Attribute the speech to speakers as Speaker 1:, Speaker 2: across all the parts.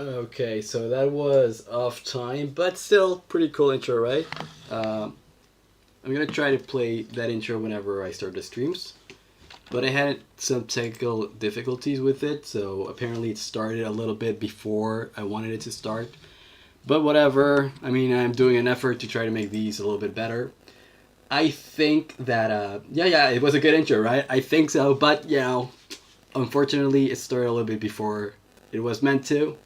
Speaker 1: Okay, so that was off time, but still pretty cool intro, right? Um, I'm gonna try to play that intro whenever I start the streams, but I had some technical difficulties with it, so apparently it started a little bit before I wanted it to start. But whatever, I mean, I'm doing an effort to try to make these a little bit better. I think that, yeah, it was a good intro, right? I think so, but, unfortunately, it started a little bit before it was meant to.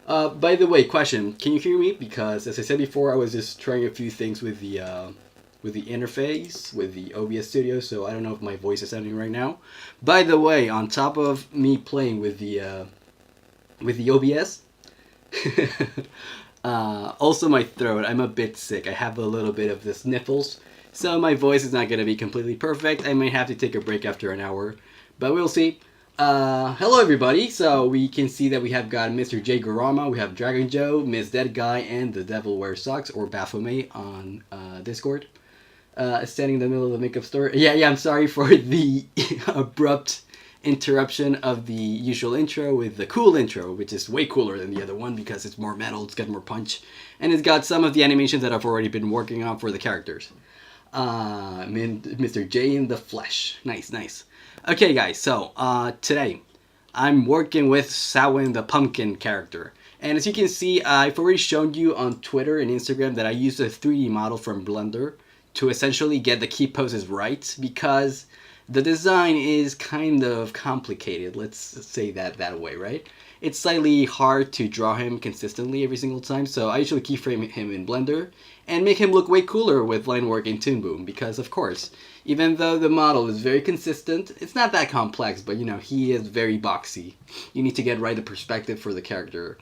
Speaker 1: By the way, question: can you hear me? Because as I said before, I was just trying a few things with the interface with the OBS Studio, so I don't know if my voice is sounding right now. By the way, on top of me playing with the OBS, also my throat. I'm a bit sick. I have a little bit of the sniffles, so my voice is not gonna be completely perfect. I might have to take a break after an hour, but we'll see. Hello everybody. So we can see that we have got Mr. J Gurama, we have Dragon Joe, Miss Dead Guy, and the Devil Wears Socks or Baphomet on Discord. Standing in the middle of the makeup store. Yeah. I'm sorry for the abrupt interruption of the usual intro with the cool intro, which is way cooler than the other one because it's more metal, it's got more punch, and it's got some of the animations that I've already been working on for the characters. Mr. J in the flesh. Nice. Okay, guys, so today I'm working with Samhain the pumpkin character. And as you can see, I've already shown you on Twitter and Instagram that I used a 3D model from Blender to essentially get the key poses right because the design is kind of complicated. Let's say that way, right? It's slightly hard to draw him consistently every single time, so I usually keyframe him in Blender and make him look way cooler with line work in Toon Boom because, of course, even though the model is very consistent, it's not that complex, but he is very boxy. You need to get right the perspective for the character.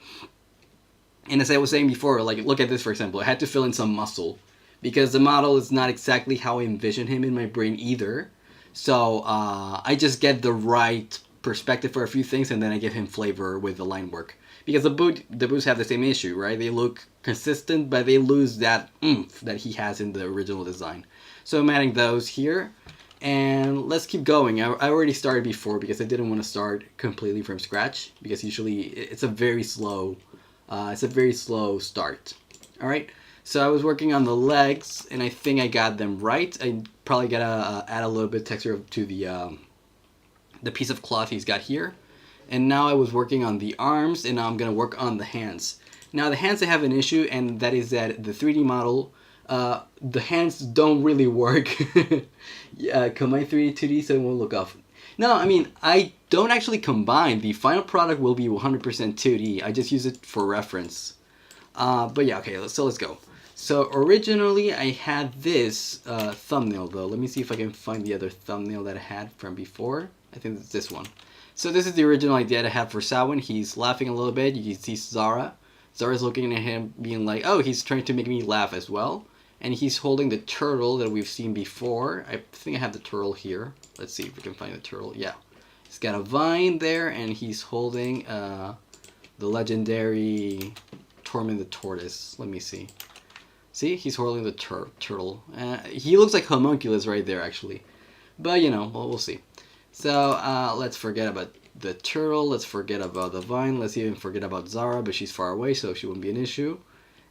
Speaker 1: And as I was saying before, like, look at this for example. I had to fill in some muscle because the model is not exactly how I envision him in my brain either. So I just get the right perspective for a few things, and then I give him flavor with the line work. Because the boots have the same issue, right? They look consistent, but they lose that oomph that he has in the original design. So I'm adding those here, and let's keep going. I already started before because I didn't want to start completely from scratch because usually it's a very slow start. All right. So I was working on the legs, and I think I got them right. I probably gotta add a little bit of texture to the piece of cloth he's got here. And now I was working on the arms, and now I'm gonna work on the hands. Now the hands, I have an issue, and that is that the 3D model, the hands don't really work. Yeah, combine 3D, 2D, so it won't look off. No, I mean, I don't actually combine. The final product will be 100% 2D. I just use it for reference. But yeah, okay, so let's go. So originally I had this thumbnail though. Let me see if I can find the other thumbnail that I had from before. I think it's this one. So this is the original idea that I had for Samhain. He's laughing a little bit. You can see Zara. Zara's looking at him being like, oh, he's trying to make me laugh as well. And he's holding the turtle that we've seen before. I think I have the turtle here. Let's see if we can find the turtle. Yeah. He's got a vine there, and he's holding the legendary Torment the Tortoise. Let me see. See, he's holding the turtle. He looks like Homunculus right there, actually. But, we'll see. So, let's forget about the turtle. Let's forget about the vine. Let's even forget about Zara, but she's far away, so she wouldn't be an issue.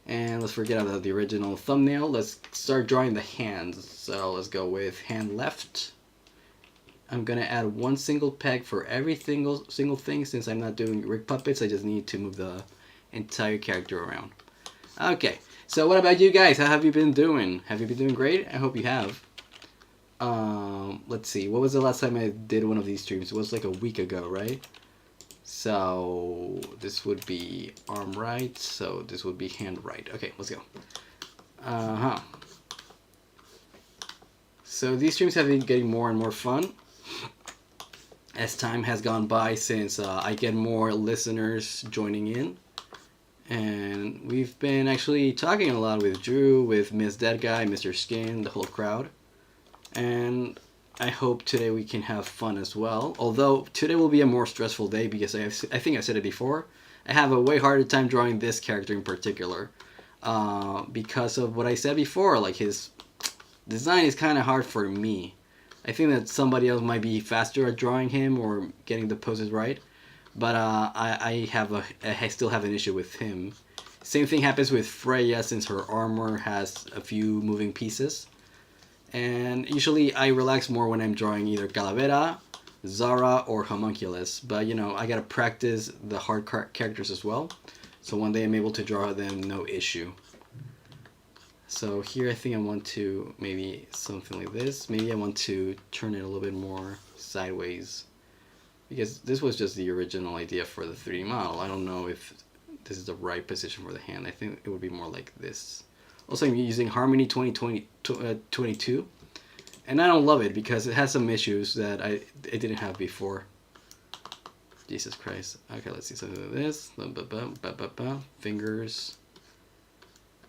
Speaker 1: And let's forget about the original thumbnail. Let's start drawing the hands. So, let's go with hand left. I'm going to add one single peg for every single thing. Since I'm not doing rig puppets, I just need to move the entire character around. Okay. So what about you guys? How have you been doing? Have you been doing great? I hope you have. Let's see. What was the last time I did one of these streams? It was like a week ago, right? So this would be arm right. So this would be hand right. Okay, let's go. So these streams have been getting more and more fun as time has gone by since I get more listeners joining in. And we've been actually talking a lot with Drew, with Miss Dead Guy, Mr. Skin, the whole crowd. And I hope today we can have fun as well. Although today will be a more stressful day because I think I said it before. I have a way harder time drawing this character in particular. Because of what I said before. Like, his design is kind of hard for me. I think that somebody else might be faster at drawing him or getting the poses right. but I still have an issue with him. Same thing happens with Freya since her armor has a few moving pieces. And usually I relax more when I'm drawing either Calavera, Zara, or Homunculus. But you know, I gotta practice the hard characters as well. So one day I'm able to draw them no issue. So here I think I want to maybe something like this. Maybe I want to turn it a little bit more sideways. Because this was just the original idea for the 3D model. I don't know if this is the right position for the hand. I think it would be more like this. Also, I'm using Harmony 2022, and I don't love it because it has some issues that I didn't have before. Jesus Christ. Okay, let's see something like this. Fingers.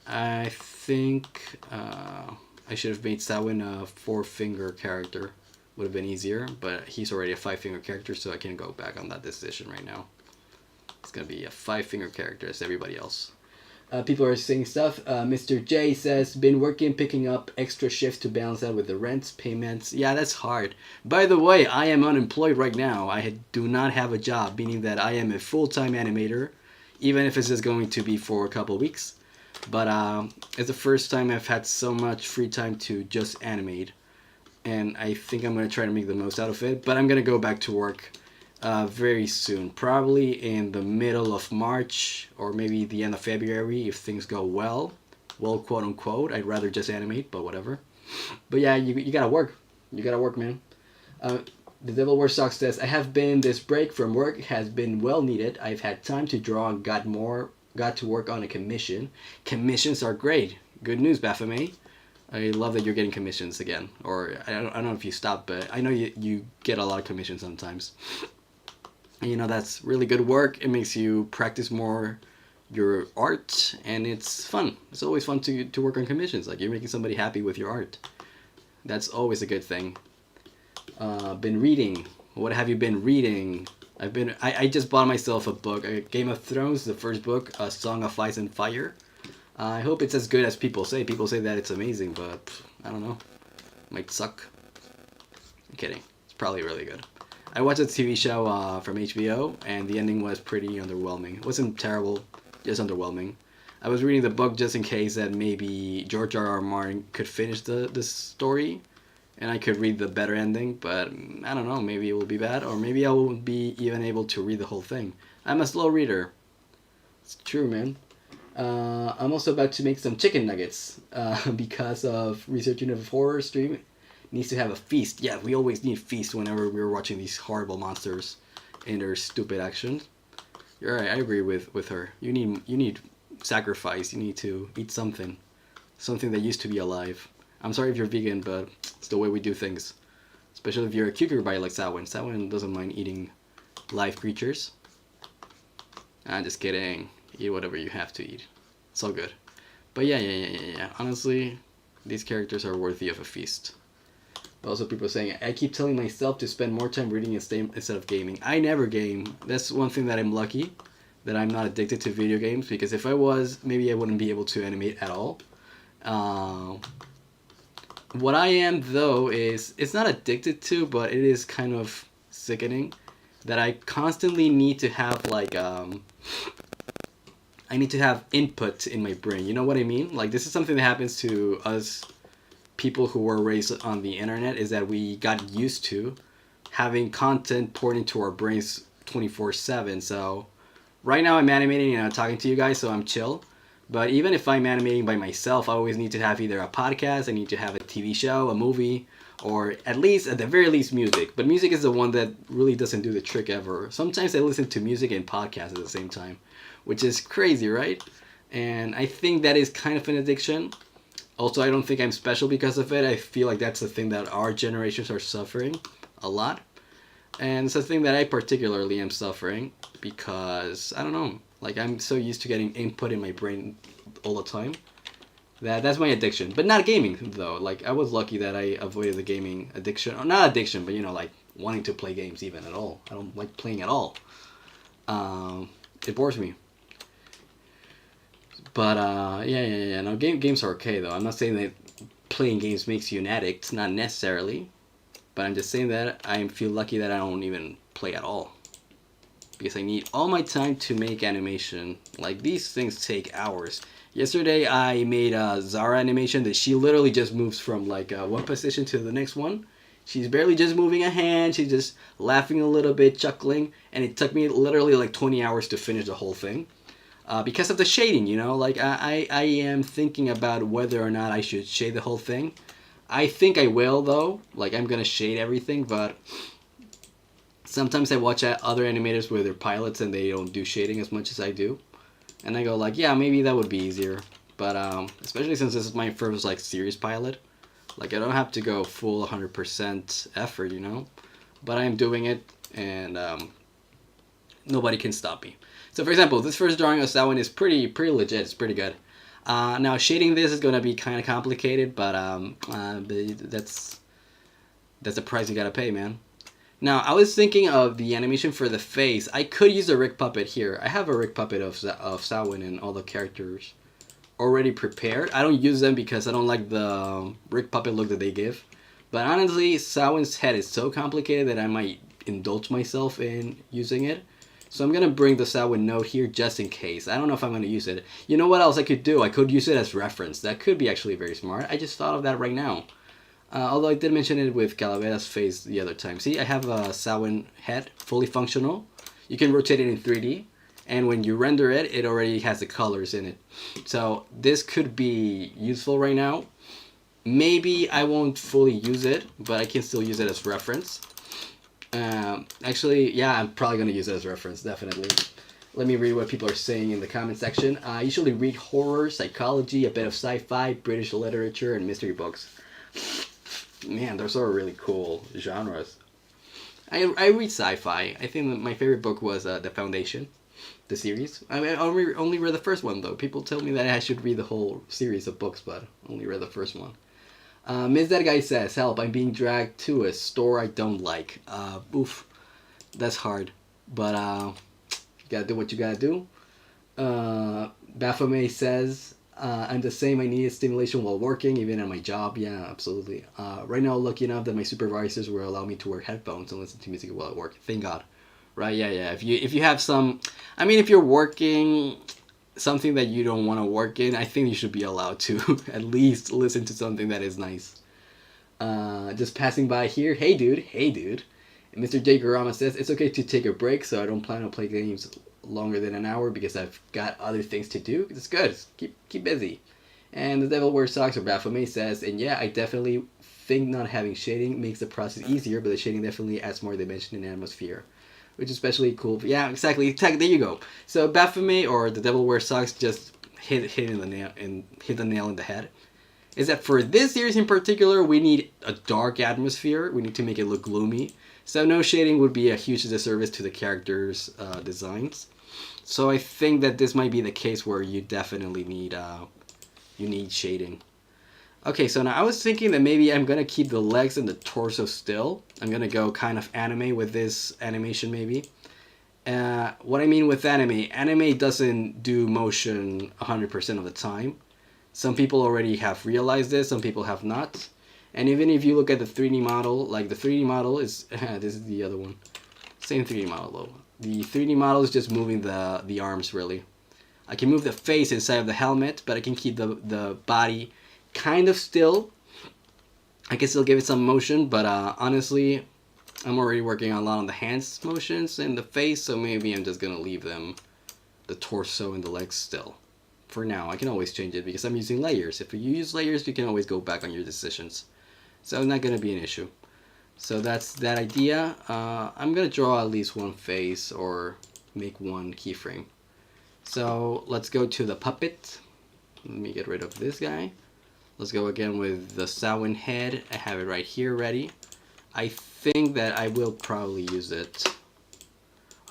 Speaker 1: I think I should have made Samhain a 4-finger character. Would have been easier, but he's already a 5-finger character, so I can't go back on that decision right now. It's gonna be a 5-finger character as everybody else. People are saying stuff. Mr. J says, been working, picking up extra shifts to balance out with the rents, payments. Yeah, that's hard. By the way, I am unemployed right now. I do not have a job, meaning that I am a full-time animator, even if it's just going to be for a couple weeks. But it's the first time I've had so much free time to just animate. And I think I'm going to try to make the most out of it. But I'm going to go back to work very soon. Probably in the middle of March or maybe the end of February if things go well. Well, quote unquote. I'd rather just animate, but whatever. But yeah, you got to work. You got to work, man. The Devil Wears Socks says, I have been, this break from work has been well needed. I've had time to draw and got to work on a commission. Commissions are great. Good news, Baphomet. I love that you're getting commissions again. Or, I don't know if you stopped, but I know you get a lot of commissions sometimes. And you know, that's really good work. It makes you practice more your art, and it's fun. It's always fun to work on commissions. Like, you're making somebody happy with your art. That's always a good thing. Been reading. What have you been reading? I just bought myself a book. Game of Thrones, the first book, A Song of Ice and Fire. I hope it's as good as people say. People say that it's amazing, but I don't know. It might suck. I'm kidding. It's probably really good. I watched a TV show from HBO, and the ending was pretty underwhelming. It wasn't terrible, just underwhelming. I was reading the book just in case that maybe George R.R. Martin could finish the story, and I could read the better ending, but I don't know. Maybe it will be bad, or maybe I won't be even able to read the whole thing. I'm a slow reader. It's true, man. I'm also about to make some chicken nuggets because of researching a horror stream. Needs to have a feast. Yeah, we always need feast whenever we're watching these horrible monsters and their stupid actions. You're right. I agree with her. You need sacrifice. You need to eat something that used to be alive. I'm sorry if you're vegan, but it's the way we do things. Especially if you're a cucumber like Samhain. Samhain doesn't mind eating live creatures. I'm just kidding. Eat whatever you have to eat. It's all good. But yeah. Honestly, these characters are worthy of a feast. But also people saying, I keep telling myself to spend more time reading instead of gaming. I never game. That's one thing that I'm lucky, that I'm not addicted to video games, because if I was, maybe I wouldn't be able to animate at all. What I am, though, is, it's not addicted to, but it is kind of sickening, that I constantly need to have, like, I need to have input in my brain. You know what I mean? Like, this is something that happens to us people who were raised on the internet, is that we got used to having content poured into our brains 24/7. So right now I'm animating and I'm talking to you guys, so I'm chill. But even if I'm animating by myself, I always need to have either a podcast, I need to have a TV show, a movie, or at the very least, music. But music is the one that really doesn't do the trick ever. Sometimes I listen to music and podcasts at the same time, which is crazy, right? And I think that is kind of an addiction. Also, I don't think I'm special because of it. I feel like that's the thing that our generations are suffering a lot. And it's a thing that I particularly am suffering because, I don't know, like, I'm so used to getting input in my brain all the time. That's my addiction. But not gaming, though. Like, I was lucky that I avoided the gaming addiction. Or not addiction, but, you know, like, wanting to play games even at all. I don't like playing at all. It bores me. But, yeah. No, games are okay, though. I'm not saying that playing games makes you an addict. Not necessarily. But I'm just saying that I feel lucky that I don't even play at all. because I need all my time to make animation. Like, these things take hours. Yesterday I made a Zara animation that she literally just moves from like one position to the next one. She's barely just moving a hand, she's just laughing a little bit, chuckling, and it took me literally like 20 hours to finish the whole thing. Because of the shading, you know, like I am thinking about whether or not I should shade the whole thing. I think I will though, like I'm gonna shade everything, but sometimes I watch other animators with their pilots and they don't do shading as much as I do. And I go like, yeah, maybe that would be easier. But especially since this is my first like series pilot, like I don't have to go full 100% effort, you know. But I am doing it, and nobody can stop me. So for example, this first drawing of that one is pretty legit. It's pretty good. Now shading this is gonna be kind of complicated, but that's the price you gotta pay, man. Now, I was thinking of the animation for the face. I could use a rig puppet here. I have a rig puppet of Samhain and all the characters already prepared. I don't use them because I don't like the rig puppet look that they give. But honestly, Samhain's head is so complicated that I might indulge myself in using it. So I'm going to bring the Samhain note here just in case. I don't know if I'm going to use it. You know what else I could do? I could use it as reference. That could be actually very smart. I just thought of that right now. Although I did mention it with Calavera's face the other time. See, I have a Samhain head, fully functional. You can rotate it in 3D. And when you render it, it already has the colors in it. So this could be useful right now. Maybe I won't fully use it, but I can still use it as reference. Actually, yeah, I'm probably going to use it as reference, definitely. Let me read what people are saying in the comment section. I usually read horror, psychology, a bit of sci-fi, British literature, and mystery books. Man, those are really cool genres. I read sci-fi. I think that my favorite book was The Foundation, the series. I mean, I only read the first one, though. People tell me that I should read the whole series of books, but I only read the first one. Miss That Guy says, help, I'm being dragged to a store I don't like. Oof, that's hard. But you gotta do what you gotta do. Baphomet says, I'm the same, I needed stimulation while working, even at my job. Yeah, absolutely. Right now, lucky enough that my supervisors will allow me to wear headphones and listen to music while I work. Thank God. Right, yeah. If you have some... I mean, if you're working something that you don't want to work in, I think you should be allowed to at least listen to something that is nice. Just passing by here. Hey, dude. And Mr. J. Garama says, it's okay to take a break, so I don't plan to play games longer than an hour because I've got other things to do. It's good. Keep busy. And the Devil Wears Socks or Baphomet says, and yeah, I definitely think not having shading makes the process easier, but the shading definitely adds more dimension and atmosphere, which is especially cool. But yeah, exactly. There you go. So Baphomet or the Devil Wears Socks just hit the nail in the head. Is that for this series in particular, we need a dark atmosphere. We need to make it look gloomy. So no shading would be a huge disservice to the characters' designs. So I think that this might be the case where you definitely need shading. Okay, so now I was thinking that maybe I'm gonna keep the legs and the torso still. I'm gonna go kind of anime with this animation maybe. What I mean with anime doesn't do motion 100% of the time. Some people already have realized this, some people have not. And even if you look at the 3D model, like the 3D model is, this is the other one. Same 3D model though. The 3D model is just moving the arms really. I can move the face inside of the helmet, but I can keep the body kind of still. I can still give it some motion, but honestly, I'm already working a lot on the hands motions and the face, so maybe I'm just gonna leave them, the torso and the legs still. For now, I can always change it because I'm using layers. If you use layers, you can always go back on your decisions. So it's not gonna be an issue. So that's that idea. I'm gonna draw at least one face or make one keyframe. So let's go to the puppet. Let me get rid of this guy. Let's go again with the Samhain head. I have it right here ready. I think that I will probably use it.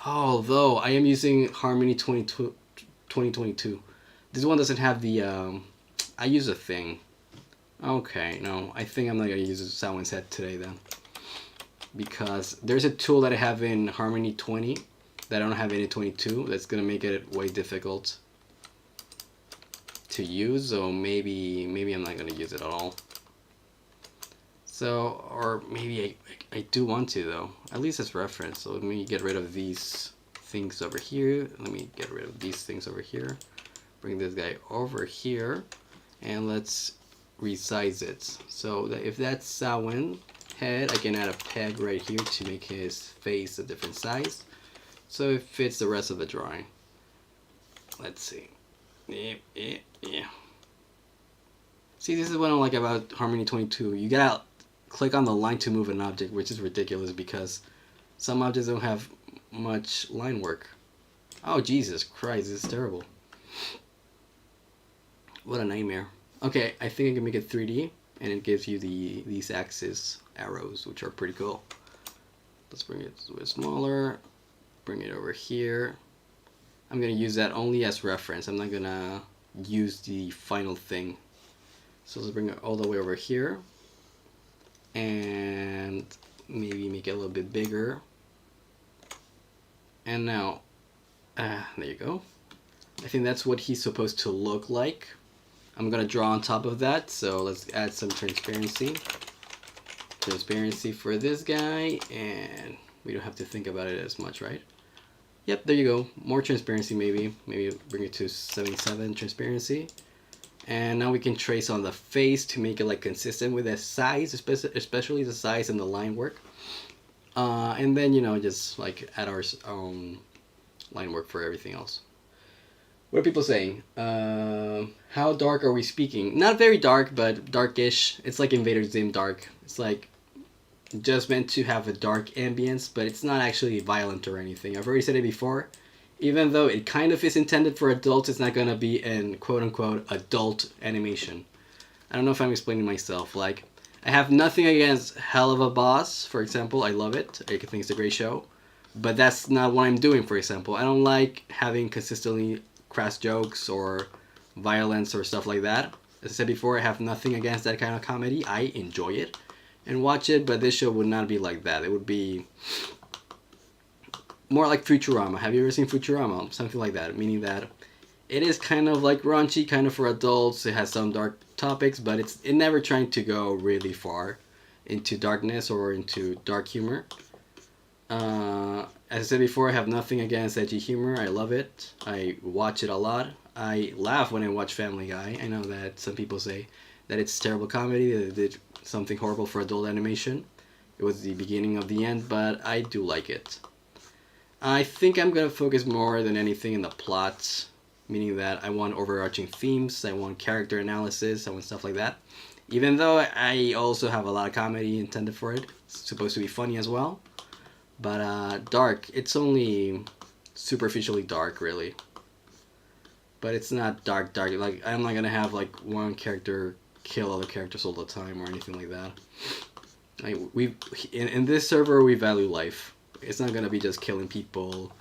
Speaker 1: Although I am using Harmony 2022. This one doesn't have the, I use a thing. Okay, no, I think I'm not going to use Samhain's head today then. Because there's a tool that I have in Harmony 20 that I don't have in 22 that's going to make it way difficult to use, so maybe I'm not going to use it at all. So, or maybe I do want to though, at least as reference. So let me get rid of these things over here. Let me get rid of these things over here. Bring this guy over here, and let's resize it. So that if that's Samhain head, I can add a peg right here to make his face a different size, so it fits the rest of the drawing. Let's see. Yeah. See, this is what I like about Harmony 22. You gotta click on the line to move an object, which is ridiculous because some objects don't have much line work. Oh, Jesus Christ, this is terrible. What a nightmare. Okay, I think I can make it 3D, and it gives you these axis arrows, which are pretty cool. Let's bring it a bit smaller. Bring it over here. I'm gonna use that only as reference. I'm not gonna use the final thing. So let's bring it all the way over here, and maybe make it a little bit bigger. And now, there you go. I think that's what he's supposed to look like. I'm gonna draw on top of that, so let's add some transparency. Transparency for this guy, and we don't have to think about it as much, right? Yep, there you go. More transparency maybe. Maybe bring it to 77 transparency. And now we can trace on the face to make it like consistent with the size, especially the size and the line work. And then, you know, just like add our own line work for everything else. What are people saying? How dark are we speaking? Not very dark, but darkish. It's like Invader Zim dark. It's like just meant to have a dark ambience, but it's not actually violent or anything. I've already said it before. Even though it kind of is intended for adults, it's not gonna be an quote-unquote adult animation. I don't know if I'm explaining myself. Like, I have nothing against Hell of a Boss, for example. I love it. I think it's a great show. But that's not what I'm doing, for example. I don't like having consistently crass jokes or violence or stuff like that. As I said before, I have nothing against that kind of comedy. I enjoy it and watch it, but this show would not be like that. It would be more like Futurama. Have you ever seen Futurama? Something like that, meaning that it is kind of like raunchy, kind of for adults. It has some dark topics, but it's never trying to go really far into darkness or into dark humor. As I said before, I have nothing against edgy humor. I love it. I watch it a lot. I laugh when I watch Family Guy. I know that some people say that it's terrible comedy, that it did something horrible for adult animation. It was the beginning of the end, but I do like it. I think I'm going to focus more than anything in the plot, meaning that I want overarching themes, I want character analysis, I want stuff like that. Even though I also have a lot of comedy intended for it. It's supposed to be funny as well. But dark, it's only superficially dark, really. But it's not dark. Like, I'm not going to have like one character kill other characters all the time or anything like that. Like, in this server, we value life. It's not gonna be just killing people,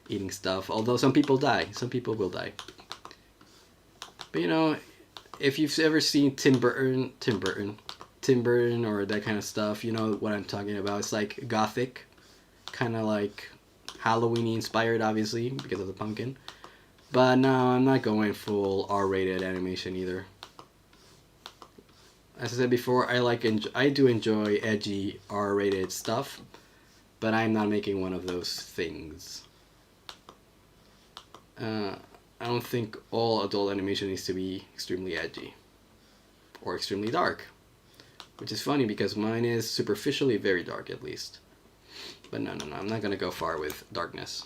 Speaker 1: eating stuff. Although some people die. Some people will die. But you know, if you've ever seen Tim Burton or that kind of stuff, you know what I'm talking about. It's like gothic, kind of like Halloween inspired, obviously because of the pumpkin. But no, I'm not going full R-rated animation either. As I said before, I do enjoy edgy R-rated stuff. But I'm not making one of those things. I don't think all adult animation needs to be extremely edgy. Or extremely dark. Which is funny because mine is superficially very dark at least. But no, I'm not going to go far with darkness.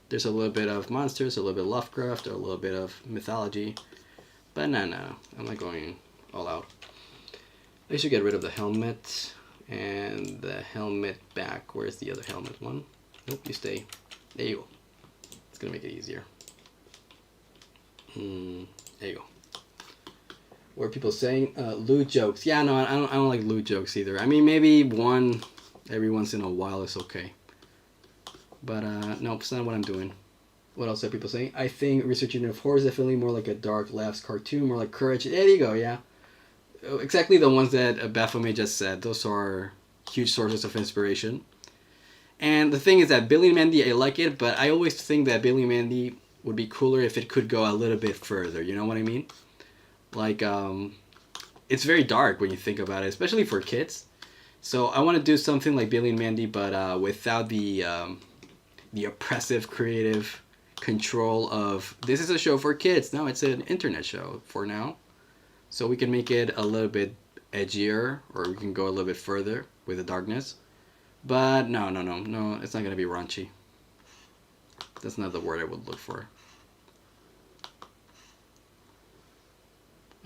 Speaker 1: There's a little bit of monsters, a little bit of Lovecraft, a little bit of mythology. But no, I'm not going all out. I should get rid of the helmet. And the helmet back. Where's the other helmet one? Nope, you stay. There you go. It's gonna make it easier. There you go. What are people saying? Lewd jokes. Yeah, no, I don't like lewd jokes either. I mean, maybe one every once in a while is okay. But no, it's not what I'm doing. What else are people saying? I think researching of horror is definitely more like a dark laughs cartoon, more like Courage. There you go. Yeah. Exactly the ones that Baphomet just said. Those are huge sources of inspiration. And the thing is that Billy and Mandy, I like it, but I always think that Billy and Mandy would be cooler if it could go a little bit further. You know what I mean? Like, it's very dark when you think about it, especially for kids. So I want to do something like Billy and Mandy, but without the the oppressive creative control of this is a show for kids. No, it's an internet show for now. So we can make it a little bit edgier, or we can go a little bit further with the darkness. But no, it's not gonna be raunchy. That's not the word I would look for.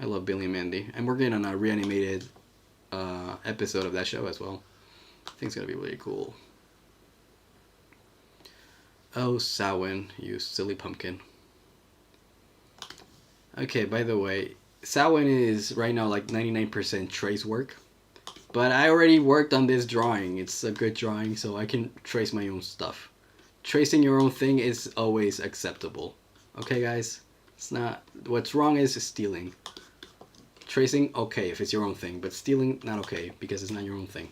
Speaker 1: I love Billy and Mandy. I'm working on a reanimated episode of that show as well. I think it's gonna be really cool. Oh, Samhain, you silly pumpkin. Okay, by the way, Samhain is right now like 99% trace work. But I already worked on this drawing. It's a good drawing, so I can trace my own stuff. Tracing your own thing is always acceptable. Okay, guys? It's not... What's wrong is stealing. Tracing, okay, if it's your own thing. But stealing, not okay, because it's not your own thing.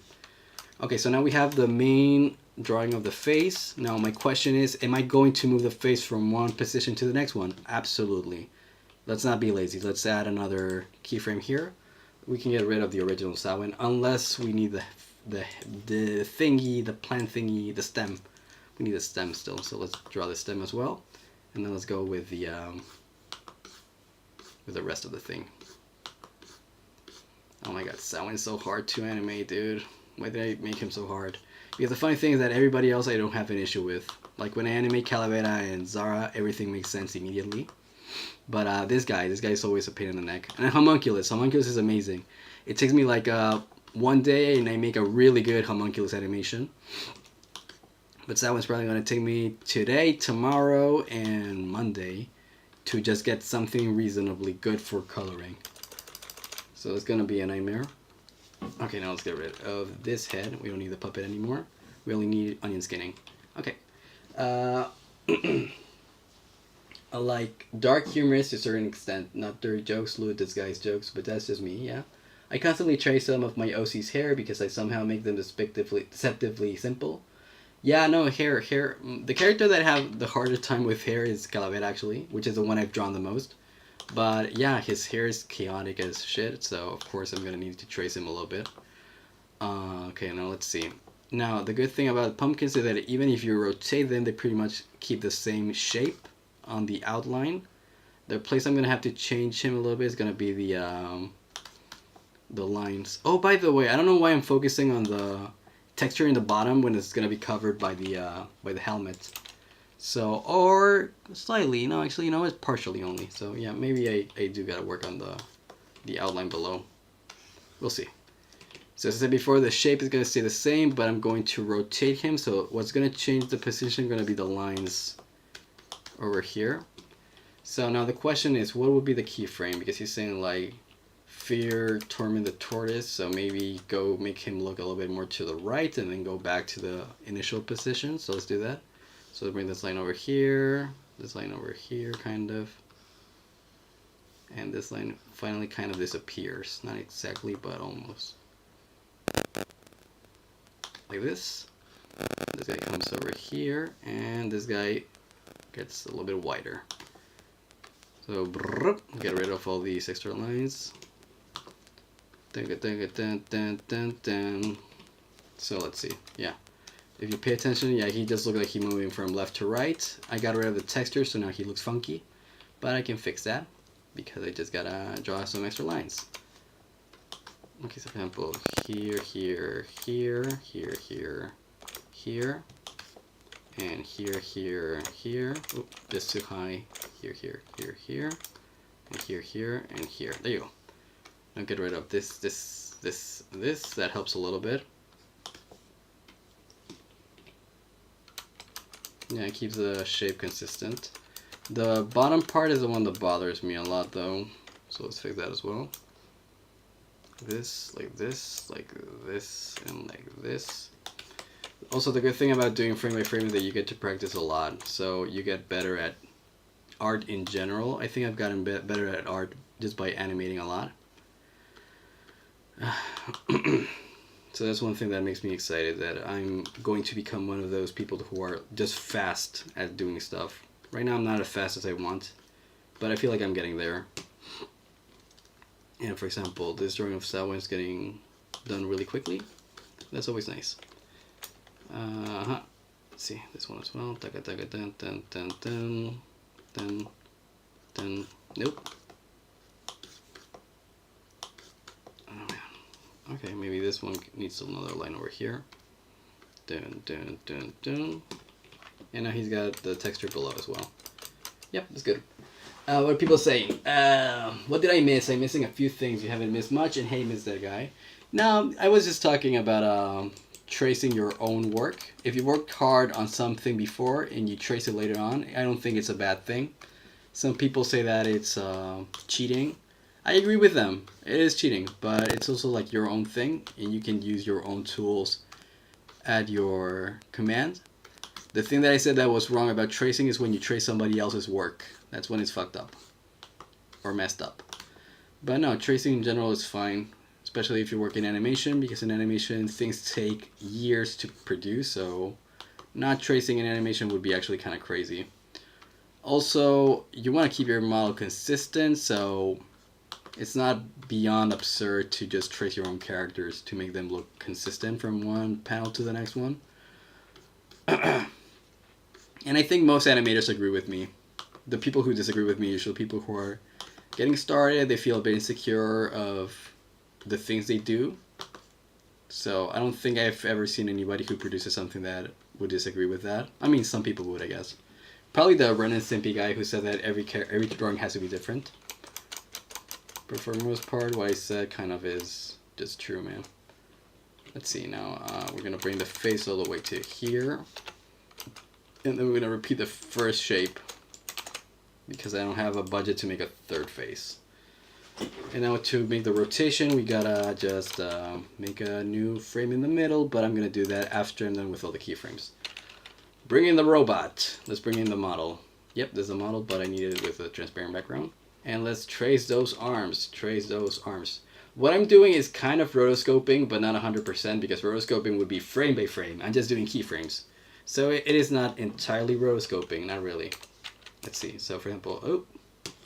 Speaker 1: Okay, so now we have the main drawing of the face. Now my question is, am I going to move the face from one position to the next one? Absolutely. Let's not be lazy. Let's add another keyframe here. We can get rid of the original Samhain unless we need the thingy, the plant thingy, the stem. We need a stem still, so let's draw the stem as well. And then let's go with the rest of the thing. Oh my god, Samhain's so hard to animate, dude. Why did I make him so hard? Because the funny thing is that everybody else I don't have an issue with. Like when I animate Calavera and Zara, everything makes sense immediately. But this guy is always a pain in the neck. And Homunculus is amazing. It takes me like one day and I make a really good Homunculus animation. But that one's probably going to take me today, tomorrow, and Monday to just get something reasonably good for coloring. So it's going to be a nightmare. Okay, now let's get rid of this head. We don't need the puppet anymore. We only need onion skinning. Okay. I like dark humorous to a certain extent. Not dirty jokes, lewd disguised jokes, but that's just me, yeah. I constantly trace some of my OC's hair because I somehow make them deceptively simple. Yeah, no, hair. The character that I have the hardest time with hair is Calavera, actually, which is the one I've drawn the most. But yeah, his hair is chaotic as shit, so of course I'm gonna need to trace him a little bit. Okay, now let's see. Now, the good thing about pumpkins is that even if you rotate them, they pretty much keep the same shape on the outline. The place I'm gonna have to change him a little bit is gonna be the lines. Oh, by the way, I don't know why I'm focusing on the texture in the bottom when it's gonna be covered by the helmet. So, or slightly, no, actually, you know, it's partially only. So yeah, maybe I do gotta work on the outline below. We'll see. So as I said before, the shape is gonna stay the same, but I'm going to rotate him. So what's gonna change the position gonna be the lines over here. So now the question is, what would be the keyframe? Because he's saying like fear, torment the tortoise. So maybe go make him look a little bit more to the right and then go back to the initial position. So let's do that. So bring this line over here, this line over here, kind of. And this line finally kind of disappears. Not exactly, but almost. Like this. This guy comes over here, and this guy gets a little bit wider. So get rid of all these extra lines. So let's see. Yeah. If you pay attention, yeah, he does look like he's moving from left to right. I got rid of the texture, so now he looks funky. But I can fix that because I just gotta draw some extra lines. Okay, so for example, here, here, here, here, here, here, and here, here, here. Oop, this too high. Here, here, here, here, and here, here, and here. There you go. Now get rid of this. That helps a little bit. Yeah, it keeps the shape consistent. The bottom part is the one that bothers me a lot, though. So let's fix that as well. This, like this, like this, and like this. Also, the good thing about doing frame by frame is that you get to practice a lot. So you get better at art in general. I think I've gotten better at art just by animating a lot. So that's one thing that makes me excited, that I'm going to become one of those people who are just fast at doing stuff. Right now I'm not as fast as I want, but I feel like I'm getting there. And for example, this drawing of Samhain is getting done really quickly. That's always nice. let's see, this one as well. Dun, dun, dun, dun, dun, dun, dun, dun. Nope. Oh man. Okay, maybe this one needs another line over here. Dun, dun, dun, dun. And now he's got the texture below as well. Yep, that's good. What are people saying? What did I miss? I'm missing a few things. You haven't missed much, and hey, miss that guy. No, I was just talking about tracing your own work. If you worked hard on something before and you trace it later on, I don't think it's a bad thing. Some people say that it's cheating. I agree with them. It is cheating, but it's also like your own thing, and you can use your own tools at your command. The thing that I said that was wrong about tracing is when you trace somebody else's work. That's when it's fucked up or messed up. But no, tracing in general is fine, especially if you work in animation, because in animation things take years to produce, so not tracing in animation would be actually kind of crazy. Also, you want to keep your model consistent, so it's not beyond absurd to just trace your own characters to make them look consistent from one panel to the next one. And I think most animators agree with me. The people who disagree with me are usually people who are getting started, they feel a bit insecure of the things they do. So I don't think I've ever seen anybody who produces something that would disagree with that. I mean, some people would, I guess. Probably the Ren and Stimpy guy who said that every drawing has to be different. But for the most part, what I said kind of is just true, man. Let's see now. We're going to bring the face all the way to here. And then we're going to repeat the first shape, because I don't have a budget to make a third face. And now to make the rotation, we gotta just make a new frame in the middle, but I'm gonna do that after I'm done with all the keyframes. Bring in the robot. Let's bring in the model. Yep, there's a model, but I need it with a transparent background. And let's trace those arms. Trace those arms. What I'm doing is kind of rotoscoping, but not 100%, because rotoscoping would be frame by frame. I'm just doing keyframes. So it is not entirely rotoscoping, not really. Let's see. So for example, oh,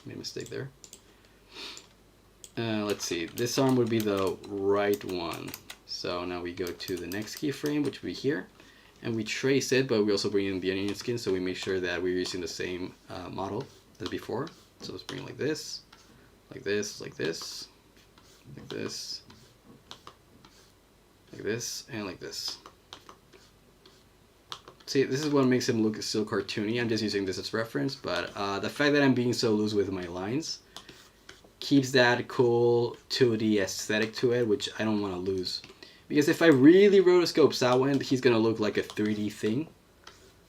Speaker 1: made a mistake there. Let's see. This arm would be the right one. So now we go to the next keyframe, which would be here, and we trace it, but we also bring in the onion skin, so we make sure that we're using the same model as before. So let's bring it like this, like this, like this, like this, like this, and like this. See, this is what makes him look so cartoony. I'm just using this as reference, but the fact that I'm being so loose with my lines keeps that cool 2D aesthetic to it, which I don't want to lose. Because if I really rotoscope Samhain, he's going to look like a 3D thing,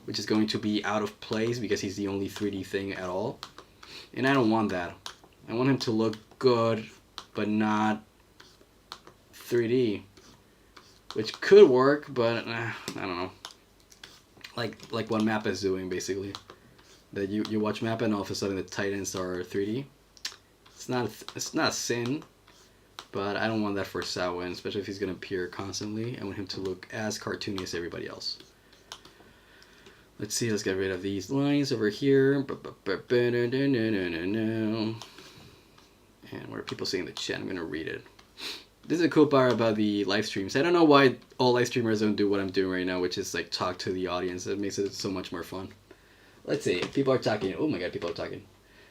Speaker 1: which is going to be out of place because he's the only 3D thing at all. And I don't want that. I want him to look good, but not 3D. Which could work, but I don't know. Like what Mappa is doing, basically. That you watch Mappa and all of a sudden the Titans are 3D. It's not a sin, but I don't want that for Samhain, especially if he's gonna appear constantly. I want him to look as cartoony as everybody else. Let's see, let's get rid of these lines over here. And what are people saying in the chat? I'm gonna read it. This is a cool part about the live streams. I don't know why all live streamers don't do what I'm doing right now, which is like talk to the audience. It makes it so much more fun. Let's see. People are talking. Oh my god, people are talking.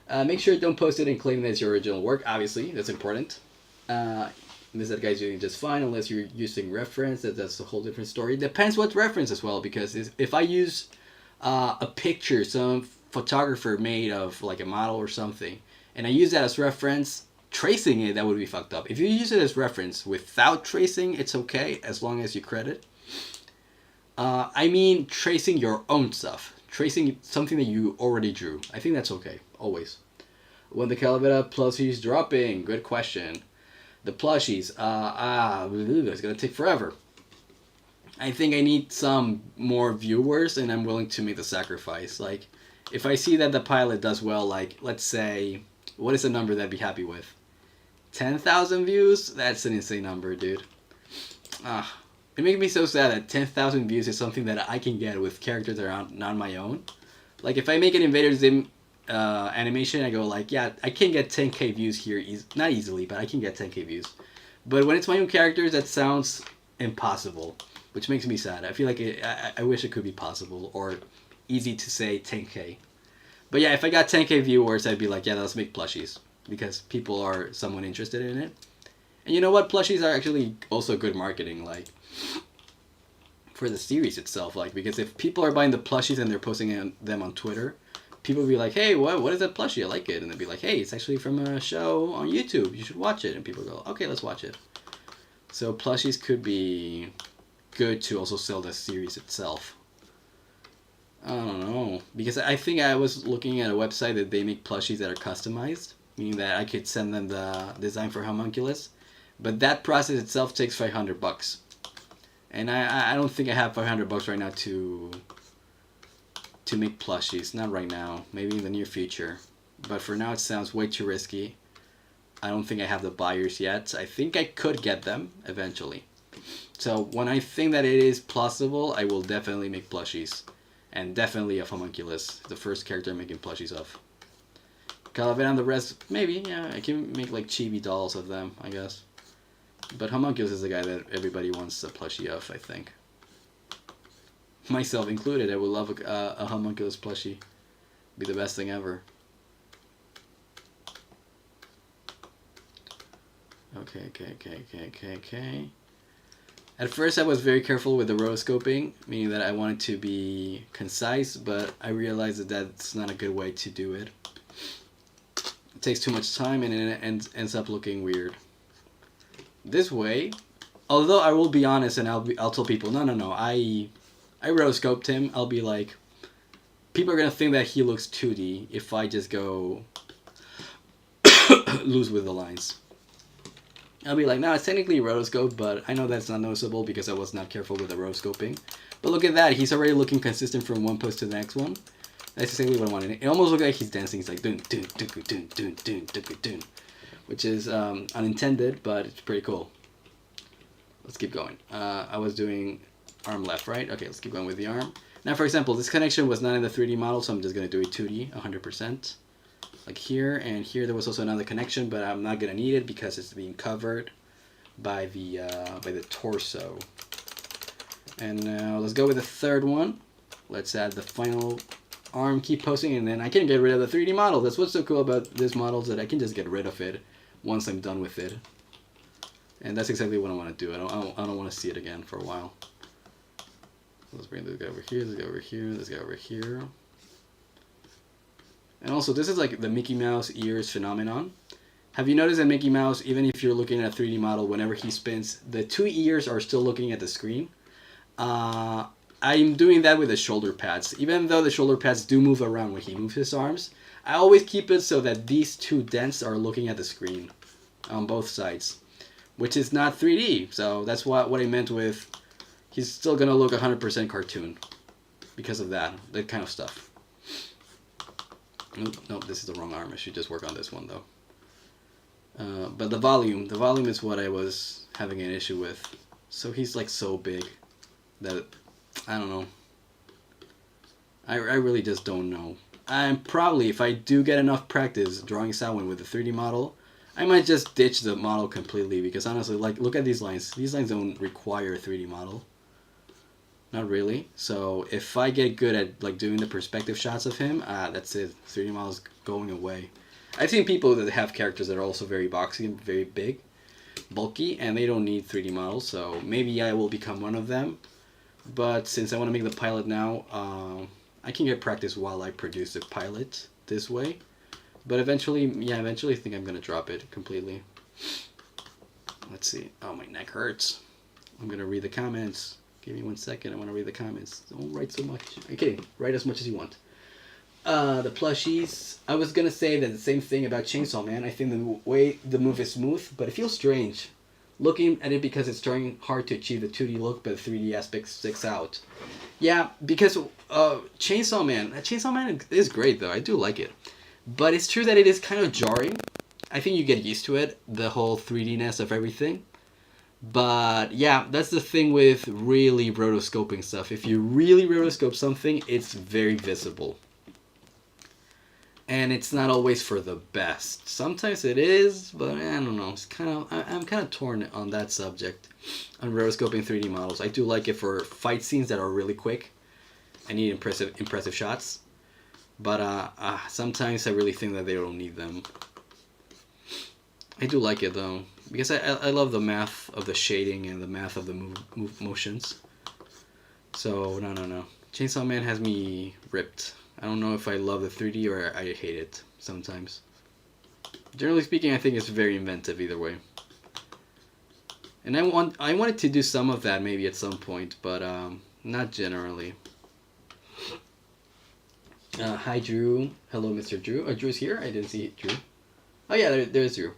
Speaker 1: Make sure you don't post it and claim that it's your original work. Obviously, that's important. This that guy's doing just fine unless you're using reference. That's a whole different story. Depends what reference as well, because if I use a picture some photographer made of like a model or something, and I use that as reference, tracing it, that would be fucked up. If you use it as reference without tracing, it's okay as long as you credit. I mean tracing your own stuff. Tracing something that you already drew. I think that's okay, always. When the Calavera plushies dropping? Good question. The plushies, it's gonna take forever. I think I need some more viewers, and I'm willing to make the sacrifice. Like, if I see that the pilot does well, like, let's say, what is a number that I'd be happy with? 10,000 views? That's an insane number, dude. It makes me so sad that 10,000 views is something that I can get with characters that are not my own. Like, if I make an Invader Zim animation, I go like, yeah, I can get 10k views here. Not easily, but I can get 10k views. But when it's my own characters, that sounds impossible. which makes me sad. I feel like I wish it could be possible or easy to say 10K. But yeah, if I got 10K viewers, I'd be like, yeah, let's make plushies because people are somewhat interested in it. And you know what? Plushies are actually also good marketing, like for the series itself. Like because if people are buying the plushies and they're posting them on Twitter, people will be like, hey, what is that plushie? I like it. And they'll be like, hey, it's actually from a show on YouTube. You should watch it. And people go, okay, let's watch it. So plushies could be good to also sell the series itself. I don't know. Because I think I was looking at a website that they make plushies that are customized, meaning that I could send them the design for Homunculus. But that process itself takes $500. And I don't think I have $500 right now to make plushies. Not right now. Maybe in the near future. But for now it sounds way too risky. I don't think I have the buyers yet. I think I could get them eventually. So when I think that it is plausible, I will definitely make plushies. And definitely of Homunculus, the first character I'm making plushies of. Calavera and the rest, maybe, yeah, I can make like chibi dolls of them, I guess. But Homunculus is the guy that everybody wants a plushie of, I think. Myself included, I would love a Homunculus plushie. Be the best thing ever. Okay. At first I was very careful with the rotoscoping, meaning that I wanted to be concise, but I realized that that's not a good way to do it. It takes too much time and it ends up looking weird. This way, although I will be honest and I'll tell people, no, I rotoscoped him. I'll be like, people are gonna think that he looks 2D if I just go loose with the lines. I'll be like, no, it's technically rotoscope, but I know that's not noticeable because I was not careful with the rotoscoping. But look at that, he's already looking consistent from one post to the next one. That's exactly what I wanted. It almost looks like he's dancing. He's like dun dun dun dun dun dun dun dun, which is unintended, but it's pretty cool. Let's keep going. I was doing arm left, right? Okay, let's keep going with the arm. Now, for example, this connection was not in the 3D model, so I'm just gonna do it 2D, 100%. Like here, and here there was also another connection, but I'm not gonna need it because it's being covered by the torso. And now let's go with the third one. Let's add the final arm, keep posting, and then I can get rid of the 3D model. That's what's so cool about this model, is that I can just get rid of it once I'm done with it. And that's exactly what I want to do. I don't want to see it again for a while. Let's bring this guy over here, this guy over here, this guy over here. And also, this is like the Mickey Mouse ears phenomenon. Have you noticed that Mickey Mouse, even if you're looking at a 3D model, whenever he spins, the two ears are still looking at the screen? I'm doing that with the shoulder pads. Even though the shoulder pads do move around when he moves his arms, I always keep it so that these two dents are looking at the screen on both sides, which is not 3D. So that's what I meant with, he's still going to look 100% cartoon because of that kind of stuff. Nope, this is the wrong arm. I should just work on this one, though. But the volume is what I was having an issue with. So he's like so big that, I don't know. I really just don't know. I'm probably, if I do get enough practice drawing Samhain with the 3D model, I might just ditch the model completely, because honestly, like, look at these lines. These lines don't require a 3D model. Not really. So if I get good at like doing the perspective shots of him, that's it. 3D model's going away. I've seen people that have characters that are also very boxy and very big, bulky, and they don't need 3D models. So maybe I will become one of them. But since I want to make the pilot now, I can get practice while I produce the pilot this way. But eventually I think I'm gonna drop it completely. Let's see. Oh, my neck hurts. I'm gonna read the comments. Give me 1 second, I want to read the comments. Don't write so much. Okay, write as much as you want. The plushies. I was going to say that the same thing about Chainsaw Man. I think the way the move is smooth, but it feels strange. Looking at it because it's trying hard to achieve the 2D look, but the 3D aspect sticks out. Yeah, because Chainsaw Man is great though. I do like it. But it's true that it is kind of jarring. I think you get used to it, the whole 3D-ness of everything. But yeah, that's the thing with really rotoscoping stuff. If you really rotoscope something, it's very visible. and it's not always for the best. Sometimes it is, but I don't know. It's I'm kind of torn on that subject. On rotoscoping 3D models, I do like it for fight scenes that are really quick. I need impressive shots, but sometimes I really think that they don't need them. I do like it though, because I love the math of the shading and the math of the motions. So no. Chainsaw Man has me ripped. I don't know if I love the 3D or I hate it sometimes. Generally speaking, I think it's very inventive either way. And I wanted to do some of that maybe at some point, but not generally. Hi Drew. Hello Mr. Drew. Oh, Drew's here? I didn't see Drew. Oh yeah, there's Drew.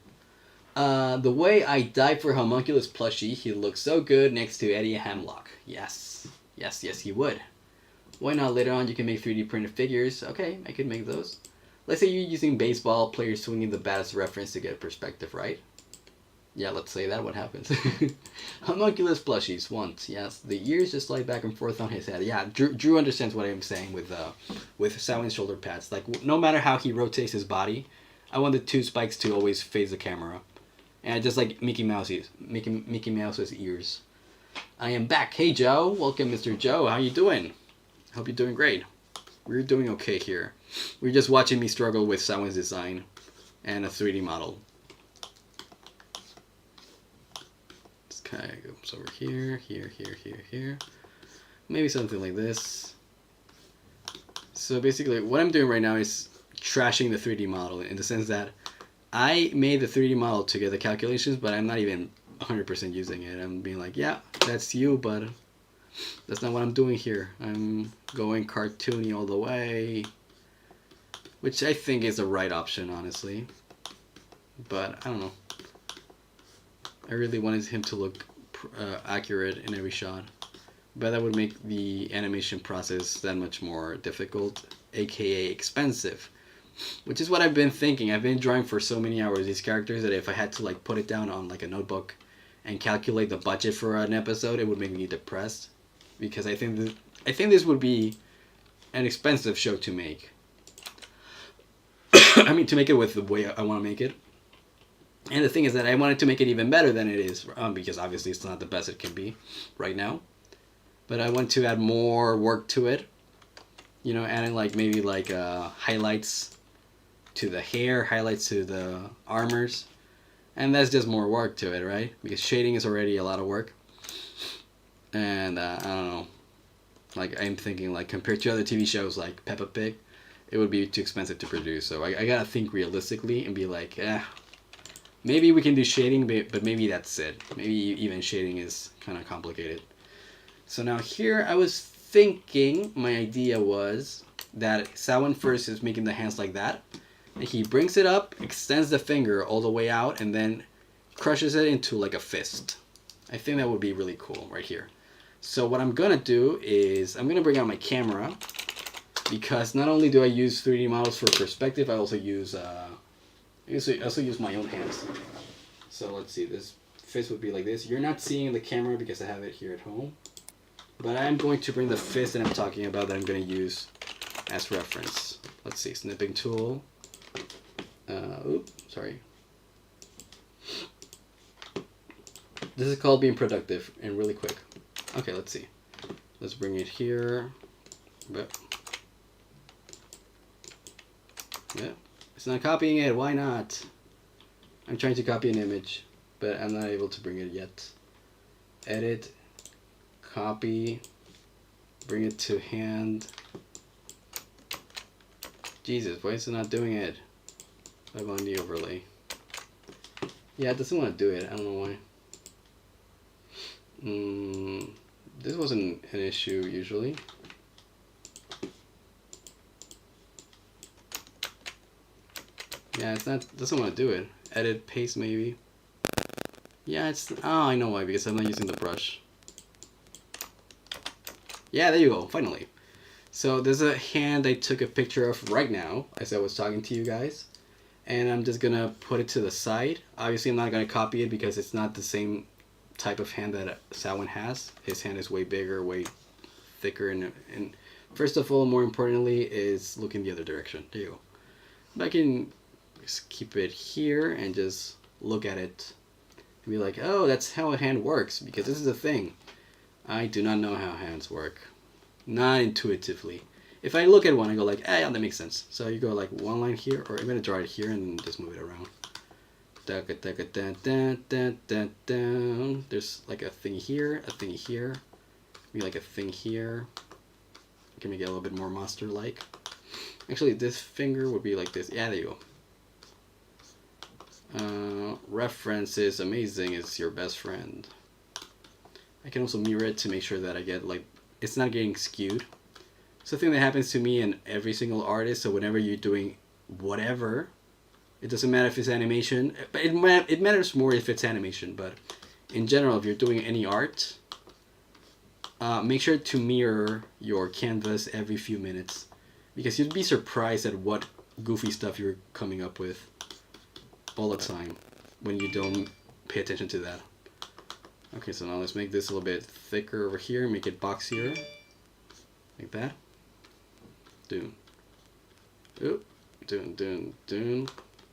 Speaker 1: The way I died for Homunculus plushie, he looks so good next to Eddie Hamlock. Yes, he would. Why not later on you can make 3D printed figures? Okay, I could make those. Let's say you're using baseball players swinging the bat as a reference to get perspective, right? Yeah, let's say that. What happens? Homunculus plushies once. Yes, the ears just slide back and forth on his head. Yeah, Drew understands what I'm saying with Samhain's shoulder pads. Like no matter how he rotates his body, I want the two spikes to always face the camera. And I just like Mickey Mouse's ears. I am back. Hey Joe, welcome Mr. Joe. How you doing? Hope you're doing great. We're doing okay here. We're just watching me struggle with Samhain's design and a 3D model. This kind of goes over here. Maybe something like this. So basically, what I'm doing right now is trashing the 3D model in the sense that I made the 3D model to get the calculations, but I'm not even 100% using it. I'm being like, yeah, that's you, but that's not what I'm doing here. I'm going cartoony all the way, which I think is the right option, honestly. But I don't know. I really wanted him to look accurate in every shot, but that would make the animation process that much more difficult, aka expensive. Which is what I've been thinking. I've been drawing for so many hours these characters that if I had to like put it down on like a notebook and calculate the budget for an episode, it would make me depressed. Because I think this would be an expensive show to make. I mean, to make it with the way I want to make it. And the thing is that I wanted to make it even better than it is, because obviously it's not the best it can be right now. But I want to add more work to it. You know, adding like maybe like highlights to the hair, highlights to the armors. And that's just more work to it, right? Because shading is already a lot of work. And I don't know. Like I'm thinking like compared to other TV shows like Peppa Pig, it would be too expensive to produce. So I gotta think realistically and be like, maybe we can do shading, but maybe that's it. Maybe even shading is kind of complicated. So now here I was thinking, my idea was that Samhain first is making the hands like that. And he brings it up, extends the finger all the way out, and then crushes it into like a fist. I think that would be really cool right here. So what I'm going to do is I'm going to bring out my camera, because not only do I use 3D models for perspective, I also use my own hands. So let's see, this fist would be like this. You're not seeing the camera because I have it here at home. But I'm going to bring the fist that I'm talking about that I'm going to use as reference. Let's see, snipping tool. Oops, sorry. This is called being productive and really quick. Okay, let's see. Let's bring it here. But yeah, it's not copying it. Why not? I'm trying to copy an image, but I'm not able to bring it yet. Edit, copy, bring it to hand. Jesus, why is it not doing it? I'm on the overlay. Yeah, it doesn't want to do it. I don't know why. This wasn't an issue usually. Yeah, it's not. Doesn't want to do it. Edit, paste, maybe. Yeah, it's. Oh, I know why. Because I'm not using the brush. Yeah, there you go. Finally. So there's a hand I took a picture of right now as I was talking to you guys. And I'm just gonna put it to the side. Obviously I'm not gonna copy it because it's not the same type of hand that Samhain has. His hand is way bigger, way thicker, and first of all, more importantly, is looking the other direction. There you go. But I can just keep it here and just look at it and be like, oh, that's how a hand works, because this is the thing. I do not know how hands work. Not intuitively. If I look at one, I go like, yeah, that makes sense. So you go like one line here, or I'm going to draw it here and just move it around. There's like a thing here, maybe like a thing here. Can make it a little bit more monster-like. Actually, this finger would be like this. Yeah, there you go. Reference is amazing. It's your best friend. I can also mirror it to make sure that I get like, it's not getting skewed. It's the thing that happens to me and every single artist. So whenever you're doing whatever, it doesn't matter if it's animation. But it matters more if it's animation. But in general, if you're doing any art, make sure to mirror your canvas every few minutes, because you'd be surprised at what goofy stuff you're coming up with all the time when you don't pay attention to that. Okay, so now let's make this a little bit thicker over here, make it boxier, like that. Doom. Oop. Doom.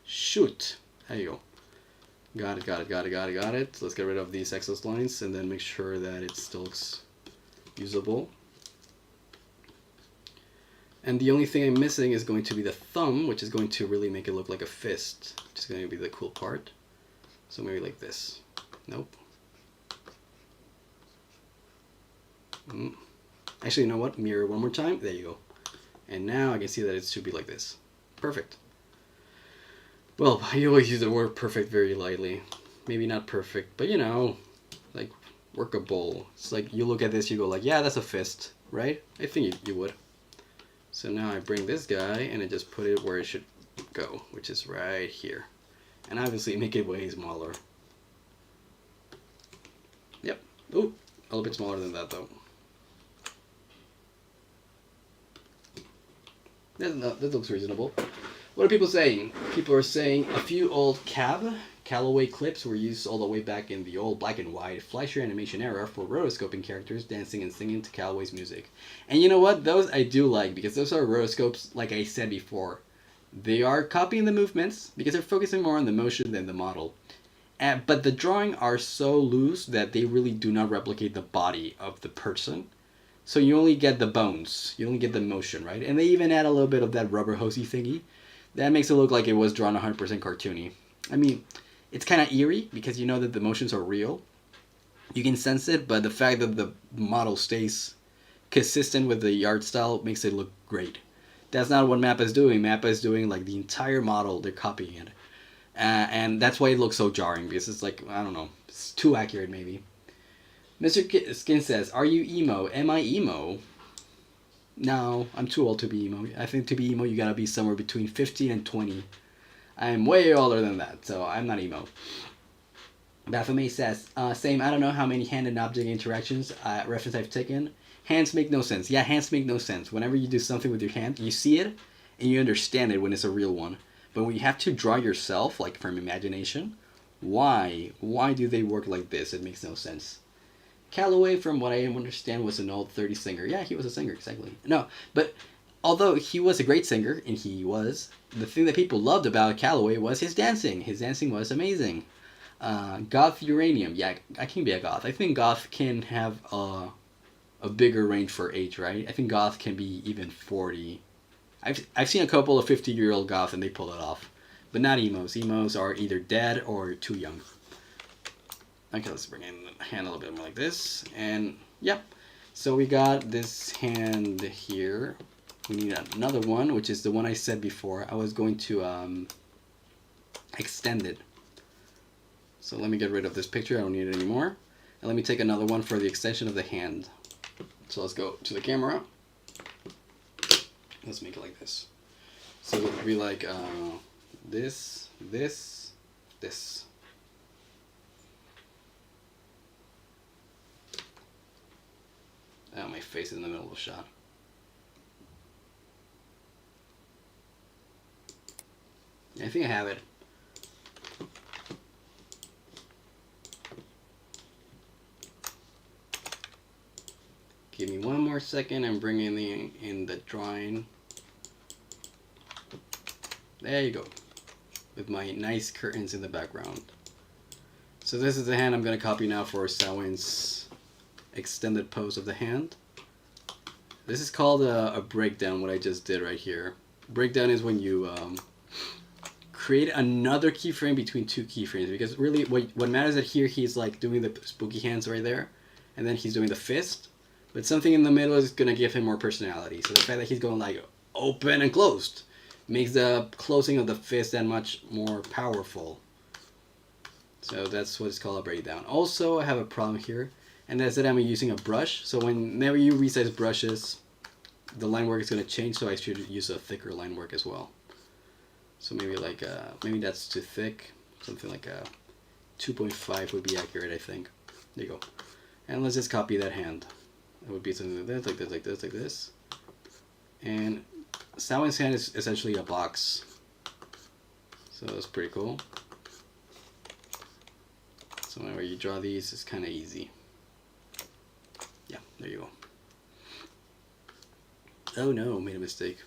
Speaker 1: Shoot. There you go. Got it. So let's get rid of these excess lines and then make sure that it still looks usable. And the only thing I'm missing is going to be the thumb, which is going to really make it look like a fist, which is going to be the cool part. So maybe like this. Nope. Actually, you know what? Mirror one more time. There you go. And now I can see that it should be like this. Perfect. Well, I always use the word perfect very lightly. Maybe not perfect, but you know, like workable. It's like you look at this, you go like, yeah, that's a fist, right? I think you would. So now I bring this guy and I just put it where it should go, which is right here. And obviously make it way smaller. Yep. Ooh, a little bit smaller than that though. That looks reasonable. What are people saying? People are saying a few old Callaway clips were used all the way back in the old black and white Fleischer animation era for rotoscoping characters dancing and singing to Callaway's music. And you know what? Those I do like, because those are rotoscopes, like I said before. They are copying the movements because they're focusing more on the motion than the model. But the drawing are so loose that they really do not replicate the body of the person. So you only get the bones. You only get the motion, right? And they even add a little bit of that rubber hosey thingy. That makes it look like it was drawn 100% cartoony. I mean, it's kind of eerie because you know that the motions are real. You can sense it, but the fact that the model stays consistent with the art style makes it look great. That's not what Mappa is doing. Mappa is doing like the entire model. They're copying it. And that's why it looks so jarring, because it's like, I don't know, it's too accurate maybe. Mr. Skin says, are you emo? Am I emo? No, I'm too old to be emo. I think to be emo, you gotta be somewhere between 15 and 20. I'm way older than that, so I'm not emo. Baphomet says, same, I don't know how many hand and object interactions reference I've taken. Hands make no sense. Yeah, hands make no sense. Whenever you do something with your hand, you see it and you understand it when it's a real one. But when you have to draw yourself, like from imagination, why? Why do they work like this? It makes no sense. Callaway, from what I understand, was an old 30s singer. Yeah, he was a singer, exactly. No, but although he was a great singer, and he was, the thing that people loved about Callaway was his dancing. His dancing was amazing. Goth Uranium. Yeah, I can be a goth. I think goth can have a bigger range for age, right? I think goth can be even 40. I've seen a couple of 50-year-old goth and they pull it off. But not emos. Emos are either dead or too young. Okay, let's bring in the hand a little bit more like this. And, yep. So we got this hand here. We need another one, which is the one I said before. I was going to extend it. So let me get rid of this picture. I don't need it anymore. And let me take another one for the extension of the hand. So let's go to the camera. Let's make it like this. So it would be like this, this, this. Oh, my face is in the middle of the shot. I think I have it. Give me one more second. I'm bringing in the drawing. There you go. With my nice curtains in the background. So this is the hand I'm going to copy now for Samhain's extended pose of the hand. This is called a breakdown, what I just did right here. Breakdown is when you create another keyframe between two keyframes, because really what matters is that here he's like doing the spooky hands right there, and then he's doing the fist, but something in the middle is going to give him more personality. So the fact that he's going like open and closed makes the closing of the fist that much more powerful. So that's what it's called, a breakdown. Also, I have a problem here, and that's that I'm using a brush. So whenever you resize brushes, the line work is going to change, so I should use a thicker line work as well. So maybe like maybe that's too thick. Something like a 2.5 would be accurate, I think. There you go. And let's just copy that hand. It would be something like this, like this, like this, like this. And Samhain's hand is essentially a box. So that's pretty cool. So whenever you draw these, it's kind of easy. Yeah, there you go. Oh no, made a mistake.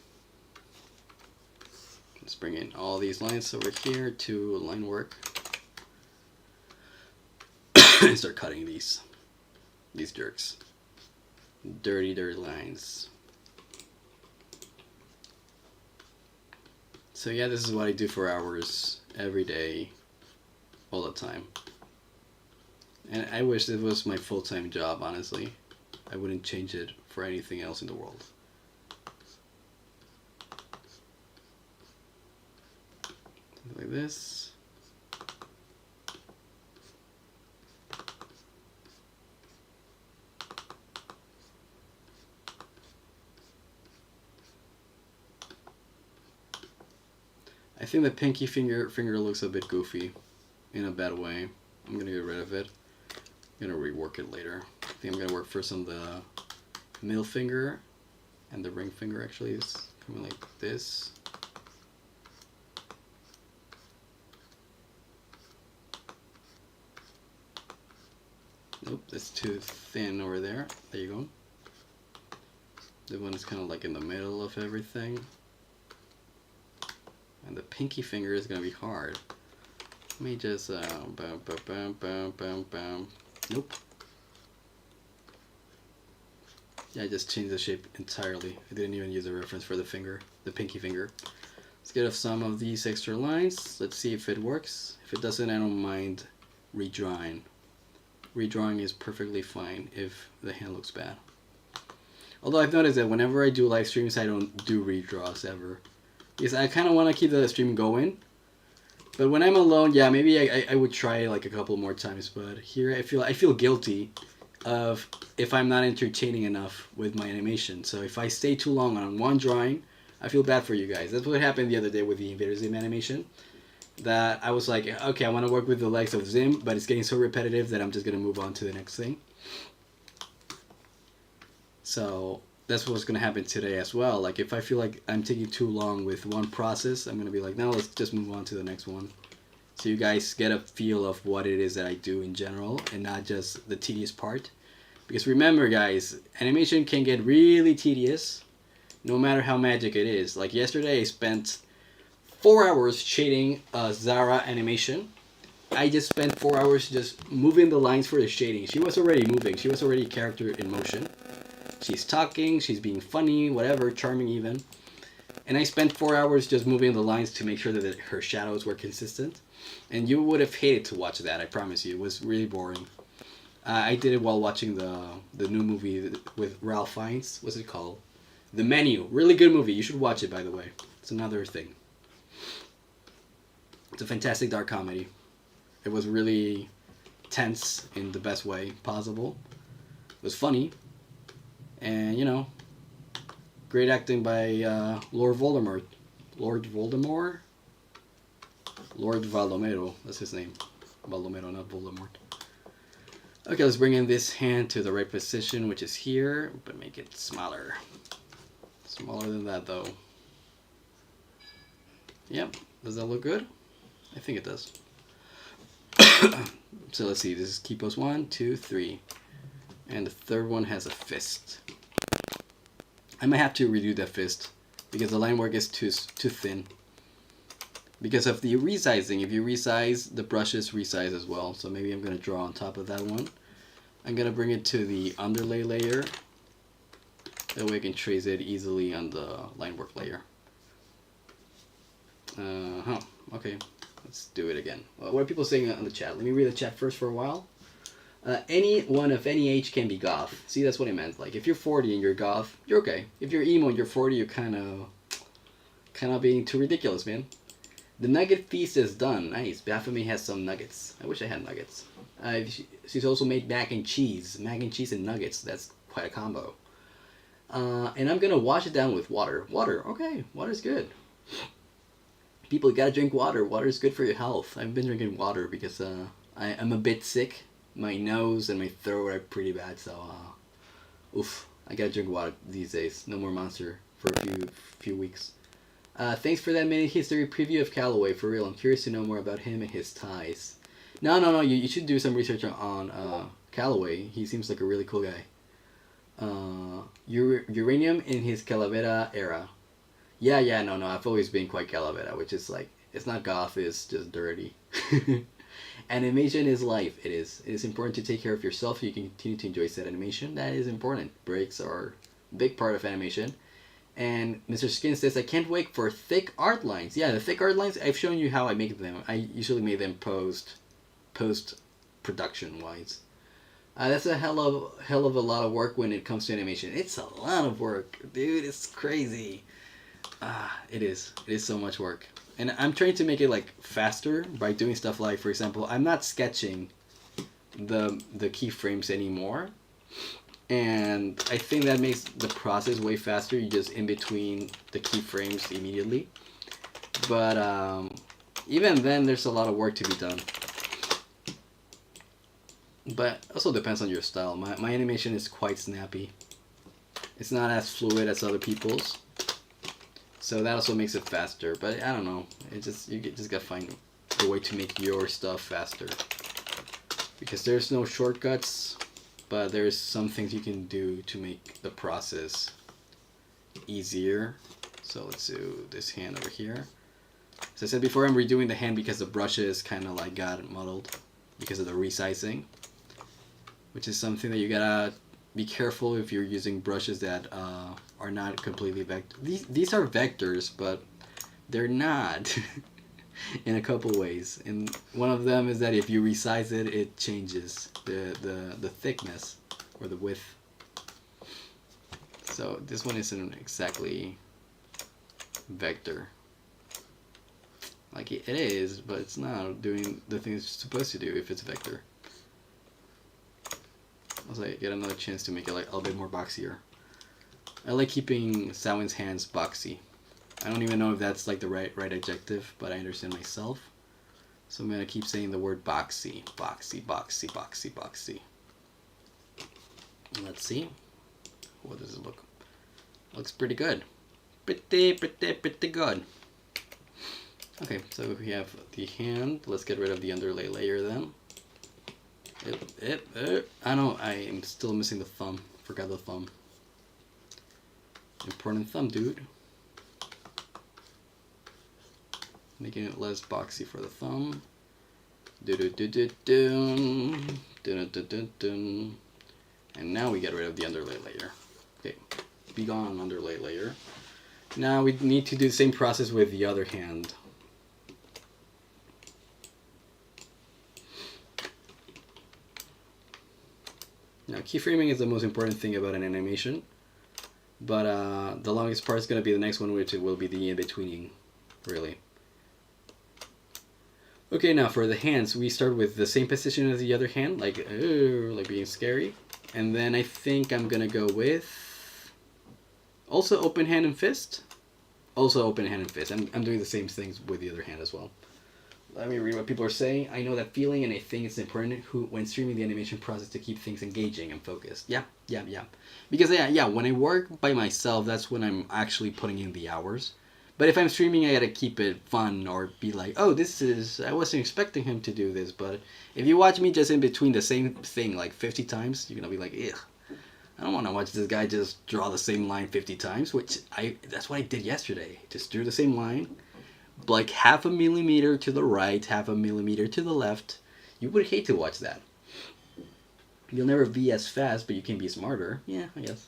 Speaker 1: Let's bring in all these lines over here to line work. And start cutting these jerks. Dirty, dirty lines. So yeah, this is what I do for hours, every day, all the time. And I wish it was my full-time job, honestly. I wouldn't change it for anything else in the world. Like this. I think the pinky finger looks a bit goofy in a bad way. I'm gonna get rid of it. I'm gonna rework it later. I think I'm gonna work first on the middle finger, and the ring finger actually is coming like this. Nope, that's too thin over there. There you go. The one is kind of like in the middle of everything. And the pinky finger is gonna be hard. Let me just bam, bam, bam, bam, bam, bam. Nope. Yeah, I just changed the shape entirely. I didn't even use a reference for the finger, the pinky finger. Let's get off some of these extra lines. Let's see if it works. If it doesn't, I don't mind redrawing. Redrawing is perfectly fine if the hand looks bad. Although I've noticed that whenever I do live streams, I don't do redraws ever. Because I kind of want to keep the stream going. But when I'm alone, yeah, maybe I would try like a couple more times. But here I feel guilty of if I'm not entertaining enough with my animation. So if I stay too long on one drawing, I feel bad for you guys. That's what happened the other day with the Invader Zim animation. That I was like, okay, I want to work with the legs of Zim, but it's getting so repetitive that I'm just going to move on to the next thing. So that's what's going to happen today as well. Like if I feel like I'm taking too long with one process, I'm going to be like, no, let's just move on to the next one. So you guys get a feel of what it is that I do in general and not just the tedious part. Because remember guys, animation can get really tedious no matter how magic it is. Like yesterday I spent 4 hours shading Zara animation. I just spent 4 hours just moving the lines for the shading. She was already moving. She was already a character in motion. She's talking, she's being funny, whatever, charming even. And I spent 4 hours just moving the lines to make sure that her shadows were consistent. And you would have hated to watch that, I promise you. It was really boring. I did it while watching the new movie with Ralph Fiennes. What's it called? The Menu. Really good movie. You should watch it, by the way. It's another thing. It's a fantastic dark comedy. It was really tense in the best way possible. It was funny. And, you know, great acting by Lord Voldemort. Lord Voldemort? Lord Valdomero. That's his name. Valdomero, not Voldemort. Okay, let's bring in this hand to the right position, which is here, but make it smaller. Smaller than that, though. Yep. Does that look good? I think it does. So let's see. This is key pose 1, 2, 3. And the third one has a fist. I might have to redo that fist because the line work is too thin. because of the resizing. If you resize, the brushes resize as well. So maybe I'm going to draw on top of that one. I'm going to bring it to the underlay layer. That way I can trace it easily on the line work layer. Okay, let's do it again. What are people saying on the chat? Let me read the chat first for a while. Anyone of any age can be goth. See, that's what I meant. Like, if you're 40 and you're goth, you're okay. If you're emo and you're 40, you're kind of being too ridiculous, man. The nugget feast is done. Nice. Baphomet has some nuggets. I wish I had nuggets. She's also made mac and cheese. Mac and cheese and nuggets. That's quite a combo. And I'm going to wash it down with water. Water. Okay. Water's good. People, you got to drink water. Water is good for your health. I've been drinking water because I'm a bit sick. My nose and my throat are pretty bad. So, oof. I got to drink water these days. No more Monster for a few weeks. Thanks for that mini history preview of Calloway. For real, I'm curious to know more about him and his ties. No. You should do some research on Calloway. He seems like a really cool guy. Uranium in his Calavera era. Yeah, no. I've always been quite Calavera, which is like, it's not goth, it's just dirty. Animation is life. It is. It is important to take care of yourself so you can continue to enjoy said animation. That is important. Breaks are a big part of animation. And Mr. Skin says, I can't wait for thick art lines. Yeah, the thick art lines, I've shown you how I make them. I usually make them post-production wise. That's a hell of a lot of work when it comes to animation. It's a lot of work, dude. It's crazy. It is. It is so much work. And I'm trying to make it like faster by doing stuff like, for example, I'm not sketching the keyframes anymore. And I think that makes the process way faster. You just in between the keyframes immediately. But even then, there's a lot of work to be done. But also depends on your style. My animation is quite snappy. It's not as fluid as other people's. So that also makes it faster. But I don't know. You just gotta find a way to make your stuff faster. Because there's no shortcuts. But there's some things you can do to make the process easier. So let's do this hand over here. As I said before, I'm redoing the hand because the brushes kind of like got muddled because of the resizing. Which is something that you gotta be careful if you're using brushes that are not completely vector. These are vectors, but they're not in a couple ways. And one of them is that if you resize it, it changes the thickness or the width. So this one isn't exactly vector. Like it is, but it's not doing the things it's supposed to do if it's vector. As I get another chance to make it like a little bit more boxier. I like keeping Samhain's hands boxy. I don't even know if that's like the right adjective, but I understand myself. So I'm gonna keep saying the word boxy, boxy, boxy, boxy, boxy. Let's see. What does it look? Looks pretty good. Pretty good. Okay, so we have the hand. Let's get rid of the underlay layer then. I know I am still missing the thumb. Forgot the thumb. Important thumb, dude. Making it less boxy for the thumb. And now we get rid of the underlay layer. Okay, be gone underlay layer. Now we need to do the same process with the other hand. Now, keyframing is the most important thing about an animation, but the longest part is going to be the next one, which will be the in-betweening, really. Okay, now for the hands, we start with the same position as the other hand, like being scary. And then I think I'm going to go with also open hand and fist. Also open hand and fist. I'm doing the same things with the other hand as well. Let me read what people are saying. I know that feeling, and I think it's important when streaming the animation process to keep things engaging and focused. Yeah. Because when I work by myself, that's when I'm actually putting in the hours. But if I'm streaming, I gotta keep it fun or be like, oh, I wasn't expecting him to do this. But if you watch me just in between the same thing like 50 times, you're gonna be like, ugh. I don't want to watch this guy just draw the same line 50 times, that's what I did yesterday. Just drew the same line like half a millimeter to the right, half a millimeter to the left. You would hate to watch that. You'll never be as fast, but you can be smarter. Yeah, I guess.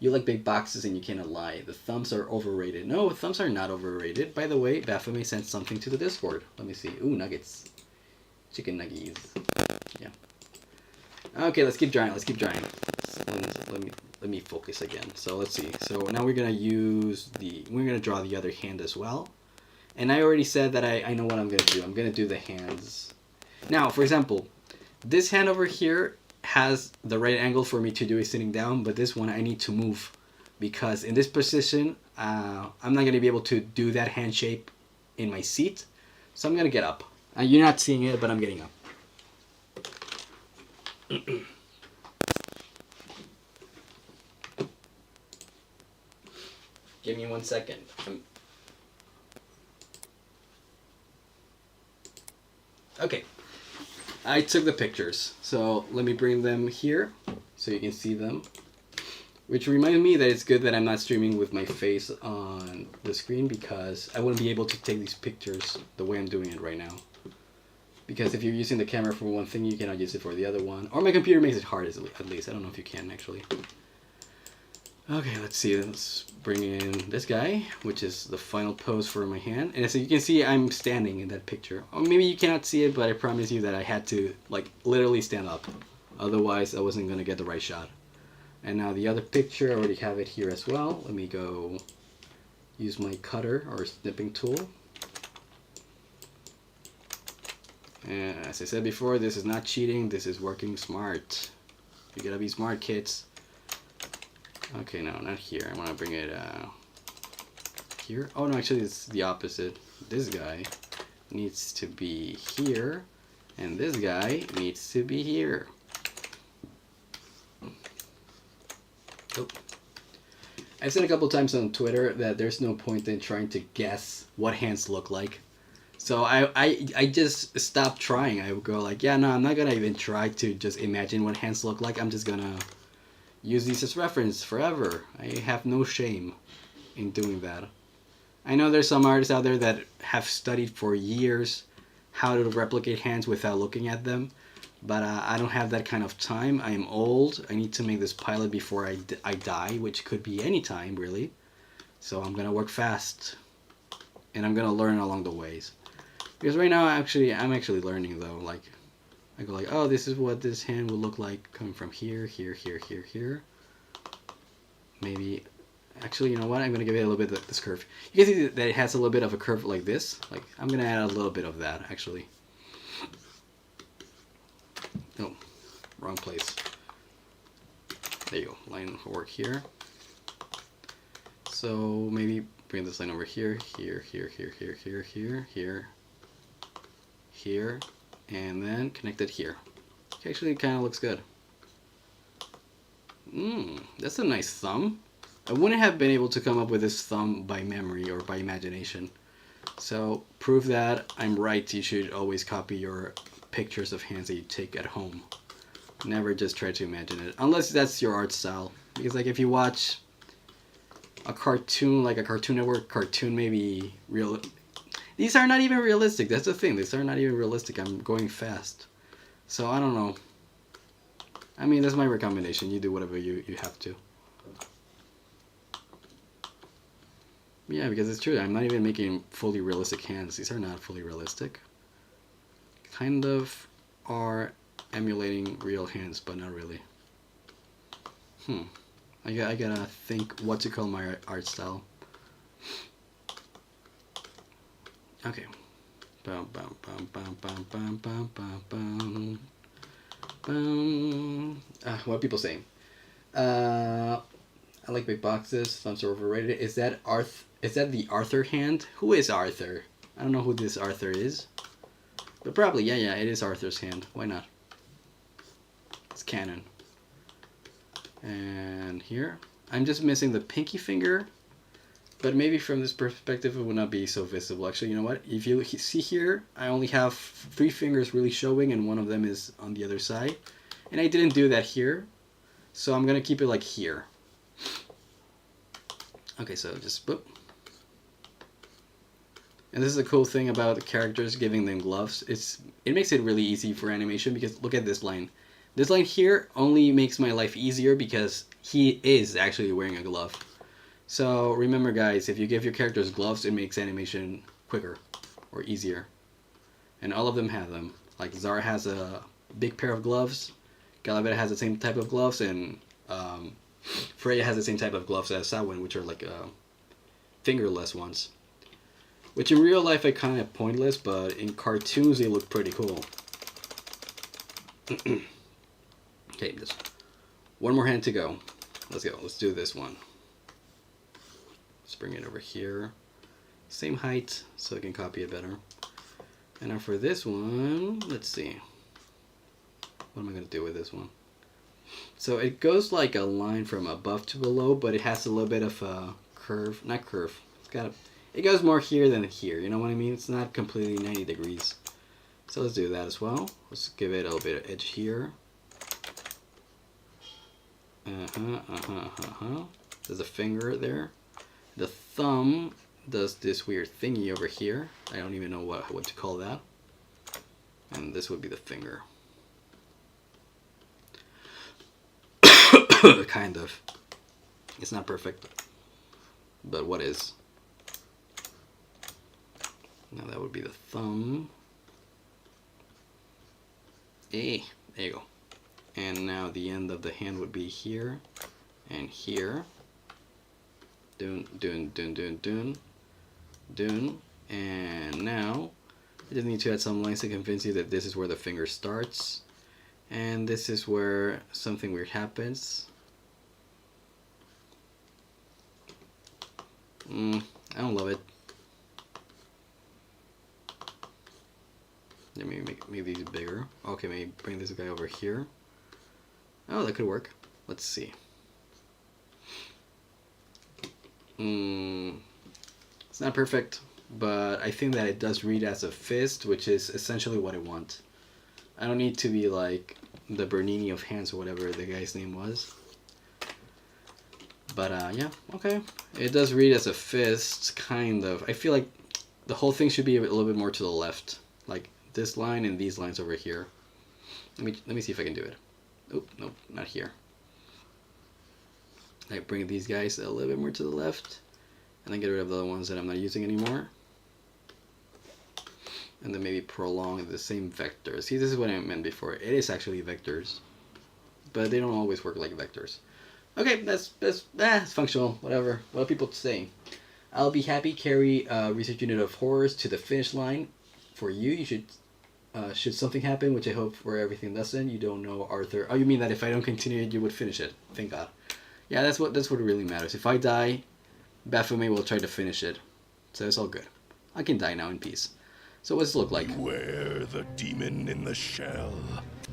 Speaker 1: You like big boxes and you cannot lie. The thumbs are overrated. No, thumbs are not overrated. By the way, Baphomet sent something to the Discord. Let me see. Ooh, nuggets. Chicken nuggies. Yeah. Okay, let's keep drawing. Let's keep drawing. Let me focus again. So let's see. So now we're gonna draw the other hand as well. And I already said that I know what I'm gonna do. I'm gonna do the hands. Now, for example, this hand over here has the right angle for me to do it sitting down, but this one I need to move because in this position, I'm not gonna be able to do that hand shape in my seat. So I'm gonna get up. You're not seeing it, but I'm getting up. Give me 1 second. Okay. I took the pictures, so let me bring them here so you can see them. Which reminds me that it's good that I'm not streaming with my face on the screen because I wouldn't be able to take these pictures the way I'm doing it right now. Because if you're using the camera for one thing, you cannot use it for the other one. Or my computer makes it hard at least. I don't know if you can actually. Okay, let's see. Let's bring in this guy, which is the final pose for my hand. And so you can see I'm standing in that picture. Or maybe you cannot see it, but I promise you that I had to, like, literally stand up. Otherwise, I wasn't going to get the right shot. And now the other picture, I already have it here as well. Let me go use my cutter or snipping tool. And as I said before, this is not cheating. This is working smart. You gotta be smart, kids. Okay, no, not here. I want to bring it here. Oh, no, actually, it's the opposite. This guy needs to be here, and this guy needs to be here. Oh. I've said a couple times on Twitter that there's no point in trying to guess what hands look like. So I just stopped trying. I would go like, yeah, no, I'm not going to even try to just imagine what hands look like. I'm just going to use these as reference forever. I have no shame in doing that. I know there's some artists out there that have studied for years how to replicate hands without looking at them, but I don't have that kind of time. I am old. I need to make this pilot before I die, which could be any time, really. So I'm going to work fast, and I'm going to learn along the ways. Because right now, I'm actually learning, though. Like, I go like, oh, this is what this hand will look like coming from here, here, here, here, here. Maybe, actually, you know what? I'm going to give it a little bit of this curve. You can see that it has a little bit of a curve like this. Like, I'm going to add a little bit of that, actually. Oh, wrong place. There you go. Line will work here. So maybe bring this line over here, here, here, here, here, here, here, here, here, and then connect it here. Actually, it kind of looks good. That's a nice thumb. I wouldn't have been able to come up with this thumb by memory or by imagination. So, prove that I'm right. You should always copy your pictures of hands that you take at home. Never just try to imagine it. Unless that's your art style. Because, like, if you watch a cartoon, like a Cartoon Network cartoon, maybe real... These are not even realistic. That's the thing. These are not even realistic. I'm going fast. So, I don't know. I mean, that's my recommendation. You do whatever you have to. Yeah, because it's true. I'm not even making fully realistic hands. These are not fully realistic. Kind of are emulating real hands, but not really. I gotta think what to call my art style. Okay. Bum, bum, bum, bum, bum, bum, bum, bum, bum. What are people saying? I like big boxes. Thumbs are overrated. Is that the Arthur hand? Who is Arthur? I don't know who this Arthur is. But probably, yeah, it is Arthur's hand. Why not? It's canon. And here, I'm just missing the pinky finger. But maybe from this perspective, it would not be so visible. Actually, you know what? If you see here, I only have 3 fingers really showing, and one of them is on the other side. And I didn't do that here. So I'm going to keep it like here. Okay, so just boop. And this is a cool thing about the characters giving them gloves. It makes it really easy for animation because look at this line. This line here only makes my life easier because he is actually wearing a glove. So remember guys, if you give your characters gloves, it makes animation quicker or easier. And all of them have them. Like Zara has a big pair of gloves, Calavera has the same type of gloves, and Freya has the same type of gloves as Samhain, which are like fingerless ones. Which in real life are kind of pointless, but in cartoons they look pretty cool. Okay, just one more hand to go. Let's go. Let's do this one. Let's bring it over here. Same height, so I can copy it better. And now for this one, let's see. What am I going to do with this one? So it goes like a line from above to below, but it has a little bit of a curve. Not curve. It goes more here than here. You know what I mean? It's not completely 90 degrees. So let's do that as well. Let's give it a little bit of edge here. There's a finger there. The thumb does this weird thingy over here. I don't even know what to call that. And this would be the finger. Kind of. It's not perfect. But what is? Now that would be the thumb. Hey, there you go. And now the end of the hand would be here and here. Dun, dun, dun, dun, dun. Dun. And now I just need to add some lines to convince you that this is where the finger starts. And this is where something weird happens. I don't love it. Let me make these bigger. Okay, maybe bring this guy over here. Oh, that could work. Let's see. It's not perfect, but I think that it does read as a fist, which is essentially what I want. I don't need to be like the Bernini of hands or whatever the guy's name was. But yeah, okay. It does read as a fist, kind of. I feel like the whole thing should be a little bit more to the left. Like this line and these lines over here. Let me see if I can do it. Oh, nope, not here. I bring these guys a little bit more to the left. And then get rid of the other ones that I'm not using anymore. And then maybe prolong the same vectors. See, this is what I meant before. It is actually vectors. But they don't always work like vectors. Okay, that's it's functional, whatever. What are people saying? I'll be happy carry research unit of horrors to the finish line. For you, you should something happen, which I hope for everything doesn't. You don't know Arthur. Oh, you mean that if I don't continue it, you would finish it? Thank God. Yeah, that's what really matters. If I die, Baphomet will try to finish it. So it's all good. I can die now in peace. So what does it look like?
Speaker 2: Beware the demon in the shell.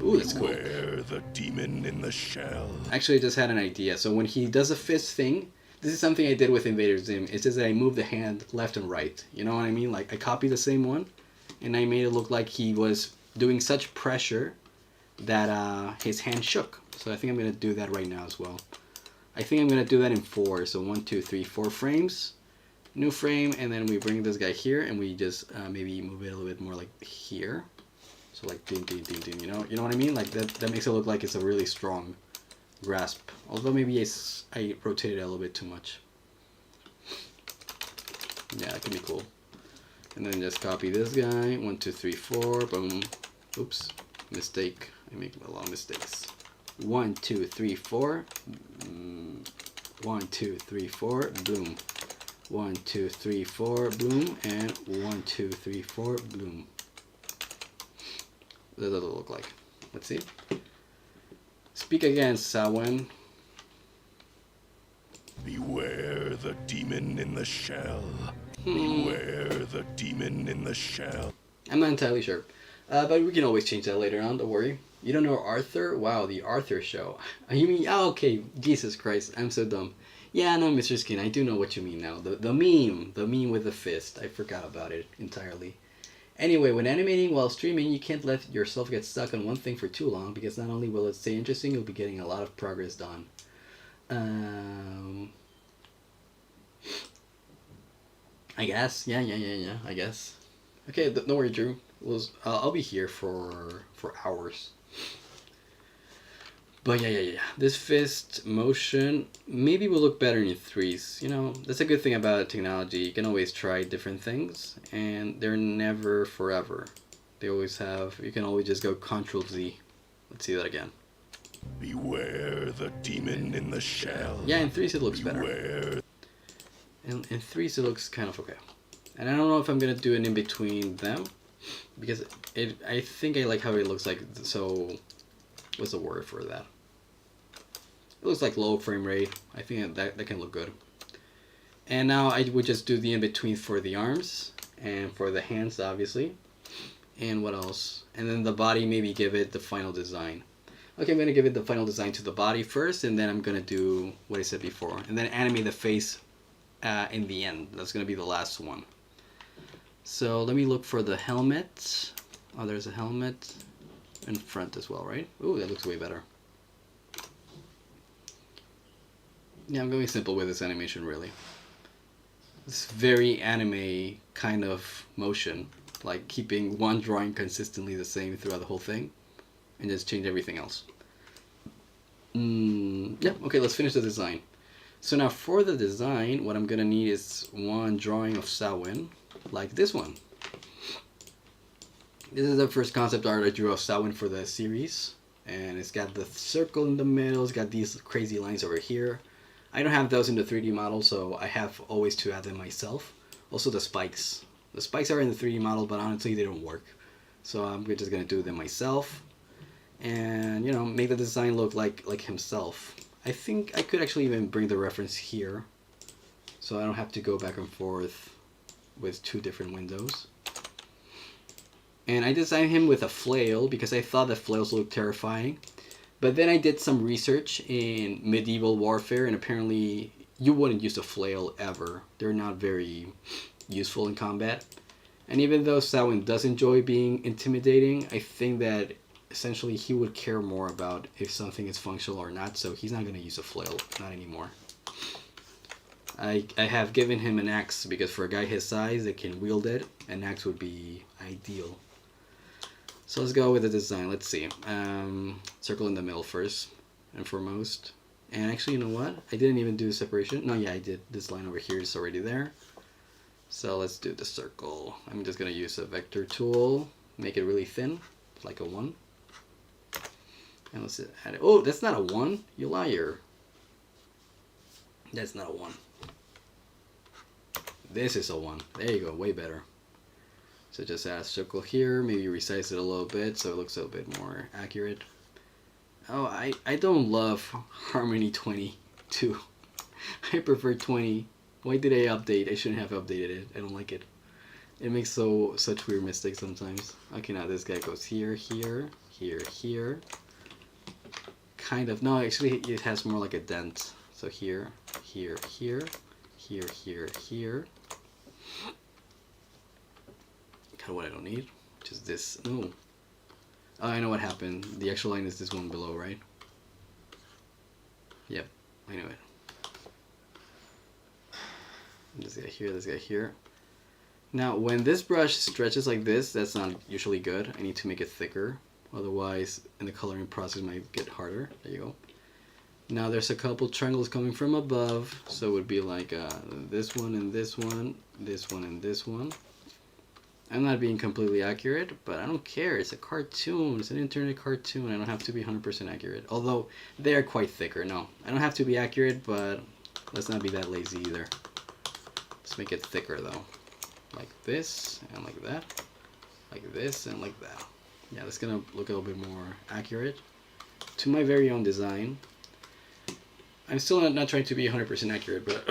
Speaker 1: Ooh, that's cool.
Speaker 2: Beware the demon in the shell.
Speaker 1: Actually, I just had an idea. So when he does a fist thing, this is something I did with Invader Zim. It says that I move the hand left and right. You know what I mean? Like I copied the same one, and I made it look like he was doing such pressure that his hand shook. So I think I'm gonna do that right now as well. I think I'm gonna do that in 4. So 1, 2, 3, 4 frames. New frame, and then we bring this guy here, and we just maybe move it a little bit more like here. So like ding, ding, ding, ding. You know what I mean? Like that makes it look like it's a really strong grasp. Although maybe I rotated it a little bit too much. Yeah, that could be cool. And then just copy this guy. 1, 2, 3, 4. Boom. Oops. Mistake. I make a lot of mistakes. 1, 2, 3, 4. 1, 2, 3, 4. Boom. 1, 2, 3, 4. Boom. And 1, 2, 3, 4. Boom. What does that look like? Let's see. Speak again, Samhain.
Speaker 2: Beware the demon in the shell. Beware the demon in the shell.
Speaker 1: I'm not entirely sure. But we can always change that later on, don't worry. You don't know Arthur? Wow, the Arthur show. You mean, oh, okay, Jesus Christ, I'm so dumb. Yeah, no, Mr. Skin, I do know what you mean now. The meme with the fist. I forgot about it entirely. Anyway, when animating while streaming, you can't let yourself get stuck on one thing for too long, because not only will it stay interesting, you'll be getting a lot of progress done. I guess. Yeah. I guess. Okay, don't worry, Drew. I'll be here for hours. But yeah. This fist motion maybe will look better in threes. You know, that's a good thing about technology. You can always try different things, and they're never forever. They always have. You can always just go Control Z. Let's see that again.
Speaker 2: Beware the demon in the shell.
Speaker 1: Yeah, in threes it looks better.
Speaker 2: Beware.
Speaker 1: In threes it looks kind of okay. And I don't know if I'm gonna do an in between them because I think I like how it looks like. So, what's the word for that? It looks like low frame rate. I think that can look good. And now I would just do the in-between for the arms and for the hands, obviously. And what else? And then the body, maybe give it the final design. Okay, I'm going to give it the final design to the body first, and then I'm going to do what I said before. And then animate the face in the end. That's going to be the last one. So let me look for the helmet. Oh, there's a helmet in front as well, right? Ooh, that looks way better. Yeah, I'm going simple with this animation, really. It's very anime kind of motion, like keeping one drawing consistently the same throughout the whole thing, and just change everything else. Yeah, okay, let's finish the design. So now for the design, what I'm gonna need is one drawing of Samhain, like this one. This is the first concept art I drew of Samhain for the series, and it's got the circle in the middle, it's got these crazy lines over here. I don't have those in the 3D model, so I have always to add them myself. Also the spikes. The spikes are in the 3D model, but honestly they don't work. So I'm just gonna do them myself. And, you know, make the design look like himself. I think I could actually even bring the reference here, so I don't have to go back and forth with two different windows. And I designed him with a flail because I thought the flails looked terrifying. But then I did some research in medieval warfare, and apparently you wouldn't use a flail ever. They're not very useful in combat. And even though Samhain does enjoy being intimidating, I think that essentially he would care more about if something is functional or not, so he's not going to use a flail, not anymore. I have given him an axe because for a guy his size that can wield it, an axe would be ideal. So let's go with the design. Let's see. Circle in the middle first and foremost. And actually, you know what? I didn't even do the separation. No, yeah, I did. This line over here is already there. So let's do the circle. I'm just going to use a vector tool. Make it really thin, like a 1. And let's add it. Oh, that's not a 1. You liar. That's not a 1. This is a 1. There you go. Way better. So just add a circle here, maybe resize it a little bit so it looks a bit more accurate. Oh, I don't love Harmony 22. I prefer 20. Why did I update? I shouldn't have updated it. I don't like it. It makes such weird mistakes sometimes. Okay, now this guy goes here. Kind of. No, actually it has more like a dent. So here. What I don't need, which is this. Oh, I know what happened. The actual line is this one below, right? Yep, I know it. This guy here. Now, when this brush stretches like this, that's not usually good. I need to make it thicker. Otherwise, in the coloring process, it might get harder. There you go. Now, there's a couple triangles coming from above. So it would be like this one and this one, this one and this one. I'm not being completely accurate, but I don't care. It's a cartoon. It's an internet cartoon. I don't have to be 100% accurate. Although, they are quite thicker. No, I don't have to be accurate, but let's not be that lazy either. Let's make it thicker, though. Like this, and like that. Like this, and like that. Yeah, that's going to look a little bit more accurate to my very own design. I'm still not trying to be 100% accurate, but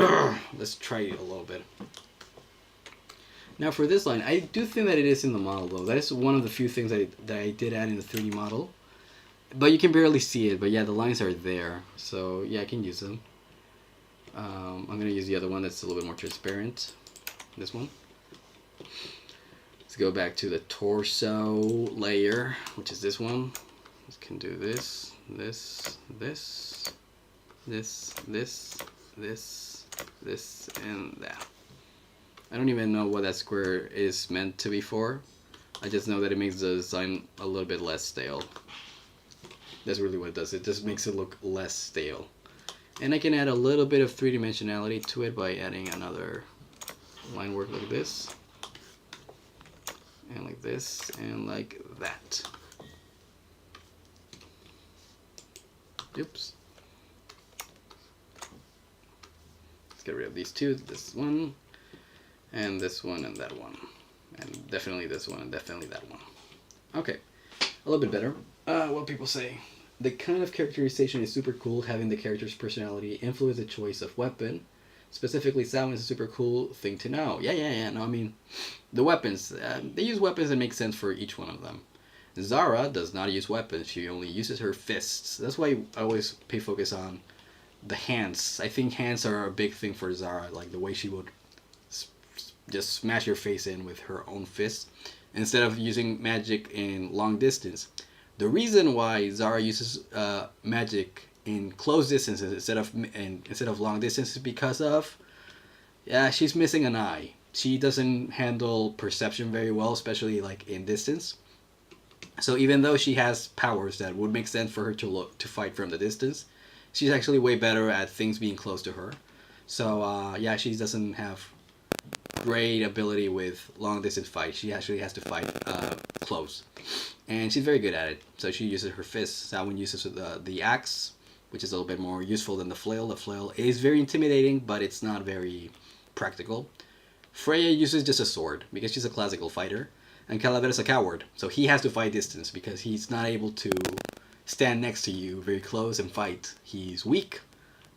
Speaker 1: let's try it a little bit. Now for this line, I do think that it is in the model though. That is one of the few things that I did add in the 3D model. But you can barely see it, but yeah, the lines are there. So yeah, I can use them. I'm going to use the other one that's a little bit more transparent. This one. Let's go back to the torso layer, which is this one. We can do this, and that. I don't even know what that square is meant to be for. I just know that it makes the design a little bit less stale. That's really what it does. It just makes it look less stale. And I can add a little bit of three-dimensionality to it by adding another line work like this. And like this, and like that. Oops. Let's get rid of these two. This one, and this one, and that one. And definitely this one, and definitely that one. Okay, a little bit better. What people say. The kind of characterization is super cool, having the character's personality influence the choice of weapon. Specifically, sound is a super cool thing to know. Yeah. No, I mean, the weapons. They use weapons that make sense for each one of them. Zara does not use weapons. She only uses her fists. That's why I always pay focus on the hands. I think hands are a big thing for Zara. Like the way she would just smash your face in with her own fists instead of using magic in long distance. The reason why Zara uses magic in close distances instead of long distance is because of she's missing an eye. She doesn't handle perception very well, especially like in distance. So even though she has powers that would make sense for her to fight from the distance, she's actually way better at things being close to her. So she doesn't have great ability with long distance fight. She actually has to fight close, and she's very good at it. So she uses her fists. Samhain uses the axe, which is a little bit more useful than the flail. The flail is very intimidating, but it's not very practical. Freya uses just a sword because she's a classical fighter, and Calaveras a coward, so he has to fight distance because he's not able to stand next to you very close and fight. He's weak.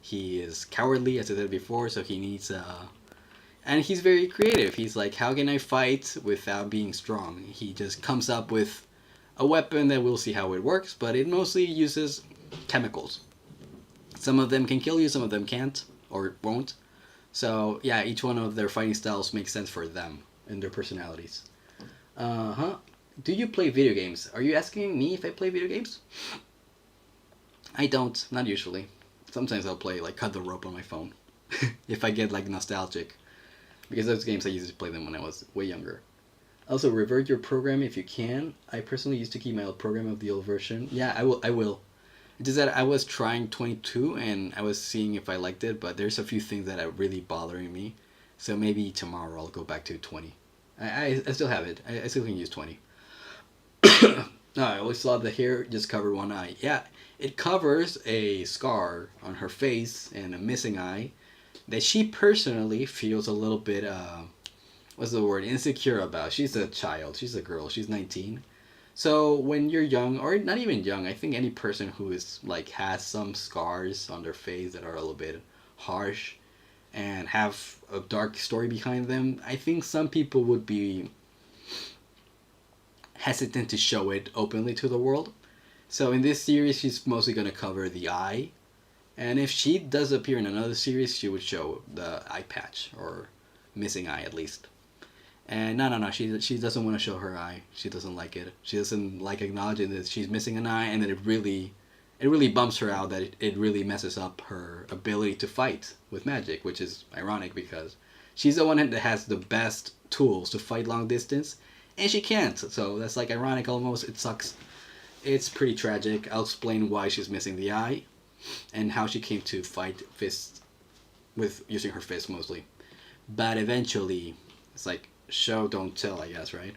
Speaker 1: He is cowardly, as I said before, so he needs and he's very creative. He's like, how can I fight without being strong? He just comes up with a weapon that we'll see how it works, but it mostly uses chemicals. Some of them can kill you, some of them can't, or won't. So, yeah, each one of their fighting styles makes sense for them and their personalities. Do you play video games? Are you asking me if I play video games? I don't, not usually. Sometimes I'll play, like, Cut the Rope on my phone. If I get, like, nostalgic. Because those games I used to play them when I was way younger. Also, revert your program if you can. I personally used to keep my old program of the old version. Yeah, I will. It's just that I was trying 22 and I was seeing if I liked it, but there's a few things that are really bothering me. So maybe tomorrow I'll go back to 20. I still have it. I still can use 20. No, I always thought the hair just covered one eye. Yeah, it covers a scar on her face and a missing eye that she personally feels a little bit, what's the word, insecure about. She's a child. She's a girl. She's 19. So when you're young, or not even young, I think any person who is like has some scars on their face that are a little bit harsh and have a dark story behind them, I think some people would be hesitant to show it openly to the world. So in this series, she's mostly going to cover the eye. And if she does appear in another series, she would show the eye patch, or missing eye at least. And no, she doesn't want to show her eye. She doesn't like it. She doesn't like acknowledging that she's missing an eye, and that it really bumps her out, that it really messes up her ability to fight with magic, which is ironic because she's the one that has the best tools to fight long distance, and she can't. So that's like ironic almost. It sucks. It's pretty tragic. I'll explain why she's missing the eye and how she came to fight fists with using her fist mostly. But eventually, it's like show don't tell, I guess, right?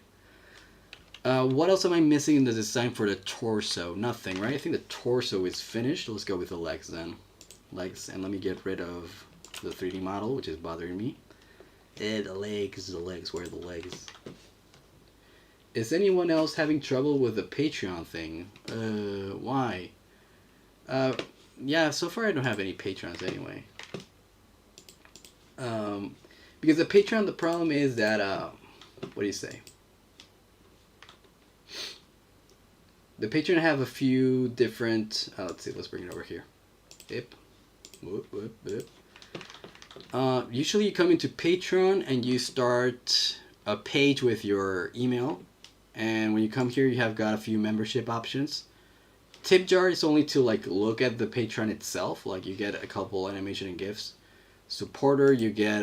Speaker 1: What else am I missing in the design for the torso? Nothing, right? I think the torso is finished. Let's go with the legs then. Legs, and let me get rid of the 3D model, which is bothering me. The legs, where are the legs? Is anyone else having trouble with the Patreon thing? Why? Yeah, so far I don't have any patrons anyway. Because the Patreon, the problem is that, what do you say? The Patreon have a few different, let's see, let's bring it over here. Yep. Whoop, whoop, whoop. Usually you come into Patreon and you start a page with your email. And when you come here, you have got a few membership options. Tip jar is only to like look at the Patreon itself. Like you get a couple animation and gifts. Supporter, you get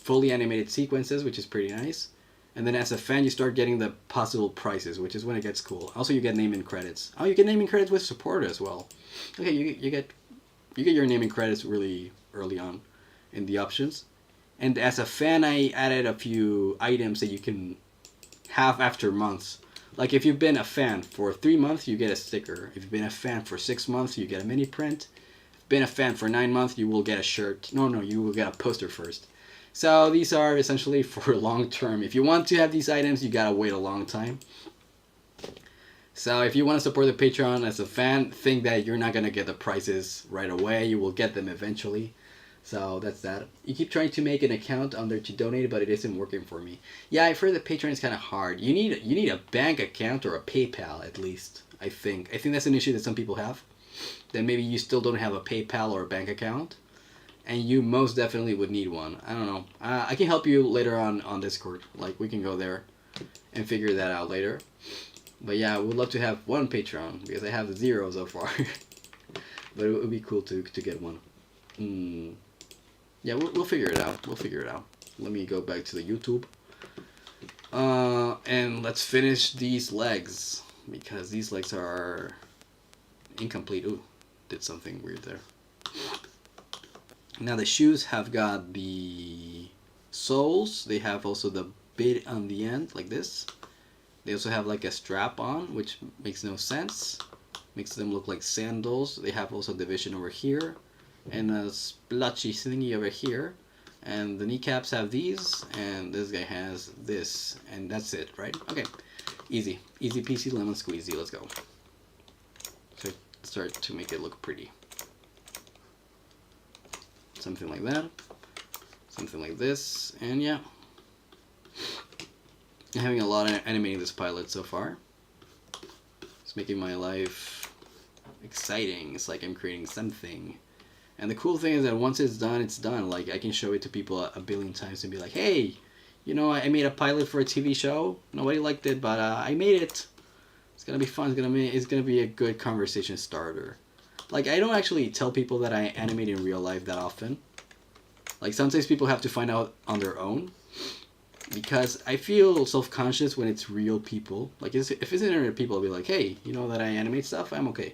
Speaker 1: fully animated sequences, which is pretty nice. And then as a fan, you start getting the possible prices, which is when it gets cool. Also, you get naming credits. Oh, you get naming credits with support as well. Okay, you get your naming credits really early on in the options. And as a fan, I added a few items that you can have after months. Like if you've been a fan for 3 months, you get a sticker. If you've been a fan for 6 months, you get a mini print. If you've been a fan for 9 months, you will get a shirt. No, you will get a poster first. So these are essentially for long term. If you want to have these items, you gotta wait a long time. So if you want to support the Patreon as a fan, think that you're not gonna get the prices right away. You will get them eventually. So that's that. You keep trying to make an account on there to donate, but it isn't working for me. Yeah, I've heard that Patreon is kind of hard. You need a bank account or a PayPal at least. I think that's an issue that some people have. That maybe you still don't have a PayPal or a bank account, and you most definitely would need one. I don't know. I can help you later on Discord. Like we can go there and figure that out later. But yeah, I would love to have one Patreon because I have 0 so far. But it would be cool to get one. Yeah, we'll figure it out. We'll figure it out. Let me go back to the YouTube. And let's finish these legs because these legs are incomplete. Ooh, did something weird there. Now the shoes have got the soles. They have also the bit on the end like this. They also have like a strap on, which makes no sense. Makes them look like sandals. They have also division over here and a splotchy thingy over here. And the kneecaps have these, and this guy has this, and that's it, right? Okay, easy peasy lemon squeezy. Let's go. So start to make it look pretty. Something like that. Something like this, and yeah. I'm having a lot of animating this pilot so far. It's making my life exciting. It's like I'm creating something. And the cool thing is that once it's done, it's done. Like I can show it to people a billion times and be like, hey, you know, I made a pilot for a TV show. Nobody liked it, but I made it. It's gonna be fun. It's gonna be a good conversation starter. Like I don't actually tell people that I animate in real life that often. Like sometimes people have to find out on their own. Because I feel self-conscious when it's real people. Like if it's internet people, I'll be like, hey, you know that I animate stuff? I'm okay.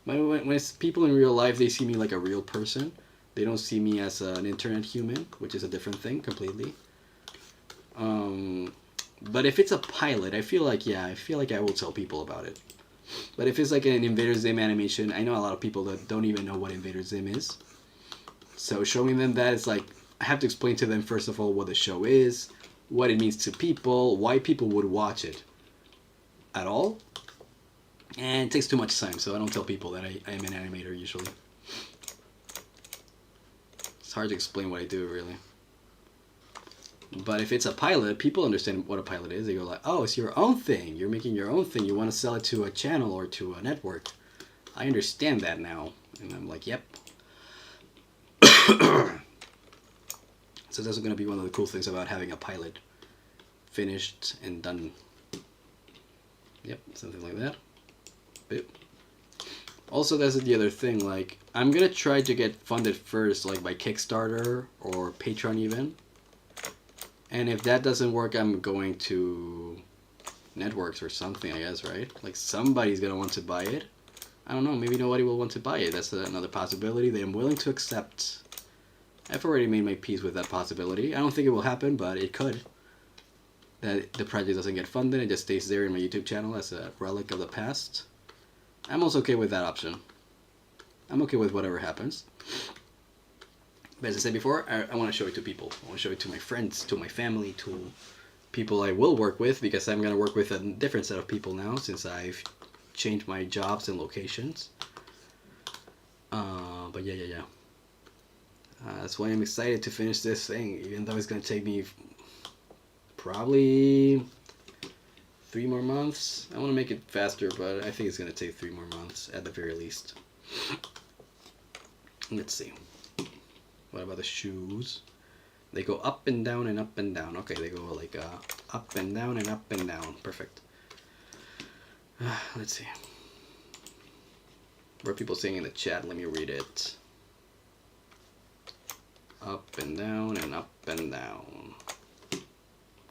Speaker 1: But when it's people in real life, they see me like a real person. They don't see me as an internet human, which is a different thing completely. But if it's a pilot, I feel like I will tell people about it. But if it's like an Invader Zim animation, I know a lot of people that don't even know what Invader Zim is. So showing them that, it's like, I have to explain to them, first of all, what the show is, what it means to people, why people would watch it at all. And it takes too much time, so I don't tell people that I am an animator usually. It's hard to explain what I do, really. But if it's a pilot, people understand what a pilot is. They go like, oh, it's your own thing. You're making your own thing. You want to sell it to a channel or to a network. I understand that now. And I'm like, yep. So that's going to be one of the cool things about having a pilot finished and done. Yep, something like that. Boop. Also, that's the other thing. Like, I'm going to try to get funded first, like by Kickstarter or Patreon even. And if that doesn't work, I'm going to networks or something, I guess, right? Like, somebody's going to want to buy it. I don't know, maybe nobody will want to buy it. That's another possibility that I'm willing to accept. I've already made my peace with that possibility. I don't think it will happen, but it could. That the project doesn't get funded, it just stays there in my YouTube channel as a relic of the past. I'm also okay with that option. I'm okay with whatever happens. But as I said before, I want to show it to people. I want to show it to my friends, to my family, to people I will work with, because I'm going to work with a different set of people now since I've changed my jobs and locations. But yeah. That's why I'm excited to finish this thing, even though it's going to take me probably 3 more months. I want to make it faster, but I think it's going to take 3 more months at the very least. Let's see. What about the shoes? They go up and down and up and down. Okay, they go like up and down and up and down. Perfect. Let's see. What are people saying in the chat? Let me read it. Up and down and up and down.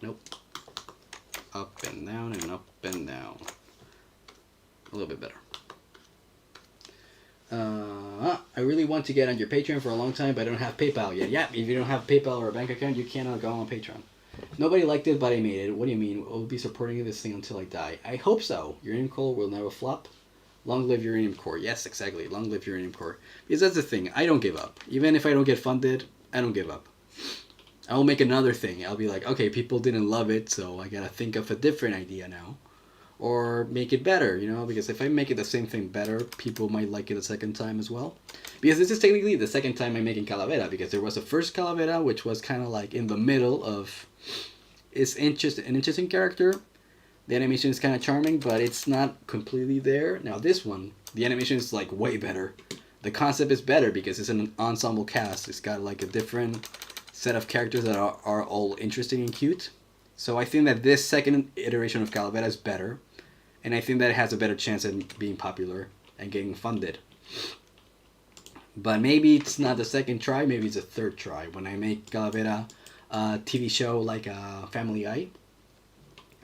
Speaker 1: Nope. Up and down and up and down. A little bit better. I really want to get on your Patreon for a long time, but I don't have PayPal yet. Yeah, if you don't have PayPal or a bank account, you cannot go on Patreon. Nobody liked it, but I made it. What do you mean? I'll be supporting this thing until I die. I hope so. Uranium Core will never flop. Long live Uranium Core. Yes, exactly. Long live Uranium Core. Because that's the thing. I don't give up. Even if I don't get funded, I don't give up. I will make another thing. I'll be like, okay, people didn't love it, so I gotta think of a different idea now. Or make it better, you know, because if I make it the same thing better, people might like it a second time as well. Because this is technically the second time I'm making Calavera, because there was a first Calavera, which was kind of like in the middle of... It's an interesting character. The animation is kind of charming, but it's not completely there. Now this one, the animation is like way better. The concept is better because it's an ensemble cast. It's got like a different set of characters that are all interesting and cute. So I think that this second iteration of Calavera is better. And I think that it has a better chance at being popular and getting funded. But maybe it's not the second try, maybe it's a third try. When I make Calavera a TV show like Family Guy.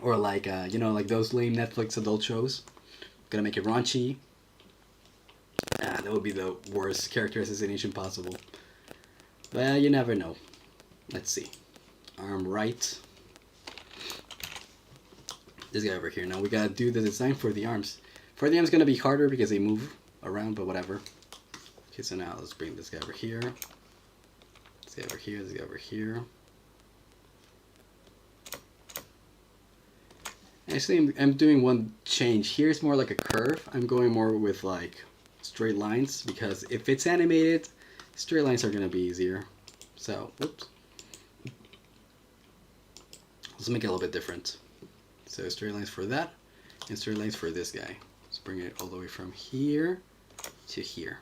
Speaker 1: Or like, you know, like those lame Netflix adult shows. Gonna make it raunchy. That would be the worst character assassination possible. But you never know. Let's see. Arm right. This guy over here. Now we gotta do the design for the arms. For the arms, gonna be harder because they move around, but whatever. Okay, so now let's bring this guy over here. This guy over here. This guy over here. Actually, I'm doing one change. Here's more like a curve. I'm going more with like straight lines because if it's animated, straight lines are gonna be easier. So, whoops. Let's make it a little bit different. So straight lines for that, and straight lines for this guy. Let's bring it all the way from here to here.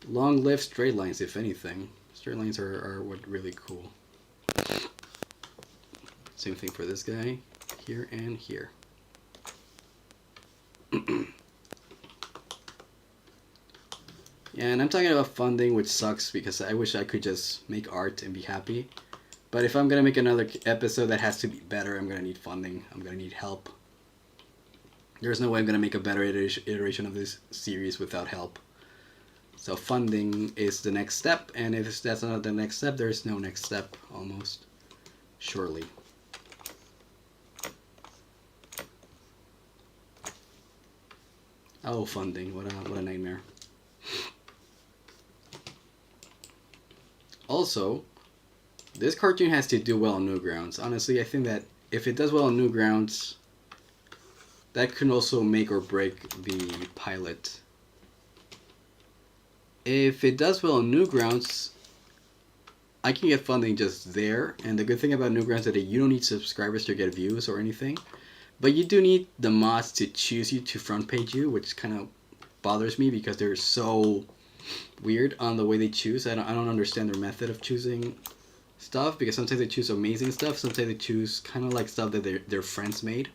Speaker 1: Long live straight lines, if anything. Straight lines are what really cool. Same thing for this guy, here and here. Yeah, and I'm talking about funding, which sucks because I wish I could just make art and be happy. But if I'm going to make another episode that has to be better, I'm going to need funding. I'm going to need help. There's no way I'm going to make a better iteration of this series without help. So funding is the next step, and if that's not the next step, there's no next step, almost. Surely. Oh, funding. What a nightmare. Also, this cartoon has to do well on Newgrounds. Honestly, I think that if it does well on Newgrounds, that can also make or break the pilot. If it does well on Newgrounds, I can get funding just there. And the good thing about Newgrounds is that you don't need subscribers to get views or anything. But you do need the mods to choose you to front page you, which kind of bothers me because they're so weird on the way they choose. I don't understand their method of choosing stuff, because sometimes they choose amazing stuff, sometimes they choose kind of like stuff that their friends made,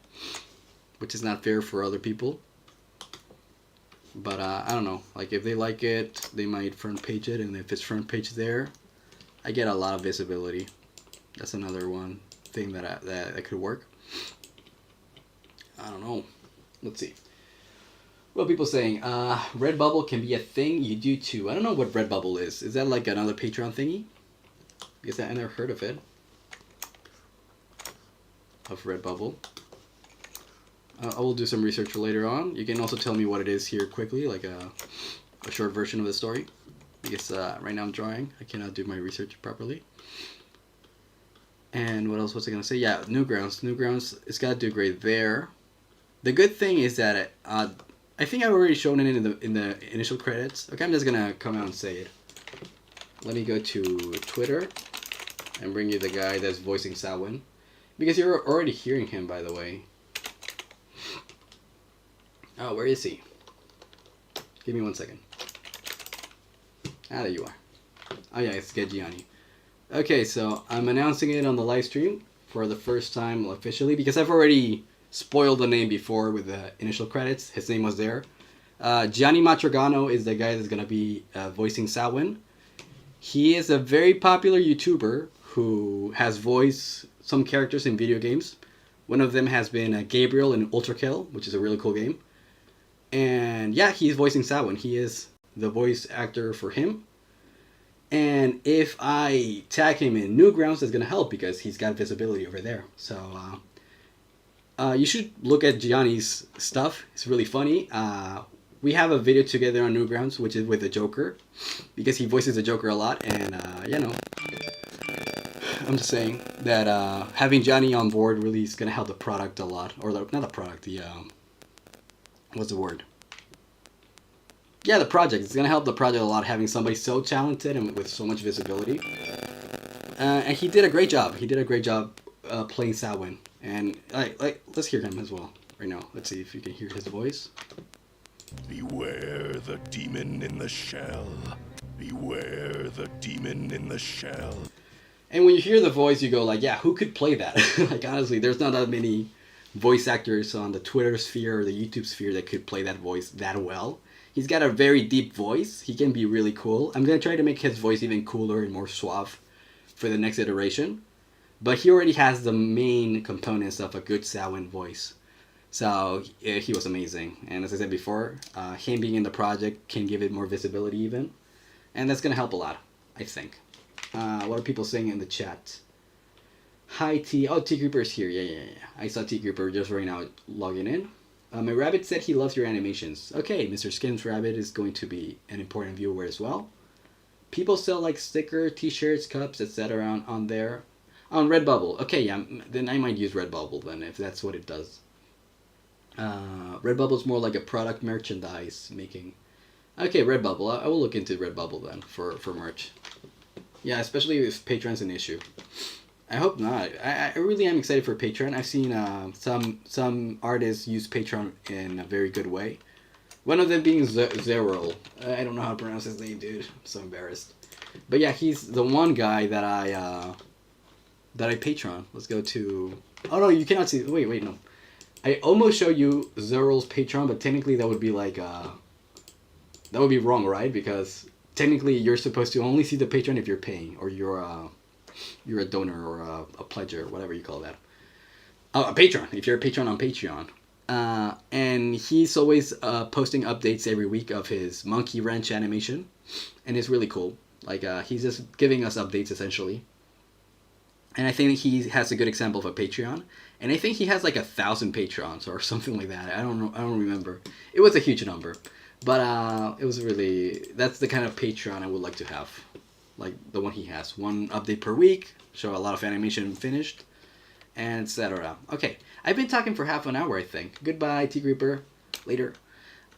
Speaker 1: which is not fair for other people. But I don't know, like if they like it, they might front page it, and if it's front page there, I get a lot of visibility. That's another one thing that could work. I don't know. Let's see. What are people saying? Redbubble can be a thing. You do too. I don't know what Redbubble is. Is that like another Patreon thingy? Because I never heard of it. Of Redbubble. I will do some research for later on. You can also tell me what it is here quickly, like a short version of the story. Because right now I'm drawing. I cannot do my research properly. And what else was I going to say? Yeah, Newgrounds. Newgrounds, it's got to do great there. The good thing is that I think I've already shown it in the initial credits. Okay, I'm just going to come out and say it. Let me go to Twitter and bring you the guy that's voicing Samhain. Because you're already hearing him, by the way. Oh, where is he? Give me 1 second. Ah, there you are. Oh yeah, it's Gejiani. Okay, so I'm announcing it on the live stream for the first time officially, because I've already spoiled the name before with the initial credits. His name was there. Gianni Matrogano is the guy that's going to be voicing Samhain. He is a very popular YouTuber who has voiced some characters in video games. One of them has been Gabriel in Ultra Kill, which is a really cool game. And yeah, he's voicing Samhain. He is the voice actor for him. And if I tag him in Newgrounds, that's going to help because he's got visibility over there. So you should look at Gianni's stuff. It's really funny. We have a video together on Newgrounds, which is with the Joker, because he voices the Joker a lot. And, I'm just saying that having Johnny on board really is going to help the product a lot. Or not the product, what's the word? Yeah, the project. It's going to help the project a lot having somebody so talented and with so much visibility. And he did a great job. He did a great job playing Samhain. And let's hear him as well right now. Let's see if you can hear his voice.
Speaker 2: Beware the demon in the shell. Beware the demon in the shell.
Speaker 1: And when you hear the voice, you go like, yeah, who could play that? Like, honestly, there's not that many voice actors on the Twitter sphere or the YouTube sphere that could play that voice that well. He's got a very deep voice. He can be really cool. I'm going to try to make his voice even cooler and more suave for the next iteration. But he already has the main components of a good Samhain voice. So he was amazing. And as I said before, him being in the project can give it more visibility even. And that's going to help a lot, I think. What are people saying in the chat? Hi, T. Oh, T Creeper is here. Yeah. I saw T Creeper just right now logging in. My rabbit said he loves your animations. Okay, Mr. Skim's rabbit is going to be an important viewer as well. People sell like stickers, t-shirts, cups, etc. on there. On Redbubble. Okay, yeah, then I might use Redbubble then if that's what it does. Redbubble is more like a product merchandise making. Okay, Redbubble. I will look into Redbubble then for merch. Yeah, especially if Patreon's an issue. I hope not. I really am excited for Patreon. I've seen some artists use Patreon in a very good way. One of them being Zeril. I don't know how to pronounce his name, dude. I'm so embarrassed. But yeah, he's the one guy that I Patreon. Let's go to... Oh no, you cannot see... Wait, no. I almost show you Zeril's Patreon, but technically that would be like... that would be wrong, right? Because technically you're supposed to only see the Patreon if you're paying, or you're a donor or a pledger, whatever you call that. A patron, if you're a patron on Patreon. And he's always posting updates every week of his Monkey Wrench animation. And it's really cool. Like, he's just giving us updates, essentially. And I think he has a good example of a Patreon. And I think he has like 1,000 patrons or something like that. I don't know. I don't remember. It was a huge number. But it was really... That's the kind of Patreon I would like to have. Like the one he has. One update per week. Show a lot of animation finished. And etc. Okay. I've been talking for half an hour, I think. Goodbye, T Creeper. Later.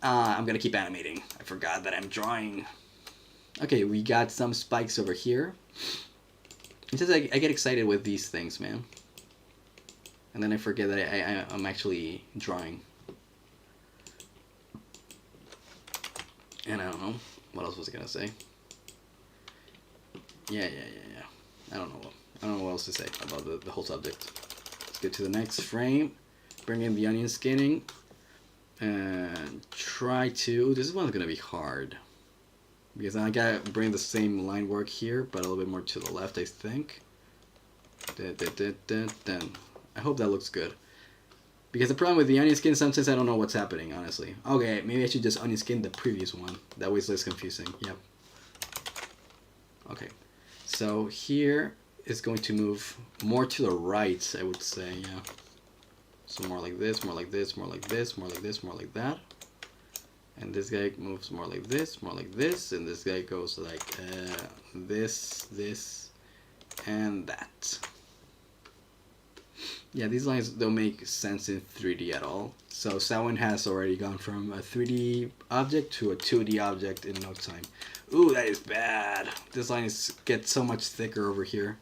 Speaker 1: I'm going to keep animating. I forgot that I'm drawing. Okay, we got some spikes over here. It says I get excited with these things, man. And then I forget that I'm actually drawing. And I don't know. What else was I going to say? Yeah. I don't know what else to say about the whole subject. Let's get to the next frame. Bring in the onion skinning. And try to... This one's going to be hard. Because I gotta bring the same line work here, but a little bit more to the left, I think. I hope that looks good. Because the problem with the onion skin, sometimes I don't know what's happening, honestly. Okay, maybe I should just onion skin the previous one. That way it's less confusing. Yep. Okay. So here is going to move more to the right, I would say, yeah. So more like this, more like this, more like this, more like this, more like that. And this guy moves more like this, and this guy goes like this, and that. Yeah, these lines don't make sense in 3D at all. So Samhain has already gone from a 3D object to a 2D object in no time. Ooh, that is bad. This line gets so much thicker over here.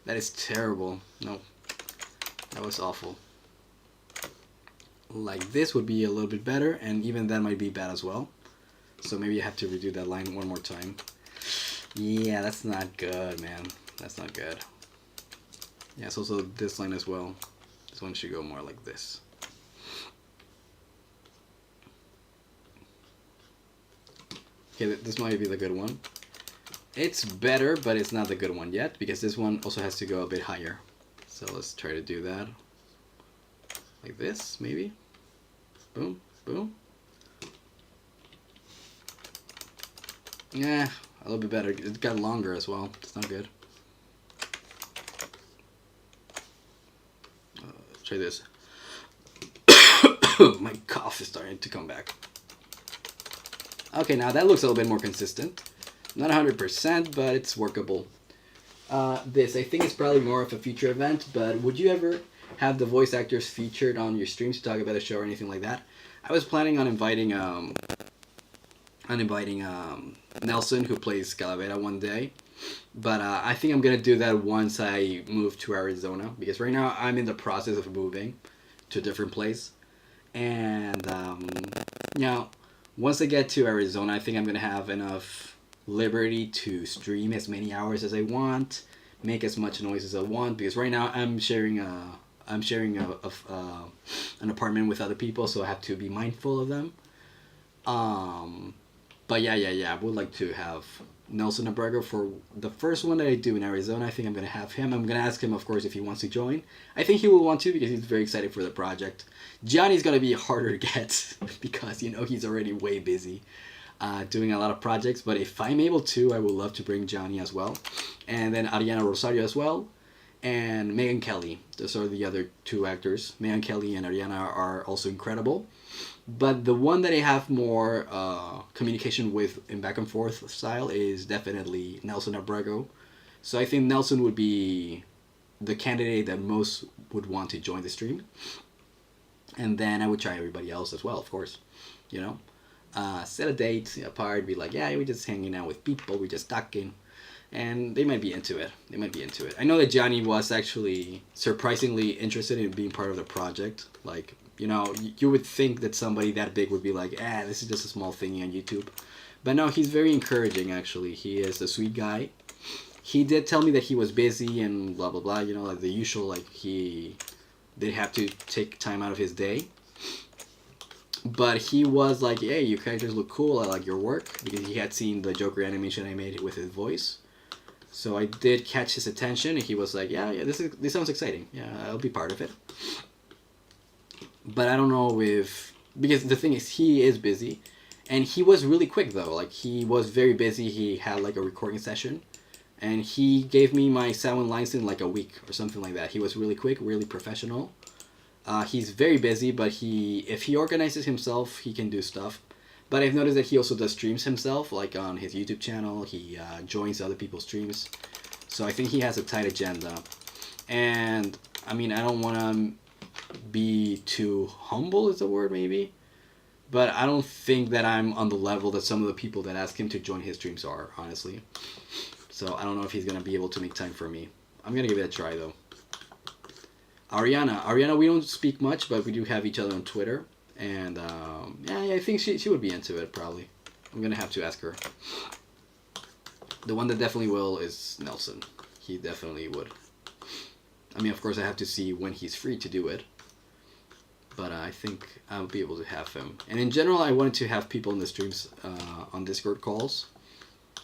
Speaker 1: That is terrible. No, that was awful. Like this would be a little bit better, and even that might be bad as well. So maybe I have to redo that line one more time. Yeah, that's not good, man. That's not good. Yeah, it's also this line as well. This one should go more like this. Okay, this might be the good one. It's better, but it's not the good one yet because this one also has to go a bit higher. So let's try to do that. Like this, maybe. Boom, boom. Yeah, a little bit better. It got longer as well. It's not good. Let's try this. My cough is starting to come back. Okay, now that looks a little bit more consistent. Not 100%, but it's workable. This, I think, is probably more of a future event, but would you ever have the voice actors featured on your streams to talk about a show or anything like that? I was planning on inviting Nelson, who plays Calavera, one day, but I think I'm gonna do that once I move to Arizona, because right now I'm in the process of moving to a different place, and you know, once I get to Arizona, I think I'm gonna have enough liberty to stream as many hours as I want, make as much noise as I want, because right now I'm sharing an apartment with other people, so I have to be mindful of them. But yeah. I would like to have Nelson Abrego for the first one that I do in Arizona. I think I'm gonna have him. I'm gonna ask him, of course, if he wants to join. I think he will want to because he's very excited for the project. Johnny's gonna be harder to get because he's already way busy doing a lot of projects. But if I'm able to, I would love to bring Johnny as well, and then Ariana Rosario as well, and Megan Kelly. Those are the other two actors. Megan Kelly and Ariana are also incredible. But the one that I have more communication with in back and forth style is definitely Nelson Abrego. So I think Nelson would be the candidate that most would want to join the stream. And then I would try everybody else as well, of course. You know? Set a date apart, be like, yeah, we're just hanging out with people, we're just talking. And they might be into it. I know that Johnny was actually surprisingly interested in being part of the project. Like, you would think that somebody that big would be like, this is just a small thingy on YouTube. But no, he's very encouraging, actually. He is a sweet guy. He did tell me that he was busy and blah, blah, blah. Like the usual, like he did have to take time out of his day. But he was like, hey, your characters look cool. I like your work. Because he had seen the Joker animation I made with his voice. So I did catch his attention, and he was like, yeah, this sounds exciting. Yeah, I'll be part of it. But I don't know because the thing is, he is busy, and he was really quick, though. Like, he was very busy. He had, like, a recording session, and he gave me my sound lines in, like, a week or something like that. He was really quick, really professional. He's very busy, but if he organizes himself, he can do stuff. But I've noticed that he also does streams himself, like on his YouTube channel. He joins other people's streams. So I think he has a tight agenda. And, I mean, I don't want to be too humble is the word, maybe. But I don't think that I'm on the level that some of the people that ask him to join his streams are, honestly. So I don't know if he's going to be able to make time for me. I'm going to give it a try, though. Ariana, we don't speak much, but we do have each other on Twitter. And, I think she would be into it, probably. I'm going to have to ask her. The one that definitely will is Nelson. He definitely would. I mean, of course, I have to see when he's free to do it. But I think I'll be able to have him. And in general, I wanted to have people in the streams on Discord calls.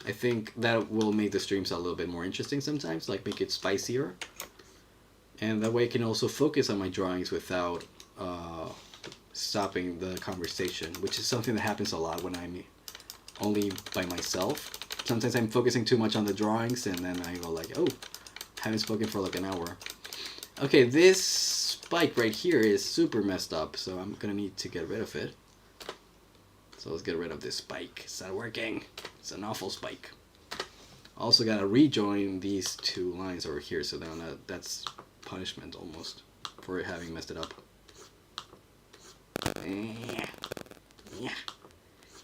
Speaker 1: I think that will make the streams a little bit more interesting sometimes, like make it spicier. And that way I can also focus on my drawings without stopping the conversation, which is something that happens a lot when I'm only by myself. Sometimes I'm focusing too much on the drawings, and then I go like, oh, haven't spoken for like an hour. Okay, this spike right here is super messed up, so I'm gonna need to get rid of it. So let's get rid of this spike. It's not working. It's an awful spike. Also gotta rejoin these two lines over here, so then that's punishment almost for having messed it up.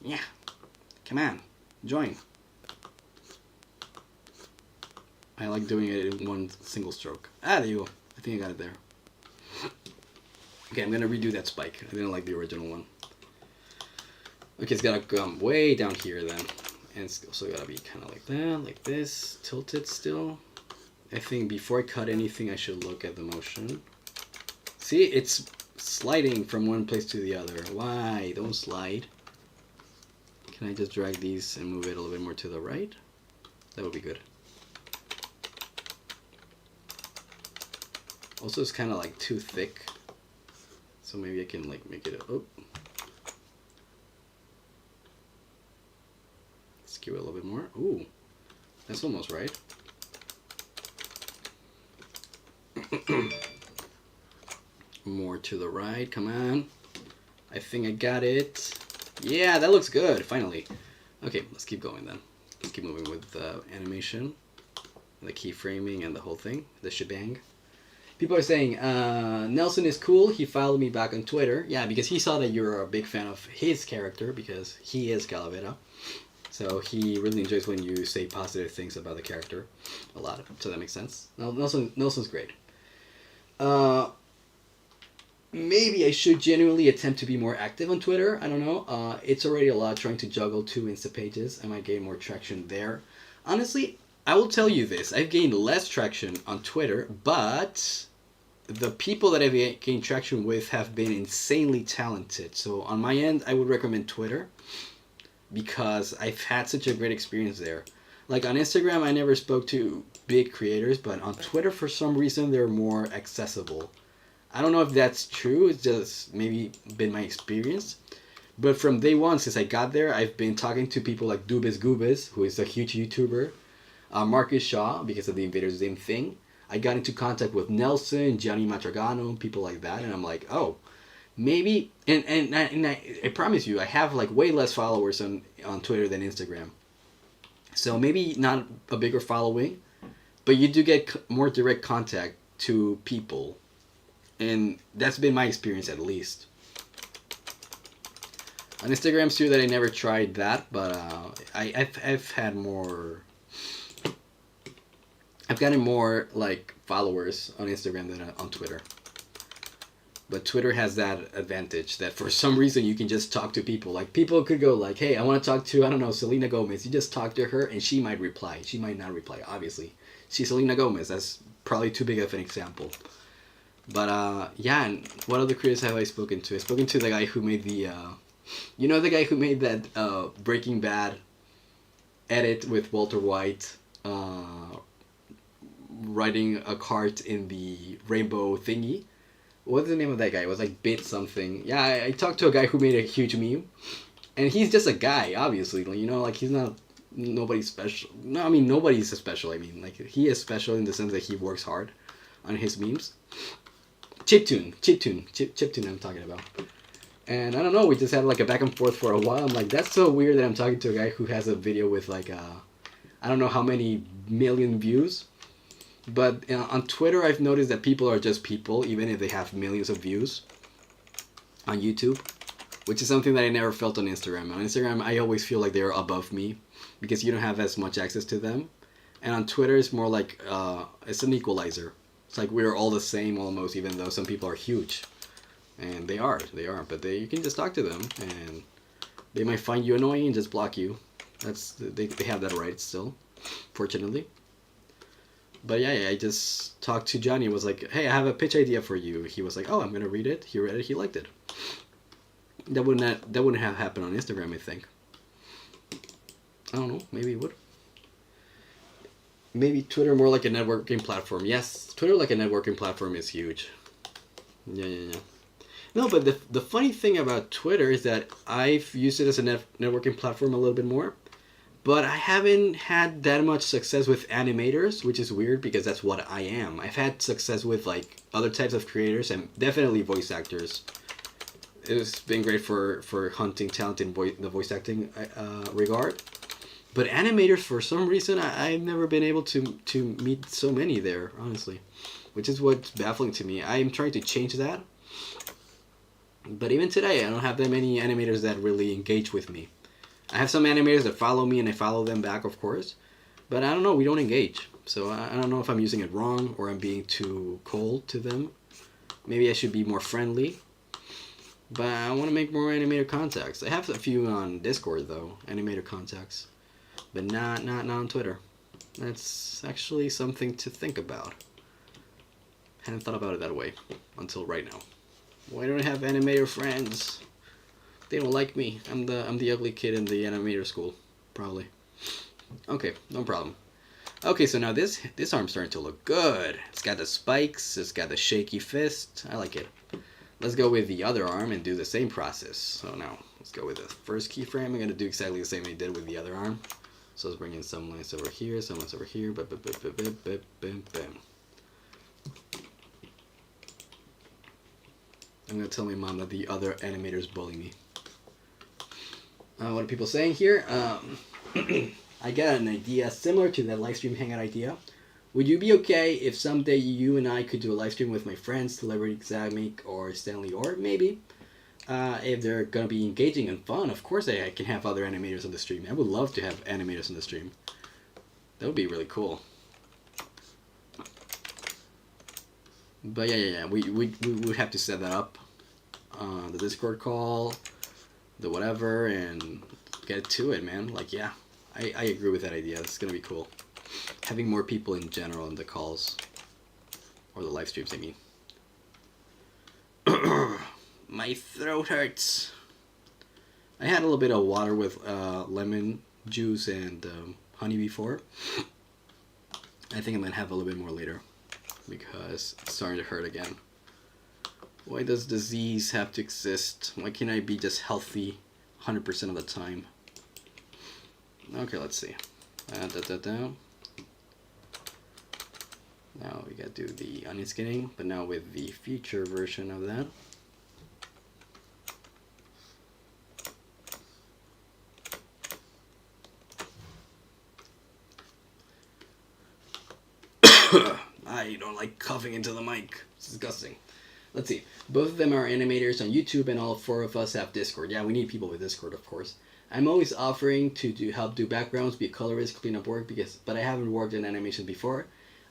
Speaker 1: Yeah. Come on, join. I like doing it in one single stroke. There you go. I think I got it there. Okay, I'm gonna redo that spike. I didn't like the original one. Okay, it's gotta come way down here then. And it's also gotta be kind of like that, like this, tilted still. I think before I cut anything, I should look at the motion. See, it's sliding from one place to the other. Why? Don't slide. Can I just drag these and move it a little bit more to the right? That would be good. Also, it's kind of like too thick. So maybe I can like make it a, oh. Skew it a little bit more. Ooh, that's almost right. More to the right, come on. I think I got it. Yeah, that looks good, finally. Okay, let's keep going then. Let's keep moving with the animation, the keyframing, and the whole thing, the shebang. People are saying, Nelson is cool. He followed me back on Twitter. Yeah, because he saw that you're a big fan of his character, because he is Calavera. So he really enjoys when you say positive things about the character. A lot. So that makes sense. Nelson's great. Maybe I should genuinely attempt to be more active on Twitter. I don't know. It's already a lot trying to juggle 2 Insta pages. I might gain more traction there. Honestly, I will tell you this. I've gained less traction on Twitter, but the people that I've gained traction with have been insanely talented. So on my end, I would recommend Twitter because I've had such a great experience there. Like on Instagram, I never spoke to big creators, but on Twitter, for some reason, they're more accessible. I don't know if that's true. It's just maybe been my experience. But from day one, since I got there, I've been talking to people like Dubis Gubis, who is a huge YouTuber. Marcus Shaw, because of the Invaders Zim thing. I got into contact with Nelson, Gianni Matragano, people like that. And I'm like, oh, maybe... And I promise you, I have like way less followers on Twitter than Instagram. So maybe not a bigger following, but you do get more direct contact to people. And that's been my experience at least. On Instagram too, that I never tried that, but I've had more. I've gotten more like followers on Instagram than on Twitter. But Twitter has that advantage that for some reason you can just talk to people. Like people could go like, "Hey, I want to talk to Selena Gomez." You just talk to her and she might reply. She might not reply, obviously. She's Selena Gomez. That's probably too big of an example. But yeah, and what other creators have I spoken to? I've spoken to the guy who made the, the guy who made that Breaking Bad edit with Walter White, riding a cart in the rainbow thingy. What's the name of that guy? It was like Bit something. Yeah, I talked to a guy who made a huge meme, and he's just a guy, obviously. Like he's not nobody special. No, I mean nobody's special. I mean, like he is special in the sense that he works hard on his memes. Chiptune, I'm talking about. And I don't know, we just had like a back and forth for a while. I'm like, that's so weird that I'm talking to a guy who has a video with like, I don't know how many million views. But on Twitter, I've noticed that people are just people, even if they have millions of views on YouTube, which is something that I never felt on Instagram. On Instagram, I always feel like they're above me because you don't have as much access to them. And on Twitter, it's more like, it's an equalizer. It's like we're all the same almost, even though some people are huge. And they are, but you can just talk to them, and they might find you annoying and just block you. They have that right still, fortunately. But yeah, I just talked to Johnny, was like, hey, I have a pitch idea for you. He was like, oh, I'm gonna read it. He read it, he liked it. That wouldn't have happened on Instagram, I think. I don't know, maybe it would. Maybe Twitter more like a networking platform. Yes, Twitter like a networking platform is huge. Yeah. No, but the funny thing about Twitter is that I've used it as a networking platform a little bit more. But I haven't had that much success with animators, which is weird because that's what I am. I've had success with like other types of creators and definitely voice actors. It's been great for hunting talent in the voice acting regard. But animators, for some reason, I've never been able to meet so many there, honestly. Which is what's baffling to me. I'm trying to change that. But even today, I don't have that many animators that really engage with me. I have some animators that follow me and I follow them back, of course. But I don't know, we don't engage. So I don't know if I'm using it wrong or I'm being too cold to them. Maybe I should be more friendly. But I want to make more animator contacts. I have a few on Discord, though, animator contacts. But not on Twitter. That's actually something to think about. Hadn't thought about it that way until right now. Why don't I have animator friends? They don't like me. I'm the ugly kid in the animator school, probably. Okay, no problem. Okay, so now this arm's starting to look good. It's got the spikes. It's got the shaky fist. I like it. Let's go with the other arm and do the same process. So now let's go with the first keyframe. I'm gonna do exactly the same I did with the other arm. So let's bring in some lines over here, some lines over here. Bam, bam, bam, bam, bam, bam, bam. I'm gonna tell my mom that the other animators bully me. What are people saying here? I got an idea similar to that live stream hangout idea. Would you be okay if someday you and I could do a live stream with my friends, Celebrity Examic or Stanley Orr, maybe? If they're gonna be engaging and fun, of course I can have other animators on the stream. I would love to have animators on the stream. That would be really cool. But yeah. We would have to set that up. The Discord call, the whatever, and get to it, man. Like, yeah, I agree with that idea. It's gonna be cool. Having more people in general in the calls. Or the live streams, I mean. My throat hurts. I had a little bit of water with lemon juice and honey before. I think I'm gonna have a little bit more later because it's starting to hurt again. Why does disease have to exist? Why can't I be just healthy 100% of the time? Okay, let's see. Now we gotta do the onion skinning, but now with the future version of that. I don't like coughing into the mic. It's disgusting. Let's see. Both of them are animators on YouTube, and all four of us have Discord. Yeah, we need people with Discord, of course. I'm always offering to help do backgrounds, be a colorist, clean up work, but I haven't worked in animation before.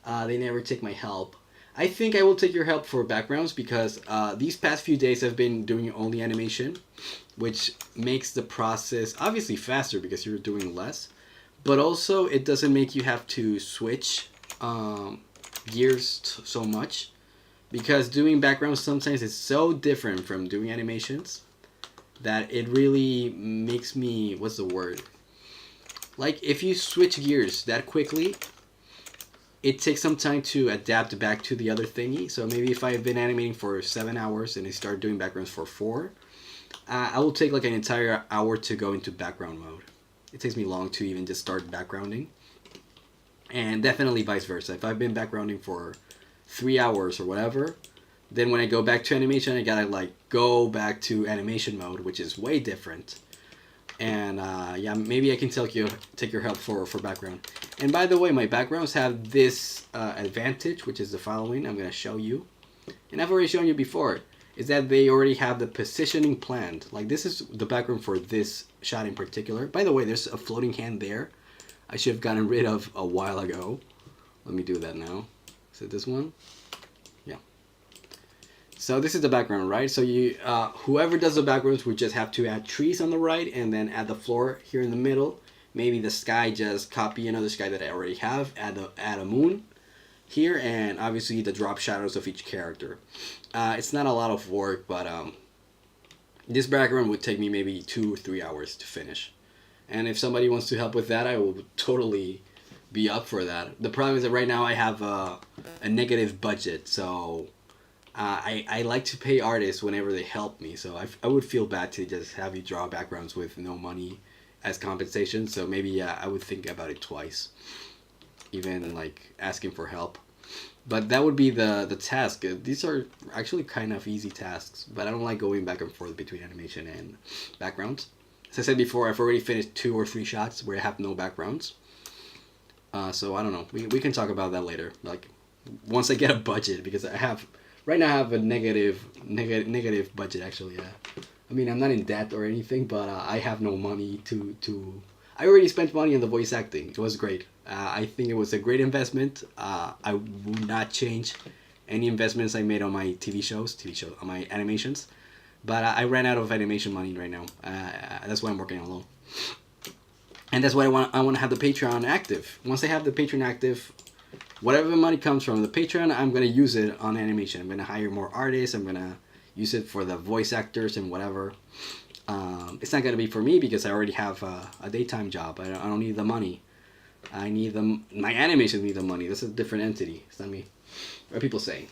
Speaker 1: They never take my help. I think I will take your help for backgrounds because these past few days I've been doing only animation, which makes the process obviously faster because you're doing less, but also it doesn't make you have to switch gears so much, because doing backgrounds sometimes is so different from doing animations that it really makes me, what's the word? Like, if you switch gears that quickly, it takes some time to adapt back to the other thingy. So maybe if I've been animating for 7 hours and I start doing backgrounds for 4, I will take like an entire hour to go into background mode. It takes me long to even just start backgrounding. And definitely vice versa. If I've been backgrounding for 3 hours or whatever, then when I go back to animation, I gotta like go back to animation mode, which is way different. And yeah, maybe I can take your help for background. And by the way, my backgrounds have this advantage, which is the following. I'm gonna show you, and I've already shown you before, is that they already have the positioning planned. Like, this is the background for this shot in particular. By the way, there's a floating hand there I should have gotten rid of a while ago. Let me do that now. Is it this one? Yeah. So this is the background, right? So you, whoever does the backgrounds would just have to add trees on the right and then add the floor here in the middle. Maybe the sky, just copy another sky that I already have, add a moon here, and obviously the drop shadows of each character. It's not a lot of work, but this background would take me maybe 2 or 3 hours to finish. And if somebody wants to help with that, I will totally be up for that. The problem is that right now I have a negative budget, so I like to pay artists whenever they help me. So I would feel bad to just have you draw backgrounds with no money as compensation. So maybe I would think about it twice, even like asking for help. But that would be the task. These are actually kind of easy tasks, but I don't like going back and forth between animation and backgrounds. As I said before, I've already finished 2 or 3 shots where I have no backgrounds. So I don't know. We can talk about that later. Like, once I get a budget, because right now I have a negative budget actually. Yeah. I mean, I'm not in debt or anything, but I have no money to. I already spent money on the voice acting. It was great. I think it was a great investment. I would not change any investments I made on my TV shows, on my animations. But I ran out of animation money right now. That's why I'm working alone. And that's why I want to have the Patreon active. Once I have the Patreon active, whatever money comes from the Patreon, I'm going to use it on animation. I'm going to hire more artists. I'm going to use it for the voice actors and whatever. It's not going to be for me because I already have a daytime job. I don't need the money. I need them. My animations need the money. This is a different entity. It's not me. What are people saying?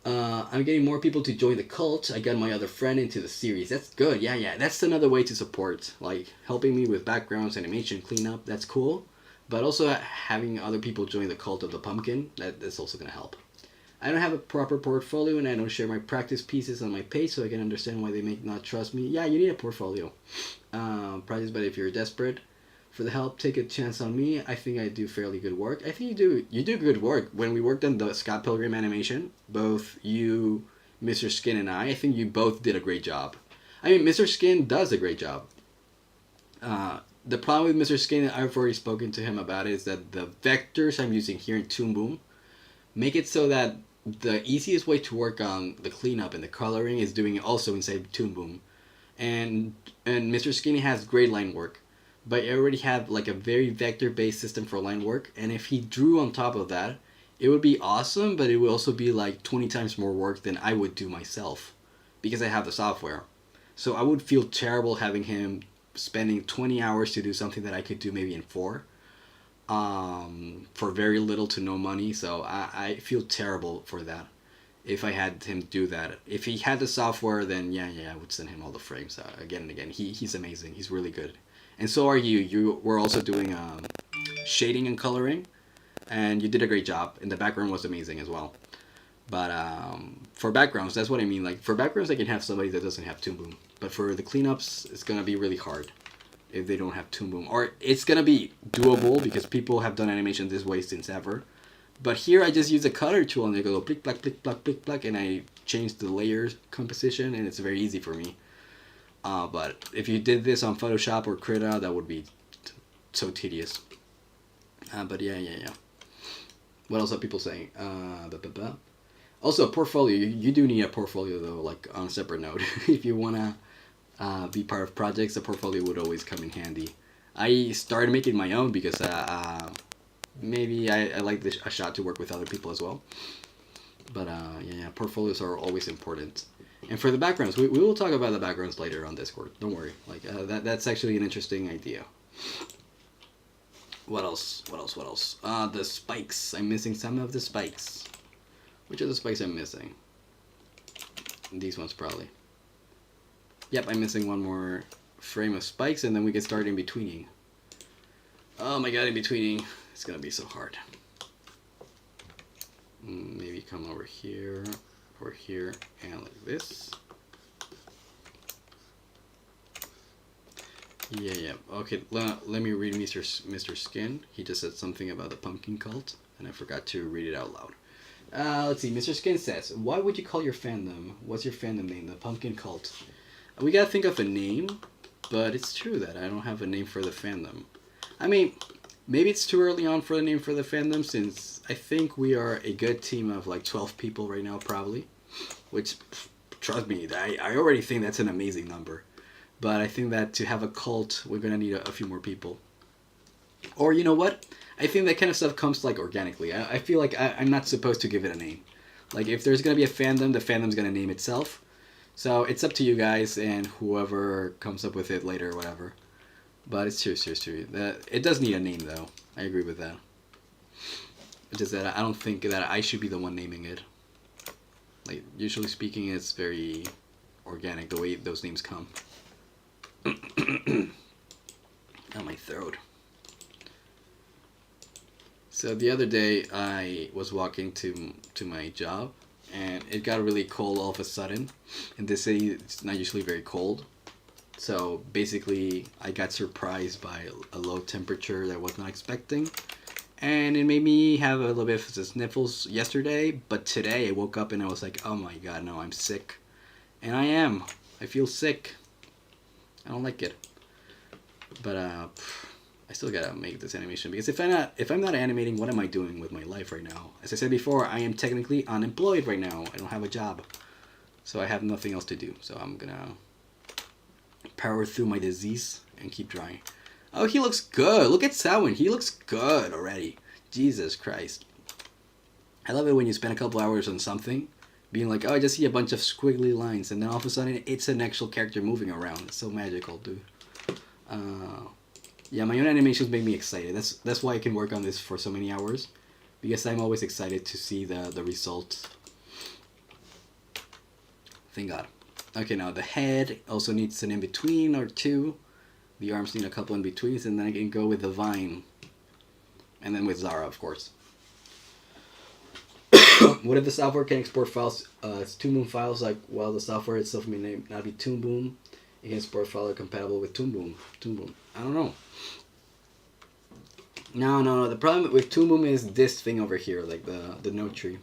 Speaker 1: I'm getting more people to join the cult. I got my other friend into the series. That's good. Yeah, yeah. That's another way to support. Like, helping me with backgrounds, animation, cleanup. That's cool. But also having other people join the cult of the pumpkin. That's also going to help. I don't have a proper portfolio and I don't share my practice pieces on my page, so I can understand why they may not trust me. Yeah, you need a portfolio. Practice, but if you're desperate for the help, take a chance on me. I think I do fairly good work. I think you do good work. When we worked on the Scott Pilgrim animation, both you, Mr. Skin, and I think you both did a great job. I mean, Mr. Skin does a great job. The problem with Mr. Skin, I've already spoken to him about it, is that the vectors I'm using here in Toon Boom make it so that the easiest way to work on the cleanup and the coloring is doing it also inside Toon Boom. And Mr. Skinny has great line work, but I already have like a very vector based system for line work, and if he drew on top of that, it would be awesome, but it would also be like 20 times more work than I would do myself because I have the software. So I would feel terrible having him spending 20 hours to do something that I could do maybe in 4 for very little to no money. So I feel terrible for that. If I had him do that, if he had the software, then yeah, I would send him all the frames again and again. He's amazing. He's really good, and so are you. You were also doing shading and coloring, and you did a great job. And the background was amazing as well. But for backgrounds, that's what I mean. Like for backgrounds, I can have somebody that doesn't have Toon Boom. But for the cleanups, it's gonna be really hard if they don't have Toon Boom. Or it's gonna be doable because people have done animation this way since ever. But here I just use a color tool and I go blick, black, blick, black, blick, black, and I change the layers composition, and it's very easy for me. But if you did this on Photoshop or Krita, that would be so tedious. But yeah. What else are people saying? Also, a portfolio. You do need a portfolio though, like on a separate note. If you wanna be part of projects, a portfolio would always come in handy. I started making my own because maybe I like a shot to work with other people as well. But yeah, portfolios are always important. And for the backgrounds, we will talk about the backgrounds later on Discord. Don't worry. Like that's actually an interesting idea. What else? The spikes. I'm missing some of the spikes. Which are the spikes I'm missing? These ones probably. Yep, I'm missing one more frame of spikes, and then we can start in betweening. Oh my god, in betweening. It's gonna be so hard. Maybe come over here, and like this. Yeah. Okay, let me read Mr. Skin. He just said something about the pumpkin cult, and I forgot to read it out loud. Let's see. Mr. Skin says, "Why would you call your fandom? What's your fandom name? The pumpkin cult." We gotta think of a name, but it's true that I don't have a name for the fandom. I mean, maybe it's too early on for a name for the fandom, since I think we are a good team of like 12 people right now, probably. Which, trust me, I already think that's an amazing number. But I think that to have a cult, we're gonna need a few more people. Or you know what? I think that kind of stuff comes like organically. I feel like I'm not supposed to give it a name. Like if there's gonna be a fandom, the fandom's gonna name itself. So it's up to you guys and whoever comes up with it later or whatever. But it's true. It does need a name though. I agree with that. It's just that I don't think that I should be the one naming it. Like usually speaking, it's very organic the way those names come. Oh, my throat. So the other day I was walking to my job, and it got really cold all of a sudden. And they say it's not usually very cold. So basically I got surprised by a low temperature that I was not expecting. And it made me have a little bit of the sniffles yesterday, but today I woke up and I was like, oh my god, no, I'm sick. And I am. I feel sick. I don't like it. But I still gotta make this animation, because if I'm not animating, what am I doing with my life right now? As I said before, I am technically unemployed right now. I don't have a job. So I have nothing else to do. So I'm gonna power through my disease and keep trying. Oh, he looks good. Look at Samhain. He looks good already. Jesus Christ. I love it when you spend a couple hours on something, being like, oh, I just see a bunch of squiggly lines, and then all of a sudden it's an actual character moving around. It's so magical, dude. Yeah, my own animations make me excited. That's why I can work on this for so many hours, because I'm always excited to see the results. Thank God. Okay, now the head also needs an in-between or two. The arms need a couple in-betweens, and then I can go with the vine. And then with Zara, of course. What if the software can export files as Toon Boom files, like while the software itself may not be Toon Boom, it can export files compatible with Toon Boom. Toon Boom. I don't know. No. The problem with Toon Boom is this thing over here, like the node tree.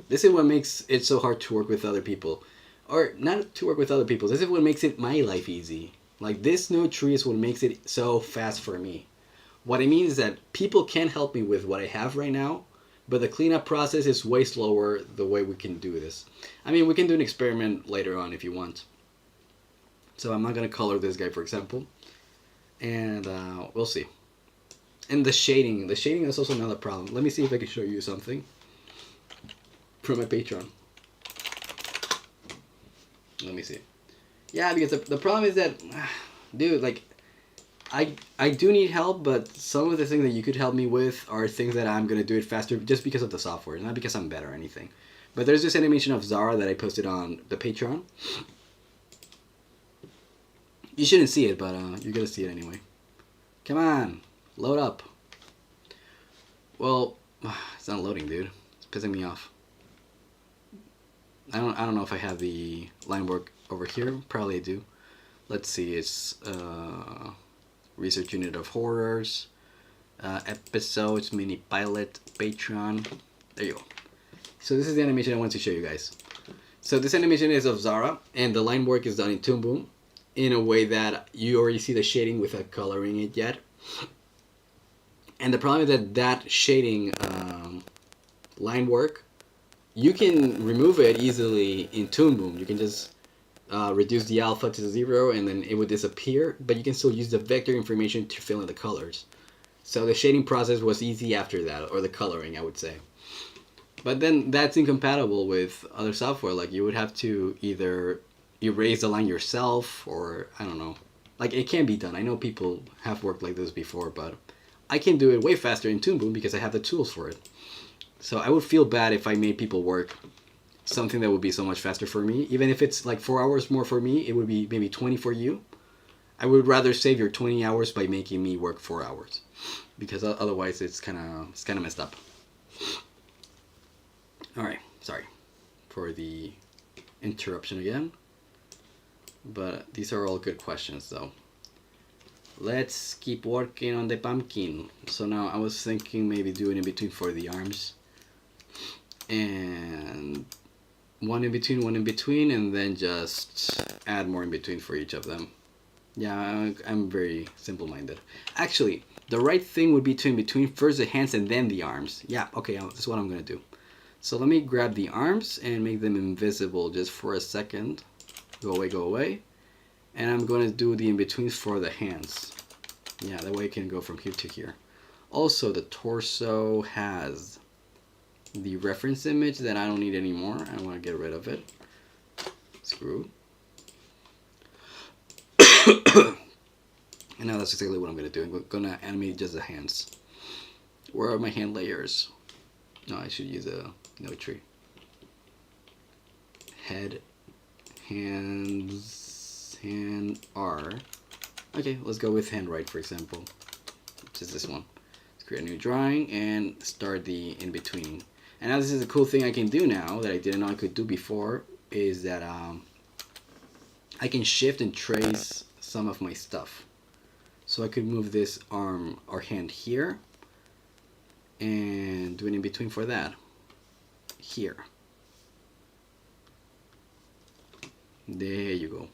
Speaker 1: This is what makes it so hard to work with other people. Or not to work with other people. This is what makes it my life easy. Like this node tree is what makes it so fast for me. What I mean is that people can help me with what I have right now, but the cleanup process is way slower the way we can do this. I mean, we can do an experiment later on if you want. So I'm not going to color this guy, for example. And we'll see. And the shading. The shading is also another problem. Let me see if I can show you something from my Patreon. Let me see. Yeah, because the problem is that, dude, like, I do need help, but some of the things that you could help me with are things that I'm going to do it faster just because of the software, not because I'm better or anything. But there's this animation of Zara that I posted on the Patreon. You shouldn't see it, but you're going to see it anyway. Come on, load up. Well, it's not loading, dude. It's pissing me off. I don't know if I have the line work over here. Probably I do. Let's see. It's Research Unit of Horrors, episodes, mini pilot, Patreon. There you go. So this is the animation I want to show you guys. So this animation is of Zara, and the line work is done in Toon Boom in a way that you already see the shading without coloring it yet. And the problem is that shading line work, you can remove it easily in Toon Boom. You can just reduce the alpha to 0 and then it would disappear, but you can still use the vector information to fill in the colors. So the shading process was easy after that, or the coloring, I would say. But then that's incompatible with other software. Like you would have to either erase the line yourself, or I don't know. Like it can be done. I know people have worked like this before, but I can do it way faster in Toon Boom because I have the tools for it. So I would feel bad if I made people work something that would be so much faster for me. Even if it's like 4 hours more for me, it would be maybe 20 for you. I would rather save your 20 hours by making me work 4 hours, because otherwise it's kind of messed up. All right, sorry for the interruption again, but these are all good questions though. Let's keep working on the pumpkin. So now I was thinking maybe doing in between for the arms, and one in between, and then just add more in between for each of them. Yeah, I'm very simple-minded. Actually, the right thing would be to in between first the hands and then the arms. Yeah, okay, that's what I'm gonna do. So let me grab the arms and make them invisible just for a second. Go away. And I'm gonna do the in-betweens for the hands. Yeah, that way I can go from here to here. Also, the torso has the reference image that I don't need anymore. I want to get rid of it. Screw. And now that's exactly what I'm going to do. I'm going to animate just the hands. Where are my hand layers? No, I should use a node tree. Head, hands, hand, R. Okay, let's go with hand right, for example, which is this one. Let's create a new drawing and start the in-between. And now this is a cool thing I can do now that I didn't know I could do before, is that I can shift and trace some of my stuff. So I could move this arm or hand here and do an in-between for that. Here. There you go.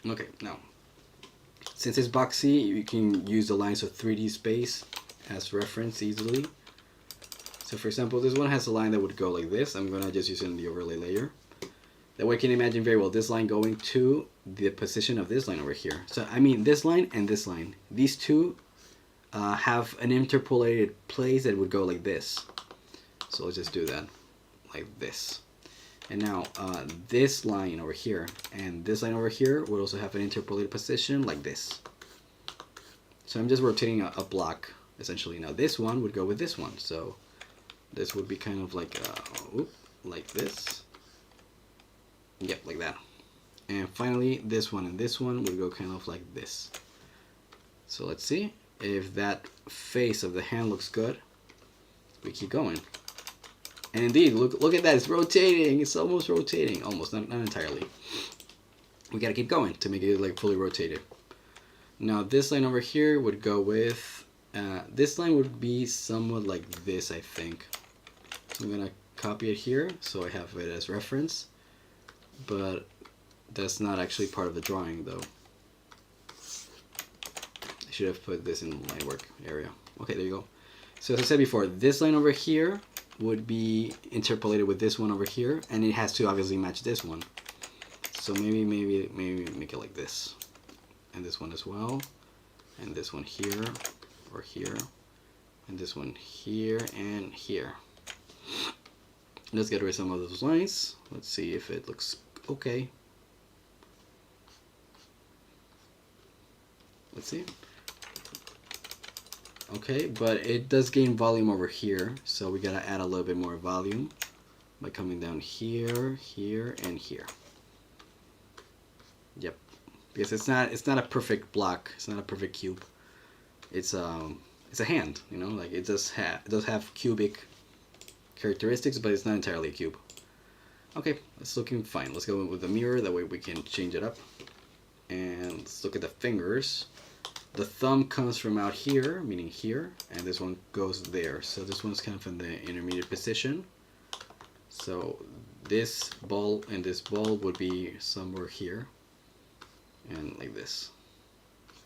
Speaker 1: Okay, now, since it's boxy, you can use the lines of 3D space as reference easily. So for example, this one has a line that would go like this. I'm going to just use it in the overlay layer. That way I can imagine very well this line going to the position of this line over here. So I mean this line and this line. These two have an interpolated place that would go like this. So let's just do that like this. And now this line over here and this line over here would also have an interpolated position like this. So I'm just rotating a block, essentially. Now this one would go with this one. So this would be kind of like, like this. Yep, like that. And finally, this one and this one would go kind of like this. So let's see if that face of the hand looks good. We keep going. And indeed, look at that, it's rotating. It's almost rotating. Almost, not entirely. We gotta keep going to make it like fully rotated. Now this line over here would go with, this line would be somewhat like this, I think. So I'm gonna copy it here so I have it as reference. But that's not actually part of the drawing though. I should have put this in my work area. Okay, there you go. So as I said before, this line over here would be interpolated with this one over here, and it has to obviously match this one. So maybe make it like this, and this one as well, and this one here, or here, and this one here and here. Let's get rid of some of those lines. Let's see if it looks okay. Let's see. Okay, but it does gain volume over here, so we gotta add a little bit more volume by coming down here, here, and here. Yep, because it's not a perfect block. It's not a perfect cube. It's a hand, you know, like it does have cubic characteristics, but it's not entirely a cube. Okay, it's looking fine. Let's go with the mirror. That way we can change it up. And let's look at the fingers. The thumb comes from out here, meaning here, and this one goes there. So this one's kind of in the intermediate position. So this ball and this ball would be somewhere here. And like this.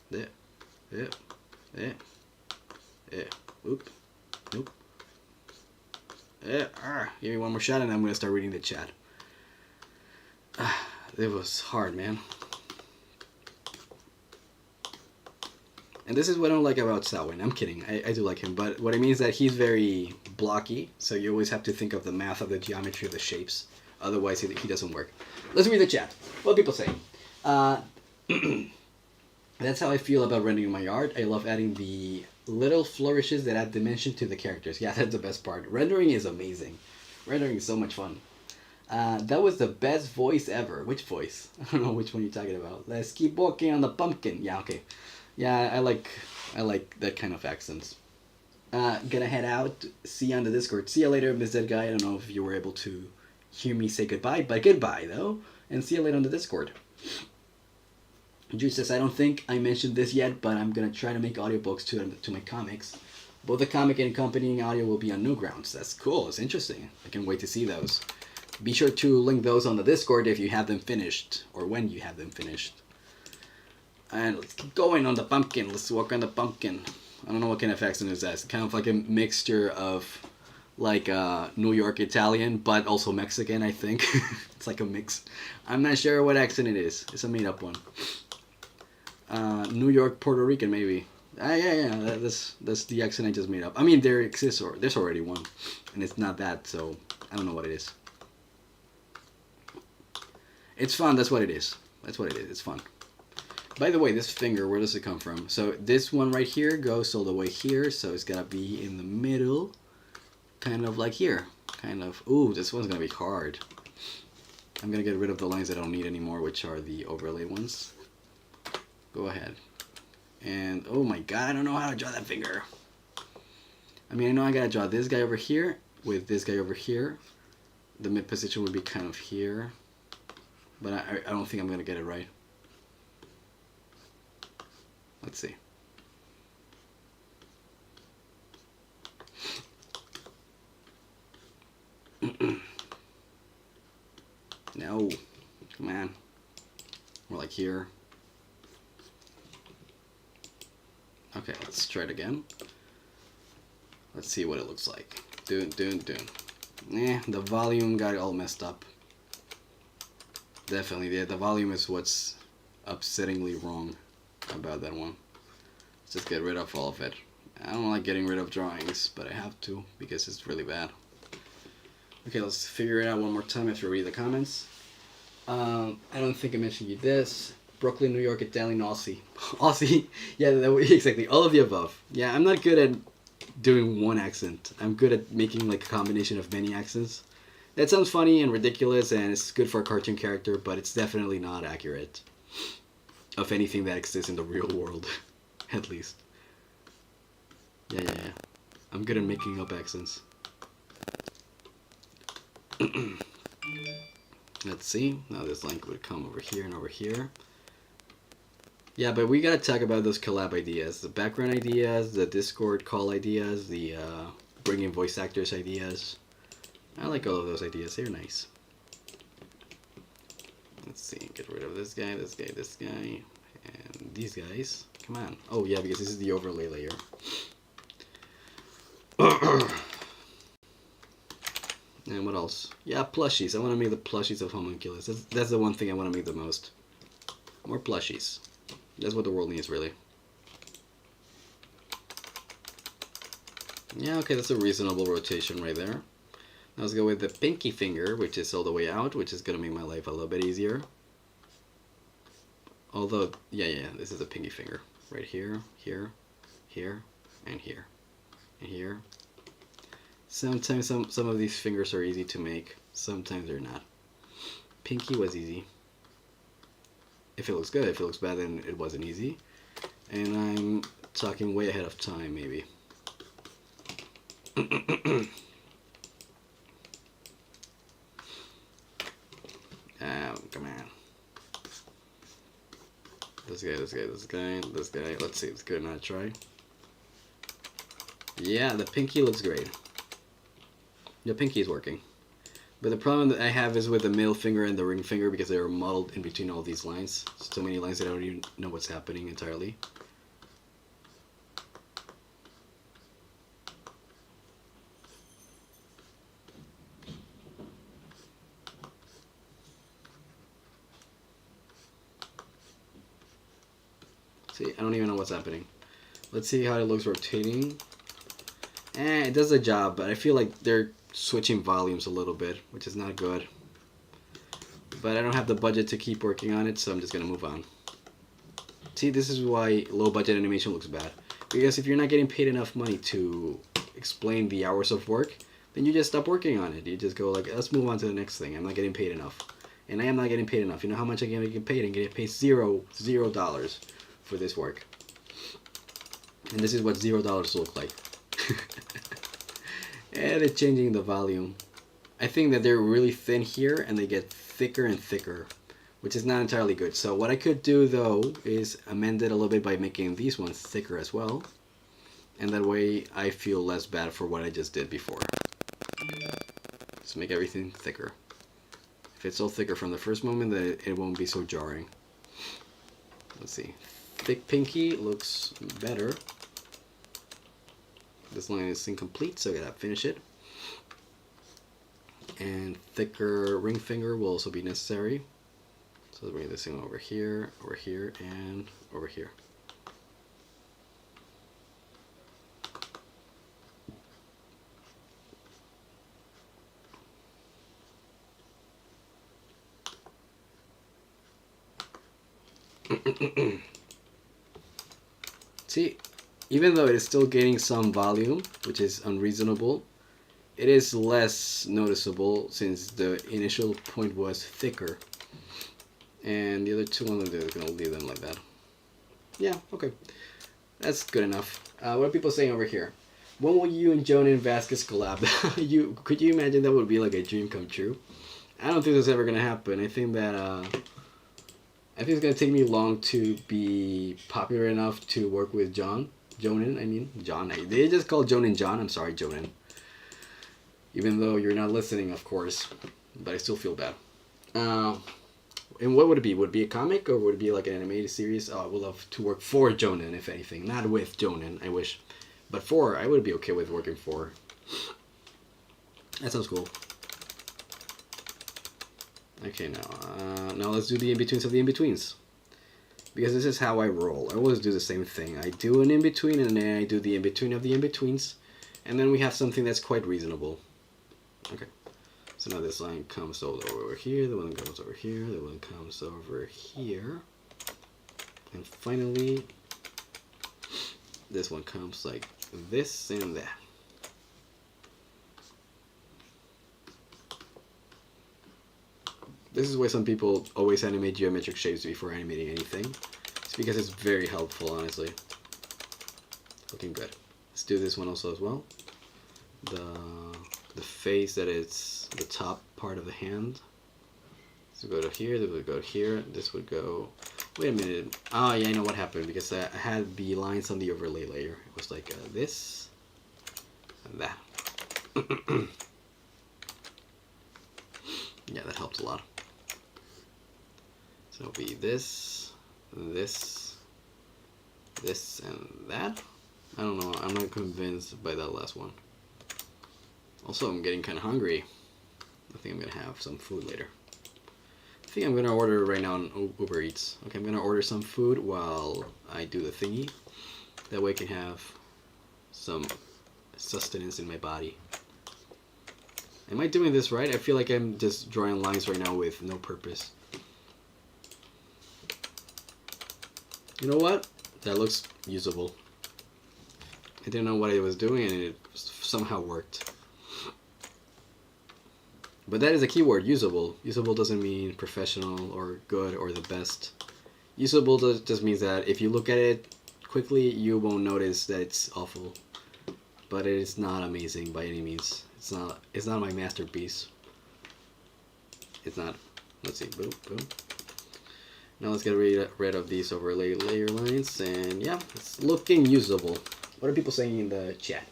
Speaker 1: There. There. There. There. Oop. Nope. Give me one more shot and I'm going to start reading the chat. It was hard, man. And this is what I don't like about Selwyn. I'm kidding. I do like him. But what I mean is that he's very blocky. So you always have to think of the math of the geometry of the shapes. Otherwise, he doesn't work. Let's read the chat. What people say. That's how I feel about rendering my art. I love adding the little flourishes that add dimension to the characters. Yeah, that's the best part. Rendering is amazing. Rendering is so much fun. That was the best voice ever. Which voice? I don't know which one you're talking about. Let's keep walking on the pumpkin. Yeah, okay. Yeah, I like that kind of accents. Gonna head out. See you on the Discord. See you later, Miss Dead Guy. I don't know if you were able to hear me say goodbye, but goodbye though. And see you later on the Discord. Jude says, I don't think I mentioned this yet, but I'm gonna try to make audiobooks to my comics. Both the comic and accompanying audio will be on Newgrounds. That's cool. It's interesting. I can't wait to see those. Be sure to link those on the Discord if you have them finished, or when you have them finished. And let's keep going on the pumpkin. Let's walk on the pumpkin. I don't know what kind of accent is that. It's kind of like a mixture of like New York Italian, but also Mexican, I think. It's like a mix. I'm not sure what accent it is. It's a made-up one. New York, Puerto Rican, maybe. Yeah. That's the accent I just made up. I mean, there exists, or there's already one, and it's not that, so I don't know what it is. It's fun. That's what it is. That's what it is. It's fun. By the way, this finger, where does it come from? So this one right here goes all the way here, so it's gotta be in the middle, kind of like here. Kind of. Ooh, this one's gonna be hard. I'm gonna get rid of the lines I don't need anymore, which are the overlay ones. Go ahead. And oh my god, I don't know how to draw that finger. I mean, I know I gotta draw this guy over here with this guy over here. The mid position would be kind of here, but I don't think I'm gonna get it right. Let's see. No, come on. More like here. Okay, let's try it again. Let's see what it looks like. Dun. The volume got all messed up. Definitely, the volume is what's upsettingly wrong about that one. Let's just get rid of all of it. I don't like getting rid of drawings, but I have to because it's really bad. Okay, let's figure it out one more time after I read the comments. I don't think I mentioned you this. Brooklyn, New York, Italian, Aussie. Aussie. Yeah, exactly. All of the above. Yeah, I'm not good at doing one accent. I'm good at making like a combination of many accents. That sounds funny and ridiculous, and it's good for a cartoon character, but it's definitely not accurate of anything that exists in the real world, at least. Yeah. I'm good at making up accents. Let's see. Now this link would come over here and over here. Yeah, but we gotta talk about those collab ideas. The background ideas, the Discord call ideas, the bringing voice actors ideas. I like all of those ideas. They're nice. Let's see. Get rid of this guy, this guy, this guy, and these guys. Come on. Oh, yeah, because this is the overlay layer. And what else? Yeah, plushies. I want to make the plushies of homunculus. That's the one thing I want to make the most. More plushies. That's what the world needs, really. Yeah, okay, that's a reasonable rotation right there. Now let's go with the pinky finger, which is all the way out, which is going to make my life a little bit easier. Although, yeah, this is a pinky finger. Right here, here, here, and here, and here. Sometimes some of these fingers are easy to make. Sometimes they're not. Pinky was easy. If it looks good. If it looks bad, then it wasn't easy. And I'm talking way ahead of time, maybe. Come on. This guy. Let's see, it's good or not, try. Yeah, the pinky looks great. The pinky is working. But the problem that I have is with the middle finger and the ring finger because they are muddled in between all these lines. So many lines that I don't even know what's happening entirely. See, I don't even know what's happening. Let's see how it looks rotating. It does the job, but I feel like they're switching volumes a little bit, which is not good. But I don't have the budget to keep working on it, so I'm just going to move on. See, this is why low budget animation looks bad. Because if you're not getting paid enough money to explain the hours of work, then you just stop working on it. You just go like, let's move on to the next thing. I'm not getting paid enough. And I am not getting paid enough. You know how much I'm getting paid? I'm getting paid $0 for this work. And this is what $0 look like. And they're changing the volume. I think that they're really thin here and they get thicker and thicker, which is not entirely good. So what I could do though is amend it a little bit by making these ones thicker as well. And that way I feel less bad for what I just did before. Just make everything thicker. If it's all thicker from the first moment, then it won't be so jarring. Let's see. Thick pinky looks better. This line is incomplete, so I gotta finish it. And thicker ring finger will also be necessary. So let's bring this thing over here, and over here. See, even though it is still gaining some volume, which is unreasonable, it is less noticeable since the initial point was thicker. And the other two, I'm going to leave them like that. Yeah, okay. That's good enough. What are people saying over here? When will you and Jonan Vasquez collab? Could you imagine that would be like a dream come true? I don't think that's ever going to happen. I think it's going to take me long to be popular enough to work with Jonan, I mean. John. They just call Jonan John. I'm sorry, Jonan. Even though you're not listening, of course. But I still feel bad. And what would it be? Would it be a comic or would it be like an animated series? Oh, I would love to work for Jonan, if anything. Not with Jonan, I wish. But for, I would be okay with working for. That sounds cool. Okay, now let's do the in-betweens of the in-betweens. Because this is how I roll. I always do the same thing. I do an in-between and then I do the in-between of the in-betweens. And then we have something that's quite reasonable. Okay. So now this line comes over here, the one comes over here, the one comes over here. And finally, this one comes like this and that. This is why some people always animate geometric shapes before animating anything. It's because it's very helpful, honestly. Looking good. Let's do this one also as well. The face that is the top part of the hand. This would go to here, this would go here, this would go... Wait a minute. Oh yeah, I know what happened because I had the lines on the overlay layer. It was like this and that. Yeah, that helped a lot. So it'll be this, this, this, and that. I don't know. I'm not convinced by that last one. Also, I'm getting kind of hungry. I think I'm going to have some food later. I think I'm going to order right now on Uber Eats. Okay, I'm going to order some food while I do the thingy. That way I can have some sustenance in my body. Am I doing this right? I feel like I'm just drawing lines right now with no purpose. You know what? That looks usable. I didn't know what I was doing and it somehow worked. But that is a keyword, usable. Usable doesn't mean professional or good or the best. Usable just means that if you look at it quickly, you won't notice that it's awful. But it is not amazing by any means. It's not my masterpiece. It's not. Let's see. Boom, boom. Now let's get rid of these overlay layer lines, and yeah, it's looking usable. What are people saying in the chat?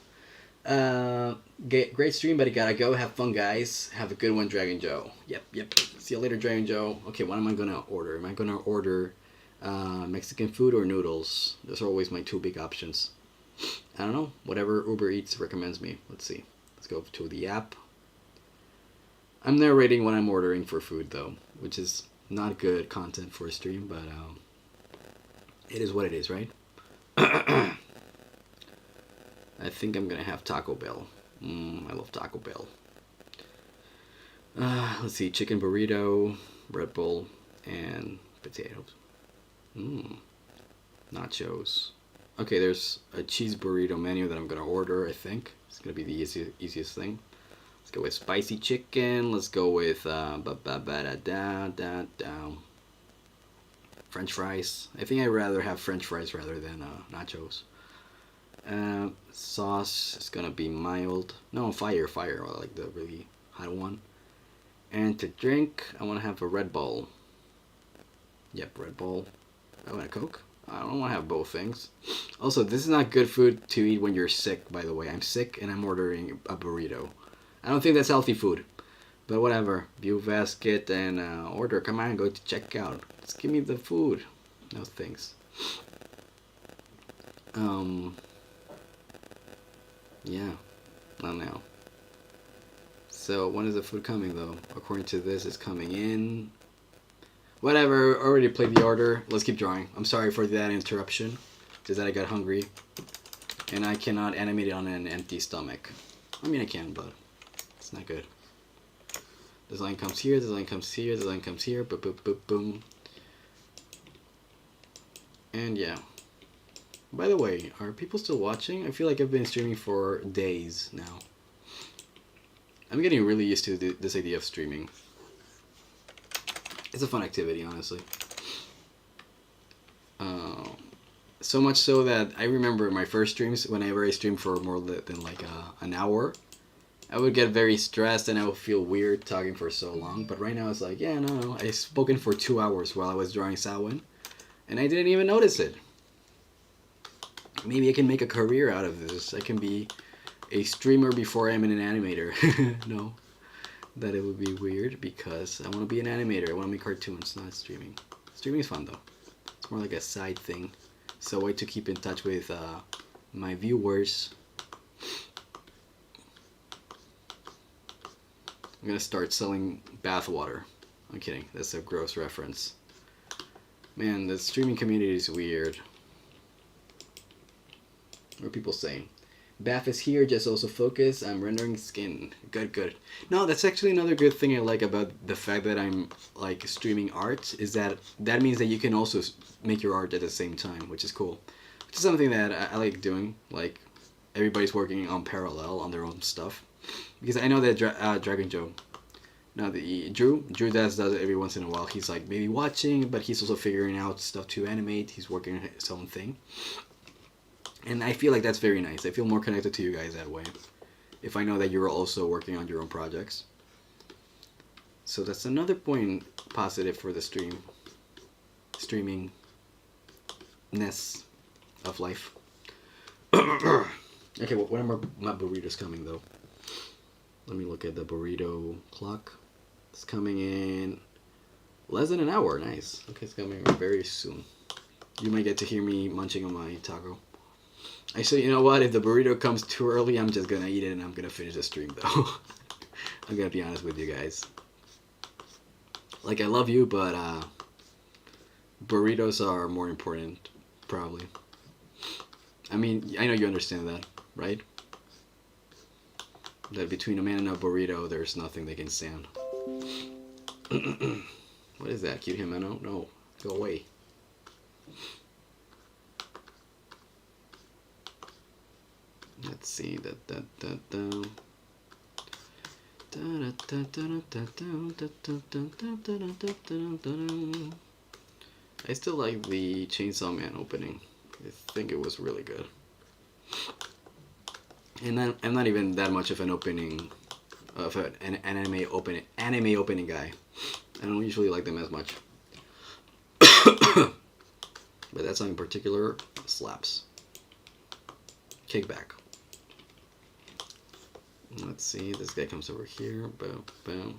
Speaker 1: Great stream, but I gotta go. Have fun, guys. Have a good one, Dragon Joe. Yep. See you later, Dragon Joe. Okay, what am I gonna order? Am I gonna order Mexican food or noodles? Those are always my two big options. I don't know. Whatever Uber Eats recommends me. Let's see. Let's go to the app. I'm narrating what I'm ordering for food, though, which is not good content for a stream, but it is what it is, right? I think I'm gonna have Taco Bell. I love Taco Bell. Let's see, chicken burrito, Red Bull, and potatoes. Nachos. Okay, there's a cheese burrito menu that I'm gonna order. I think it's gonna be the easiest thing. Let's go with spicy chicken. Let's go with French fries. I think I'd rather have French fries rather than nachos. Sauce is gonna be mild. No, fire. I like the really hot one. And to drink, I want to have a Red Bull. Yep, Red Bull. I want a Coke. I don't want to have both things. Also, this is not good food to eat when you're sick, by the way. I'm sick and I'm ordering a burrito. I don't think that's healthy food. But whatever. View basket and order. Come on, go to checkout. Just give me the food. No thanks. Yeah. Not now. So, when is the food coming, though? According to this, it's coming in. Whatever, already played the order. Let's keep drawing. I'm sorry for that interruption. Just that I got hungry. And I cannot animate it on an empty stomach. I mean, I can, but it's not good. This line comes here, this line comes here, this line comes here. Boom, boom, boom, boom. And yeah. By the way, are people still watching? I feel like I've been streaming for days now. I'm getting really used to this idea of streaming. It's a fun activity, honestly. So much so that I remember my first streams, whenever I streamed for more than like an hour, I would get very stressed and I would feel weird talking for so long. But right now it's like, yeah, no. I've spoken for 2 hours while I was drawing Samhain, and I didn't even notice it. Maybe I can make a career out of this. I can be a streamer before I'm an animator. No. That it would be weird because I want to be an animator. I want to make cartoons, not streaming. Streaming is fun though. It's more like a side thing. It's a way to keep in touch with my viewers. I'm gonna start selling bath water. I'm kidding. That's a gross reference. Man, the streaming community is weird. What are people saying? Bath is here, just also focus. I'm rendering skin. Good, good. No, that's actually another good thing I like about the fact that I'm like streaming art is that that means that you can also make your art at the same time, which is cool. Which is something that I like doing. Like everybody's working on parallel on their own stuff. Because I know that Dragon Joe, now the Drew does it every once in a while. He's like maybe watching, but he's also figuring out stuff to animate. He's working on his own thing. And I feel like that's very nice. I feel more connected to you guys that way. If I know that you're also working on your own projects. So that's another point positive for the streamingness of life. Okay, well, when are my burritos coming though? Let me look at the burrito clock. It's coming in less than an hour. Nice. Okay, it's coming very soon. You might get to hear me munching on my taco. Actually, you know what? If the burrito comes too early, I'm just gonna eat it and I'm gonna finish the stream though. I'm gonna be honest with you guys. Like, I love you, but burritos are more important, probably. I mean, I know you understand that, right? That between a man and a burrito, there's nothing they can stand. What is that? Cute Jimeno? No, go away. Let's see. I still like the Chainsaw Man opening. I think it was really good. And then I'm not even that much of an opening of an anime opening guy. I don't usually like them as much. But that song in particular slaps. Kickback. Let's see, this guy comes over here, boom, boom.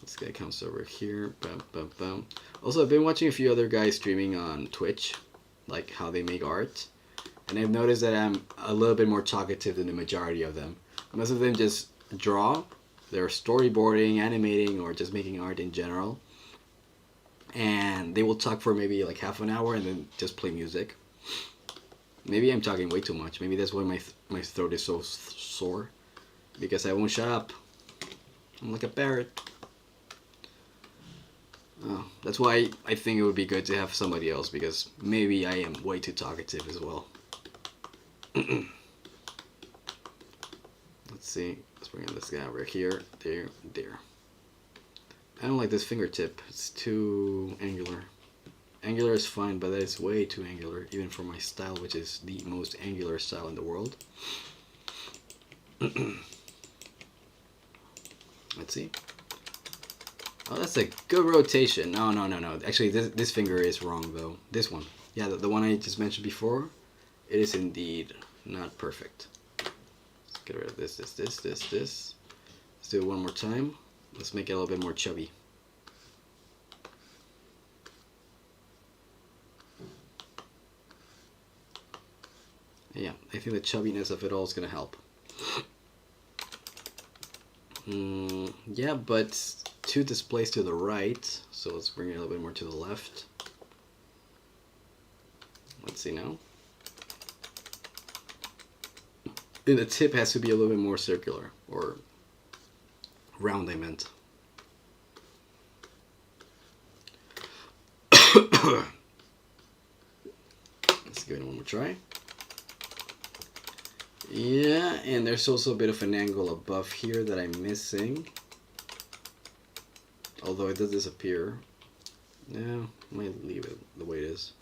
Speaker 1: This guy comes over here, boom, boom, boom. Also, I've been watching a few other guys streaming on Twitch, like how they make art. And I've noticed that I'm a little bit more talkative than the majority of them. Most of them just draw, they're storyboarding, animating, or just making art in general. And they will talk for maybe like half an hour and then just play music. Maybe I'm talking way too much. Maybe that's why my throat is so sore. Because I won't shut up. I'm like a parrot. Oh, that's why I think it would be good to have somebody else, because maybe I am way too talkative as well. Let's see. Let's bring in this guy over here. There. I don't like this fingertip. It's too angular. Angular is fine, but that is way too angular, even for my style, which is the most angular style in the world. Let's see. Oh, that's a good rotation. No. Actually, this finger is wrong, though. This one. Yeah, the one I just mentioned before. It is indeed not perfect. Let's get rid of this. Let's do it one more time. Let's make it a little bit more chubby. Yeah, I think the chubbiness of it all is going to help. Yeah, but two displays to the right, so let's bring it a little bit more to the left. Let's see now. And the tip has to be a little bit more circular, or round, I meant. Let's give it one more try. Yeah, and there's also a bit of an angle above here that I'm missing. Although it does disappear. Yeah, I might leave it the way it is.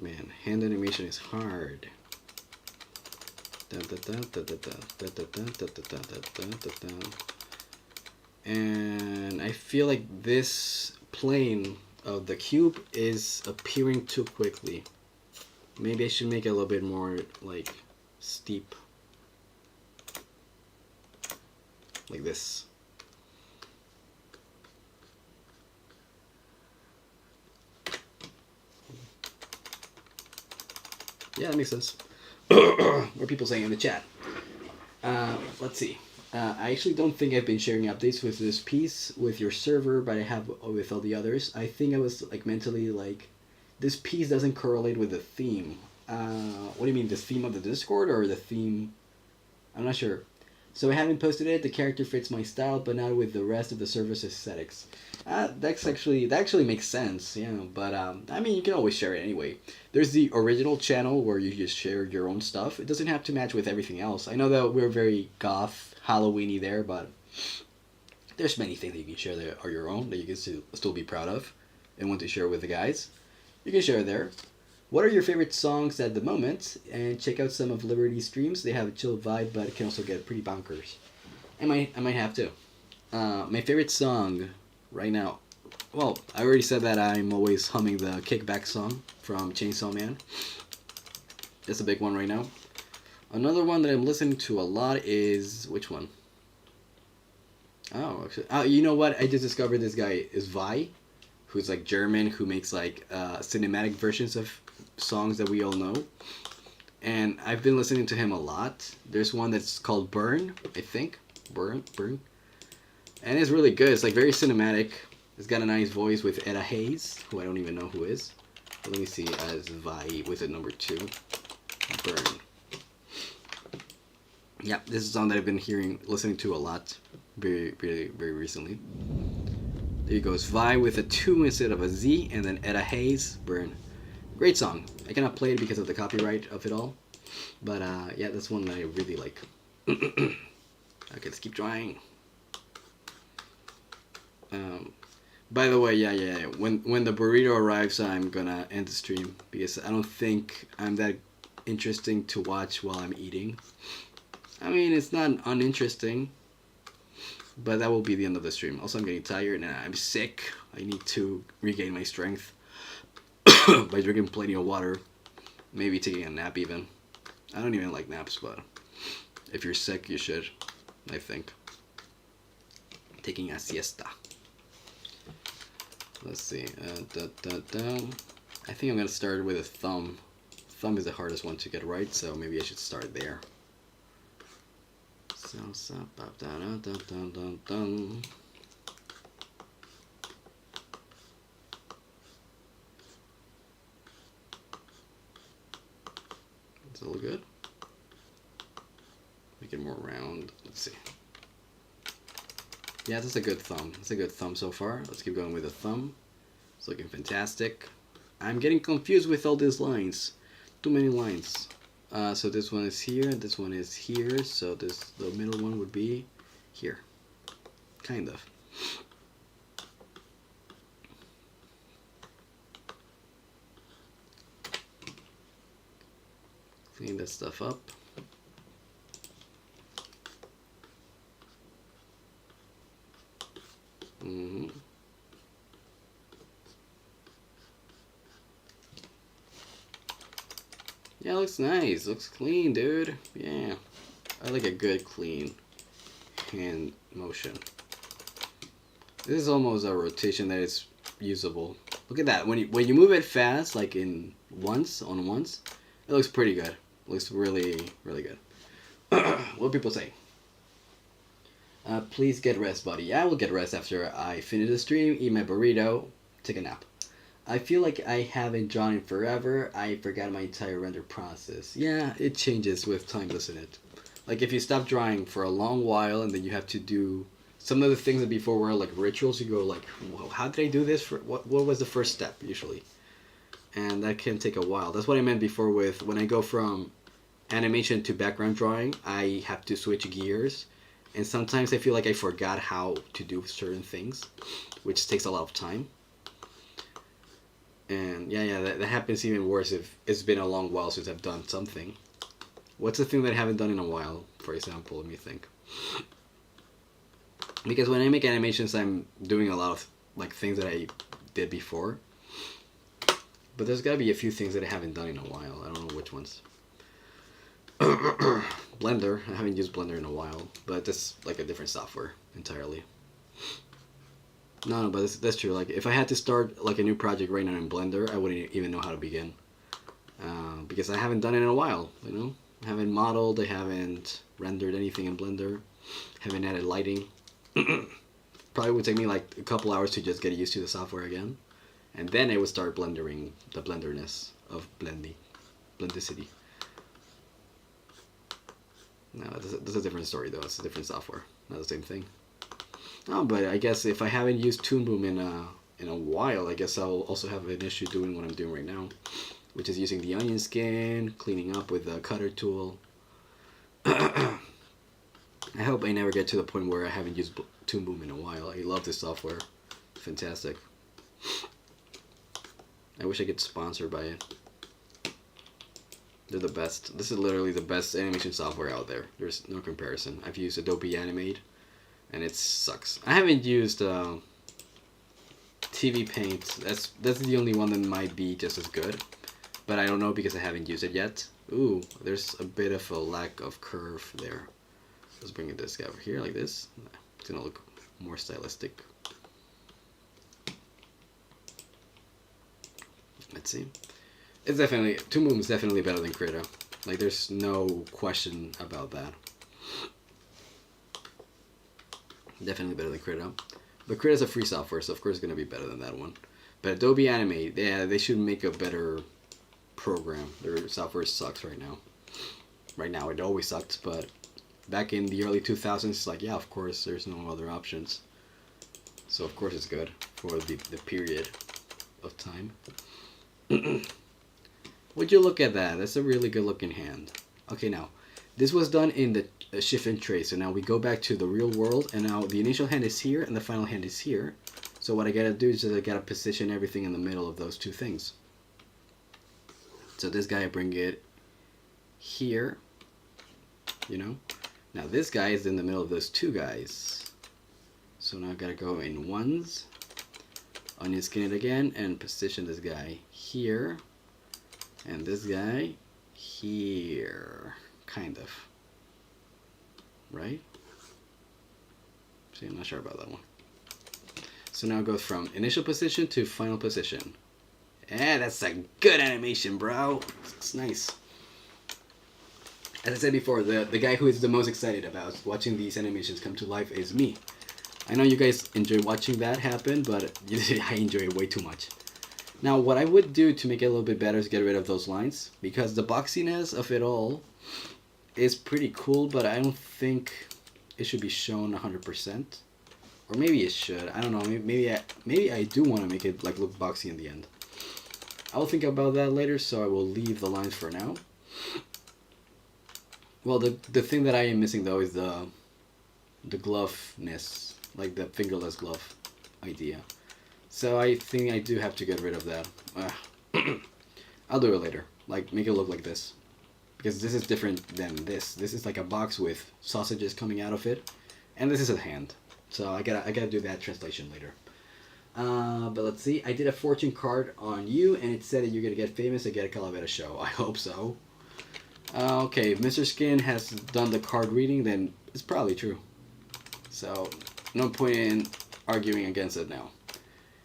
Speaker 1: Man, hand animation is hard. And I feel like this plane of the cube is appearing too quickly. Maybe I should make it a little bit more like steep. Like this. Yeah, that makes sense. What are people saying in the chat? Let's see. I actually don't think I've been sharing updates with this piece with your server, but I have with all the others. I think I was like mentally like this piece doesn't correlate with the theme. What do you mean, the theme of the Discord or the theme? I'm not sure. So I haven't posted it. The character fits my style, but not with the rest of the server's aesthetics. That actually makes sense, yeah. But I mean, you can always share it anyway. There's the original channel where you just share your own stuff. It doesn't have to match with everything else. I know that we're very goth, Halloweeny there, but there's many things that you can share that are your own that you can still be proud of and want to share with the guys. You can share there. What are your favorite songs at the moment? And check out some of Liberty's streams. They have a chill vibe, but it can also get pretty bonkers. I might have to. My favorite song right now. Well, I already said that I'm always humming the Kickback song from Chainsaw Man. That's a big one right now. Another one that I'm listening to a lot is which one? Oh, actually, you know what? I just discovered this guy is Vi, who's like German, who makes like cinematic versions of songs that we all know. And I've been listening to him a lot. There's one that's called Burn, I think. Burn. And it's really good. It's like very cinematic. It's got a nice voice with Etta Hayes, who I don't even know who is. But let me see, as Vi with it number 2. Burn. Yeah, this is a song that I've been listening to a lot very recently. There goes Vi with a 2 instead of a Z, and then Etta Hayes, Burn. Great song. I cannot play it because of the copyright of it all. But yeah, that's one that I really like. Okay, let's keep trying. By the way, yeah. When the burrito arrives, I'm gonna end the stream because I don't think I'm that interesting to watch while I'm eating. I mean, it's not uninteresting, but that will be the end of the stream. Also, I'm getting tired and I'm sick. I need to regain my strength by drinking plenty of water, maybe taking a nap even. I don't even like naps, but if you're sick, you should, I think. Taking a siesta. Let's see. I think I'm going to start with a thumb. Thumb is the hardest one to get right, so maybe I should start there. It's all good. Make it more round. Let's see. Yeah, that's a good thumb. It's a good thumb so far. Let's keep going with the thumb. It's looking fantastic. I'm getting confused with all these lines. Too many lines. So this one is here, this one is here, so the middle one would be here. Kind of. Clean that stuff up. Yeah, looks nice. Looks clean, dude. Yeah. I like a good, clean hand motion. This is almost a rotation that is usable. Look at that. When you move it fast, like on once, it looks pretty good. It looks really, really good. What do people say? Please get rest, buddy. Yeah, I will get rest after I finish the stream, eat my burrito, take a nap. I feel like I haven't drawn in forever. I forgot my entire render process. Yeah, it changes with time, doesn't it? Like if you stop drawing for a long while and then you have to do some of the things that before were like rituals, you go like, whoa, how did I do this? What was the first step usually? And that can take a while. That's what I meant before with when I go from animation to background drawing, I have to switch gears. And sometimes I feel like I forgot how to do certain things, which takes a lot of time. And yeah, that happens even worse if it's been a long while since I've done something. What's the thing that I haven't done in a while, for example? Let me think. Because when I make animations, I'm doing a lot of like things that I did before. But there's gotta be a few things that I haven't done in a while. I don't know which ones. Blender. I haven't used Blender in a while, but that's like a different software entirely. No, but that's true. Like, if I had to start like a new project right now in Blender, I wouldn't even know how to begin, because I haven't done it in a while. You know, I haven't modeled, I haven't rendered anything in Blender, haven't added lighting. Probably would take me like a couple hours to just get used to the software again, and then it would start blendering the blenderness of blendicity. No, that's a different story though. It's a different software, not the same thing. Oh, but I guess if I haven't used Toon Boom in a while, I guess I'll also have an issue doing what I'm doing right now, which is using the onion skin, cleaning up with the cutter tool. I hope I never get to the point where I haven't used Toon Boom in a while. I love this software. Fantastic. I wish I get sponsored by it. They're the best. This is literally the best animation software out there. There's no comparison. I've used Adobe Animate, and it sucks. I haven't used TV Paint. That's the only one that might be just as good, but I don't know because I haven't used it yet. Ooh, there's a bit of a lack of curve there. Let's bring this guy over here like this. It's gonna look more stylistic. Let's see. It's definitely, Toon Boom is definitely better than Krita. Like, there's no question about that. Definitely better than Krita. But Krita's a free software, so of course it's going to be better than that one. But Adobe Animate, yeah, they should make a better program. Their software sucks right now. Right now, it always sucked, but back in the early 2000s, it's like, yeah, of course, there's no other options. So of course it's good for the period of time. Would you look at that? That's a really good looking hand. Okay, now, this was done in the shift and trace. So now we go back to the real world, and now the initial hand is here, and the final hand is here. So what I gotta do is just I gotta position everything in the middle of those two things. So this guy, I bring it here, you know. Now this guy is in the middle of those two guys. So now I gotta go in ones, onion skin it again, and position this guy here. And this guy here, kind of, right? See, I'm not sure about that one. So now it goes from initial position to final position. Yeah, that's a good animation, bro. It's nice. As I said before, the guy who is the most excited about watching these animations come to life is me. I know you guys enjoy watching that happen, but I enjoy it way too much. Now, what I would do to make it a little bit better is get rid of those lines, because the boxiness of it all is pretty cool, but I don't think it should be shown 100%. Or maybe it should. I don't know. Maybe I do want to make it like look boxy in the end. I'll think about that later, so I will leave the lines for now. Well, the thing that I am missing though is the gloveness, like the fingerless glove idea. So I think I do have to get rid of that. I'll do it later. Like, make it look like this. Because this is different than this. This is like a box with sausages coming out of it. And this is a hand. So I gotta do that translation later. But let's see. I did a fortune card on you, and it said that you're gonna get famous and get a Calavera show. I hope so. Okay, if Mr. Skin has done the card reading, then it's probably true. So, no point in arguing against it now.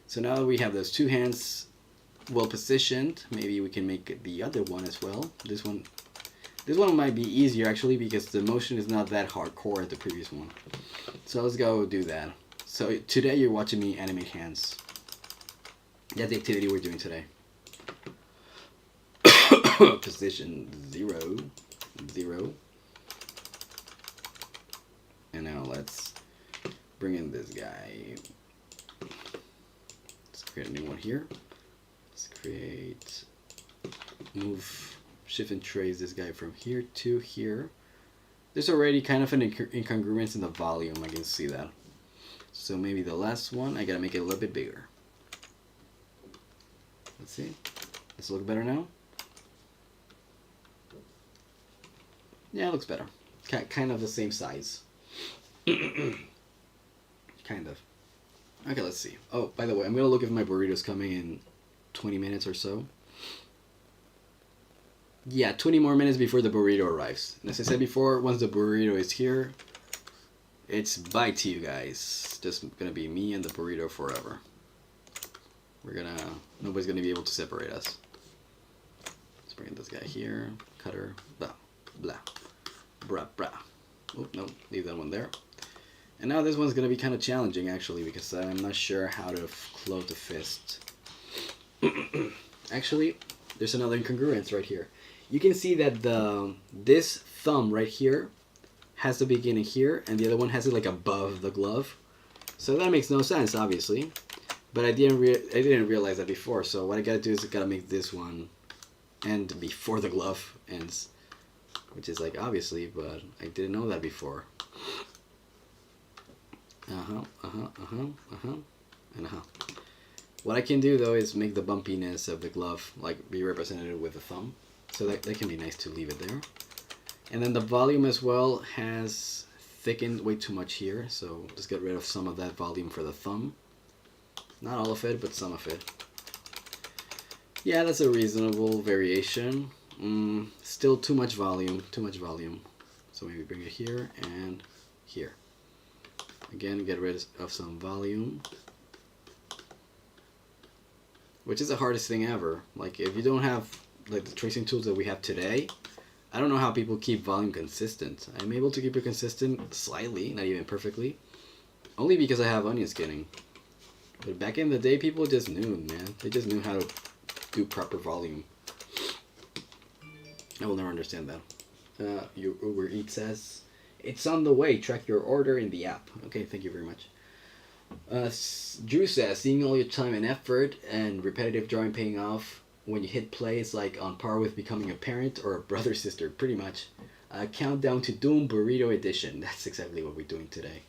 Speaker 1: So now that we have those two hands well positioned, maybe we can make the other one as well. This one might be easier actually, because the motion is not that hardcore as the previous one. So let's go do that. So today you're watching me animate hands. That's the activity we're doing today. Position 0, 0. And now let's bring in this guy. Create a new one here. Let's create, move, shift and trace this guy from here to here. There's already kind of an incongruence in the volume, I can see that. So maybe the last one, I gotta make it a little bit bigger. Let's see. Does it look better now? Yeah, it looks better. Kind of the same size. Kind of. Okay, let's see. Oh, by the way, I'm going to look if my burrito's coming in 20 minutes or so. Yeah, 20 more minutes before the burrito arrives. And as I said before, once the burrito is here, it's bye to you guys. Just going to be me and the burrito forever. Nobody's going to be able to separate us. Let's bring in this guy here. Cutter. Blah. Blah. Brah. Brah. Oh, no. Leave that one there. And now this one's going to be kind of challenging, actually, because I'm not sure how to close the fist. Actually, there's another incongruence right here. You can see that this thumb right here has the beginning here, and the other one has it like above the glove. So that makes no sense, obviously. But I didn't realize that before. So what I gotta do is I gotta make this one end before the glove ends, which is like obviously, but I didn't know that before. And What I can do though is make the bumpiness of the glove like be represented with the thumb, so that can be nice to leave it there. And then the volume as well has thickened way too much here, so just get rid of some of that volume for the thumb. Not all of it, but some of it. Yeah, that's a reasonable variation. Still too much volume, So maybe bring it here and here. Again, get rid of some volume. Which is the hardest thing ever. Like, if you don't have like the tracing tools that we have today, I don't know how people keep volume consistent. I'm able to keep it consistent slightly, not even perfectly, only because I have onion skinning. But back in the day, people just knew, man. They just knew how to do proper volume. I will never understand that. Your Uber Eats says, it's on the way. Track your order in the app. Okay, thank you very much. Drew says, seeing all your time and effort and repetitive drawing paying off when you hit play is like on par with becoming a parent or a brother sister, pretty much. Countdown to Doom Burrito Edition. That's exactly what we're doing today.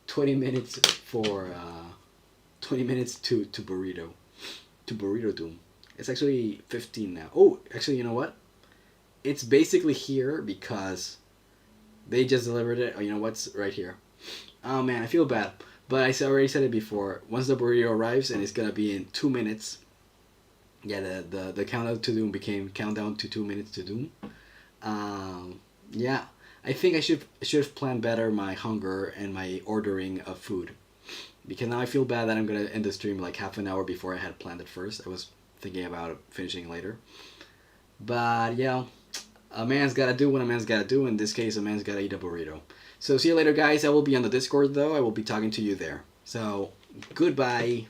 Speaker 1: 20 minutes for 20 minutes to burrito. To burrito Doom. It's actually 15 now. Oh, actually, you know what? It's basically here because they just delivered it. Oh, you know what's right here? Oh man, I feel bad. But I already said it before. Once the burrito arrives, and it's gonna be in 2 minutes. Yeah, the countdown to Doom became countdown to 2 minutes to Doom. Yeah, I think I should have planned better my hunger and my ordering of food, because now I feel bad that I'm gonna end the stream like half an hour before I had planned it first. I was thinking about finishing later. But yeah, a man's gotta do what a man's gotta do. In this case, a man's gotta eat a burrito. So see you later, guys. I will be on the Discord, though. I will be talking to you there. So, goodbye.